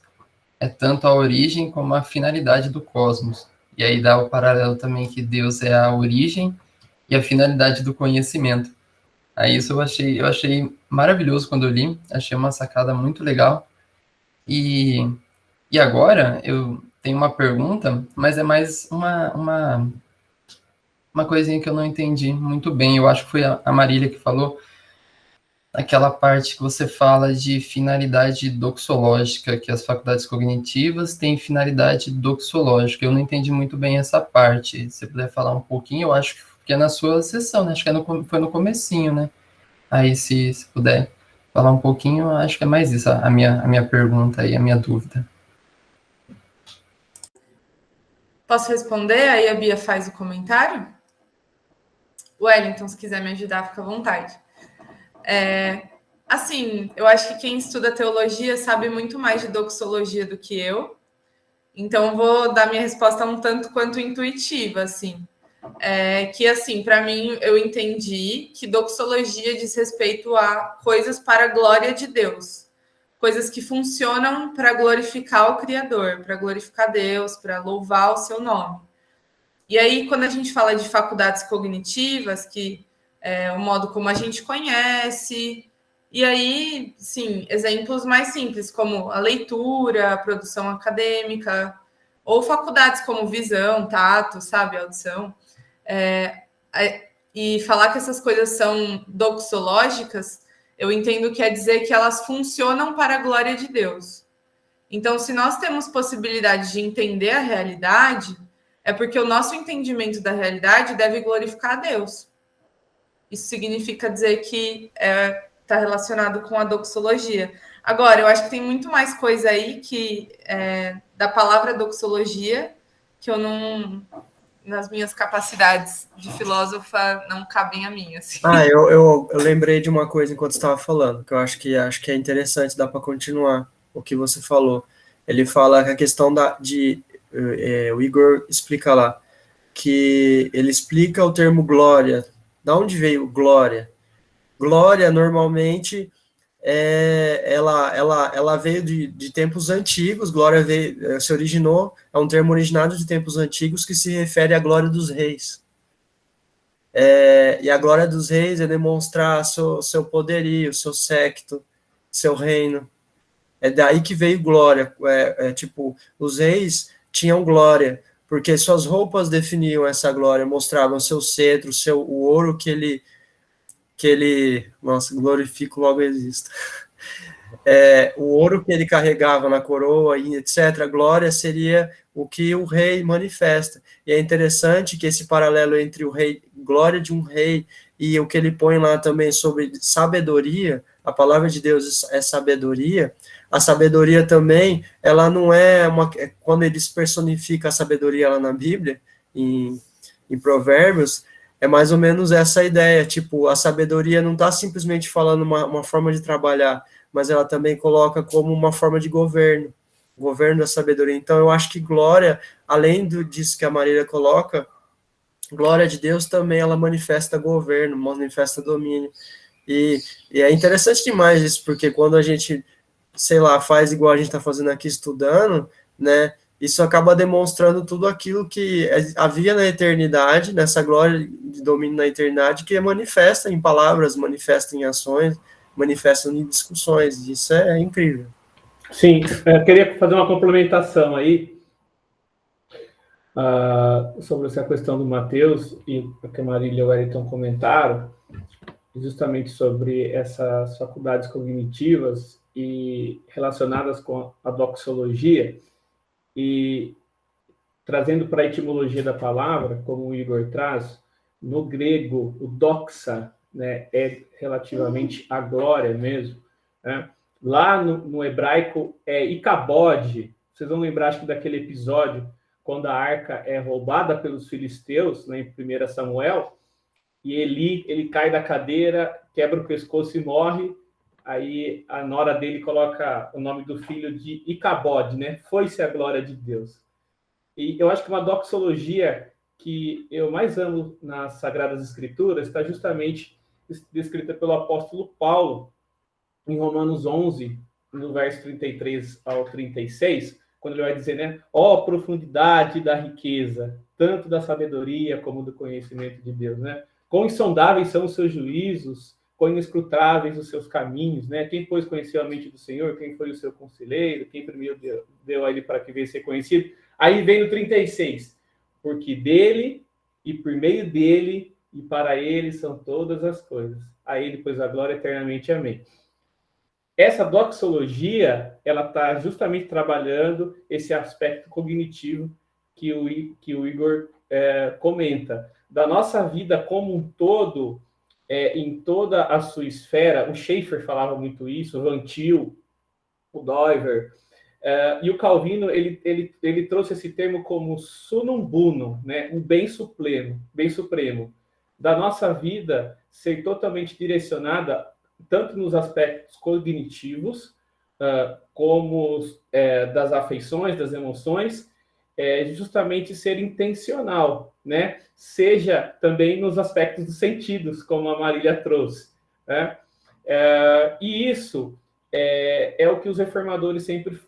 é tanto a origem como a finalidade do cosmos. E aí dá o paralelo também que Deus é a origem e a finalidade do conhecimento. Aí isso eu achei maravilhoso quando eu li, achei uma sacada muito legal. E agora eu tenho uma pergunta, mas é mais uma coisinha que eu não entendi muito bem. Eu acho que foi a Marília que falou, aquela parte que você fala de finalidade doxológica, que as faculdades cognitivas têm finalidade doxológica. Eu não entendi muito bem essa parte. Se você puder falar um pouquinho, eu acho que é na sua sessão, né? Acho que foi no comecinho, né? Aí, se puder falar um pouquinho, acho que é mais isso, a minha pergunta e a minha dúvida. Posso responder? Aí a Bia faz o comentário. Wellington, se quiser me ajudar, fica à vontade. Assim, eu acho que quem estuda teologia sabe muito mais de doxologia do que eu. Então, vou dar minha resposta um tanto quanto intuitiva, assim. Que, assim, para mim, eu entendi que doxologia diz respeito a coisas para a glória de Deus. Coisas que funcionam para glorificar o Criador, para glorificar Deus, para louvar o seu nome. E aí, quando a gente fala de faculdades cognitivas, que é o modo como a gente conhece, e aí, sim, exemplos mais simples, como a leitura, a produção acadêmica, ou faculdades como visão, tato, sabe, audição. E falar que essas coisas são doxológicas, eu entendo que é dizer que elas funcionam para a glória de Deus. Então, se nós temos possibilidade de entender a realidade, é porque o nosso entendimento da realidade deve glorificar a Deus. Isso significa dizer que está relacionado com a doxologia. Agora, eu acho que tem muito mais coisa aí que da palavra doxologia que eu não, nas minhas capacidades de filósofa, não cabem a mim. Assim. Eu lembrei de uma coisa enquanto estava falando, que eu acho que é interessante, dá para continuar o que você falou. Ele fala que a questão o Igor explica lá, que ele explica o termo glória. Da onde veio glória? Glória, normalmente, ela veio de tempos antigos, glória se originou, é um termo originado de tempos antigos que se refere à glória dos reis. E a glória dos reis é demonstrar seu poderio, seu séquito, seu reino. É daí que veio glória. Tipo, os reis tinham glória, porque suas roupas definiam essa glória, mostravam seu cetro, o ouro que ele que ele, nossa, glorifico, logo exista. O ouro que ele carregava na coroa, e etc., a glória seria o que o rei manifesta. E é interessante que esse paralelo entre o rei, glória de um rei, e o que ele põe lá também sobre sabedoria, a palavra de Deus é sabedoria. A sabedoria também, ela não é uma... Quando eles personificam a sabedoria lá na Bíblia, em Provérbios, é mais ou menos essa ideia, tipo, a sabedoria não está simplesmente falando uma forma de trabalhar, mas ela também coloca como uma forma de governo da sabedoria. Então, eu acho que glória, além disso que a Marília coloca, glória de Deus também, ela manifesta governo, manifesta domínio. E é interessante demais isso, porque quando a gente, sei lá, faz igual a gente está fazendo aqui estudando, né, isso acaba demonstrando tudo aquilo que havia na eternidade, nessa glória de domínio na eternidade, que manifesta em palavras, manifesta em ações, manifesta em discussões. Isso é incrível. Sim, eu queria fazer uma complementação aí sobre essa questão do Mateus, e que a Marília e o Wellington comentaram, justamente sobre essas faculdades cognitivas e relacionadas com a doxologia, e trazendo para a etimologia da palavra, como o Igor traz, no grego, o doxa, né, é relativamente a glória mesmo, né? Lá no hebraico é Icabode. Vocês vão lembrar, acho que, daquele episódio quando a arca é roubada pelos filisteus, né, em 1 Samuel, e ele cai da cadeira, quebra o pescoço e morre. Aí a nora dele coloca o nome do filho de Icabode, né? Foi-se a glória de Deus. E eu acho que uma doxologia que eu mais amo nas Sagradas Escrituras está justamente descrita pelo apóstolo Paulo em Romanos 11, no verso 33 ao 36, quando ele vai dizer, né? Ó, profundidade da riqueza, tanto da sabedoria como do conhecimento de Deus, né? Quão insondáveis são os seus juízos, quão inescrutáveis os seus caminhos, né? Quem, pois, conheceu a mente do Senhor? Quem foi o seu conselheiro? Quem primeiro deu a ele para que viesse ser conhecido? Aí vem no 36, porque dele e por meio dele e para ele são todas as coisas. A ele, pois, a glória eternamente. Amém. Essa doxologia, ela está justamente trabalhando esse aspecto cognitivo que o Igor comenta. Da nossa vida como um todo, em toda a sua esfera, o Schaeffer falava muito isso, o Van Til, o Doiver, e o Calvino, ele trouxe esse termo como sunum bunum, né? Um bem supremo, da nossa vida ser totalmente direcionada tanto nos aspectos cognitivos, como das afeições, das emoções, justamente ser intencional, né? Seja também nos aspectos dos sentidos, como a Marília trouxe, né? E isso é o que os reformadores sempre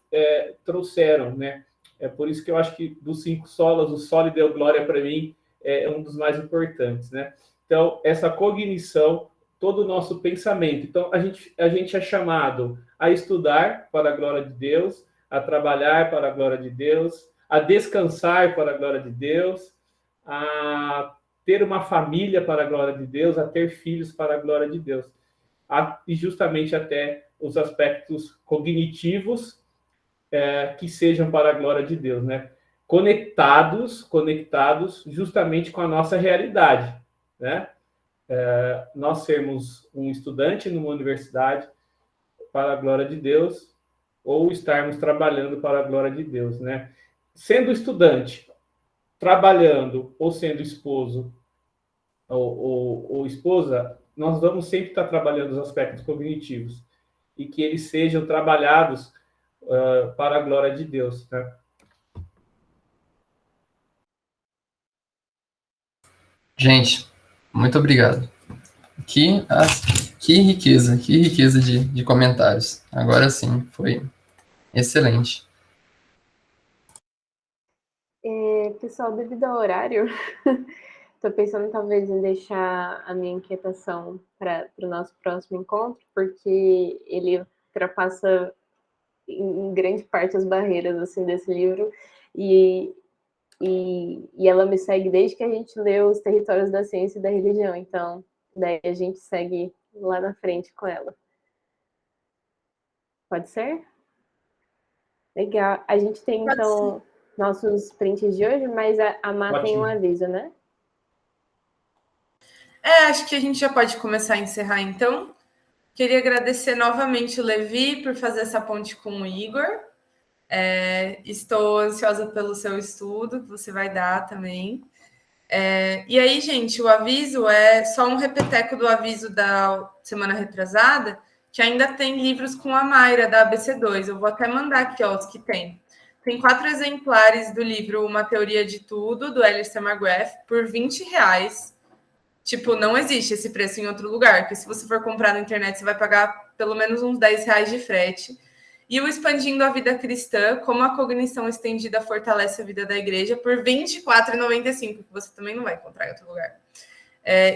trouxeram, né? É por isso que eu acho que dos 5 solas, o Soli Deo Gloria, para mim, é um dos mais importantes, né? Então, essa cognição, todo o nosso pensamento. Então, a gente é chamado a estudar para a glória de Deus, a trabalhar para a glória de Deus, a descansar para a glória de Deus, a ter uma família para a glória de Deus, a ter filhos para a glória de Deus. E justamente até os aspectos cognitivos que sejam para a glória de Deus, né? Conectados justamente com a nossa realidade, né? Nós sermos um estudante numa universidade para a glória de Deus ou estarmos trabalhando para a glória de Deus, né? Sendo estudante, trabalhando ou sendo esposo ou esposa, nós vamos sempre estar trabalhando os aspectos cognitivos e que eles sejam trabalhados para a glória de Deus, né? Gente, muito obrigado. Que riqueza de comentários. Agora sim, foi excelente. Pessoal, devido ao horário, estou pensando talvez em deixar a minha inquietação para o nosso próximo encontro, porque ele ultrapassa em grande parte as barreiras assim, desse livro, e ela me segue desde que a gente leu Os Territórios da Ciência e da Religião. Então, Daí a gente segue lá na frente com ela. Pode ser? Legal. A gente tem, então, nossos prints de hoje, mas a Má tem um aviso, né? Acho que a gente já pode começar a encerrar, então. Queria agradecer novamente o Levi por fazer essa ponte com o Igor. Estou ansiosa pelo seu estudo, que você vai dar também. E aí, gente, o aviso é só um repeteco do aviso da semana retrasada, que ainda tem livros com a Mayra, da ABC2. Eu vou até mandar aqui, ó, os que tem. Tem 4 exemplares do livro Uma Teoria de Tudo, do Alistair McGrath, por R$20. Tipo, não existe esse preço em outro lugar, porque se você for comprar na internet, você vai pagar pelo menos uns R$10 de frete. E o Expandindo a Vida Cristã, como a cognição estendida fortalece a vida da igreja, por R$24,95, que você também não vai encontrar em outro lugar.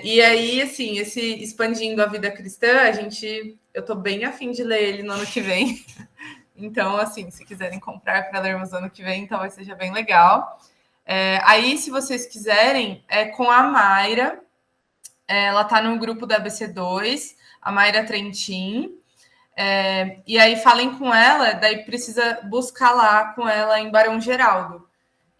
E aí, assim, esse Expandindo a Vida Cristã, eu tô bem afim de ler ele no ano que vem. Então, assim, se quiserem comprar para lermos no ano que vem, talvez seja bem legal. Aí, se vocês quiserem, é com a Mayra. Ela está no grupo da ABC2, a Mayra Trentin. E aí falem com ela, daí precisa buscar lá com ela em Barão Geraldo.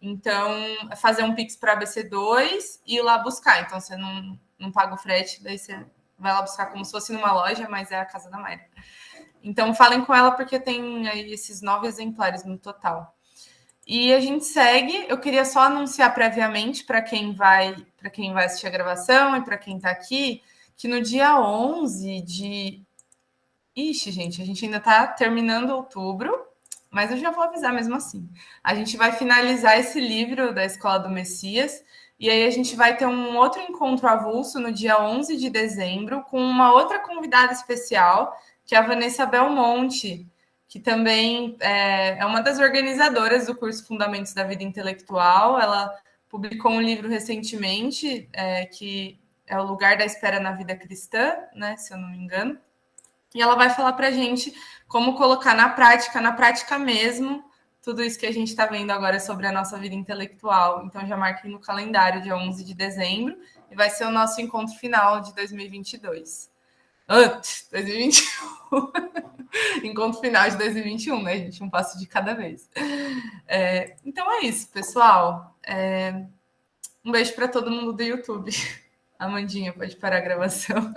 Então, fazer um Pix para a ABC2 e ir lá buscar. Então, você não paga o frete, daí você vai lá buscar como se fosse numa loja, mas é a casa da Mayra. Então, falem com ela, porque tem aí esses 9 exemplares no total. E a gente segue. Eu queria só anunciar previamente para quem vai assistir a gravação e para quem está aqui, que no dia 11 de... Ixi, gente, a gente ainda está terminando outubro, mas eu já vou avisar mesmo assim. A gente vai finalizar esse livro da Escola do Messias, e aí a gente vai ter um outro encontro avulso no dia 11 de dezembro, com uma outra convidada especial, que é a Vanessa Belmonte, que também é uma das organizadoras do curso Fundamentos da Vida Intelectual. Ela publicou um livro recentemente, que é O Lugar da Espera na Vida Cristã, né, se eu não me engano. E ela vai falar para a gente como colocar na prática mesmo, tudo isso que a gente está vendo agora sobre a nossa vida intelectual. Então, já marquem no calendário, dia 11 de dezembro, e vai ser o nosso encontro final de 2022. 2021. Encontro final de 2021, né, gente? Um passo de cada vez. Então é isso, pessoal. Um beijo para todo mundo do YouTube. Amandinha, pode parar a gravação.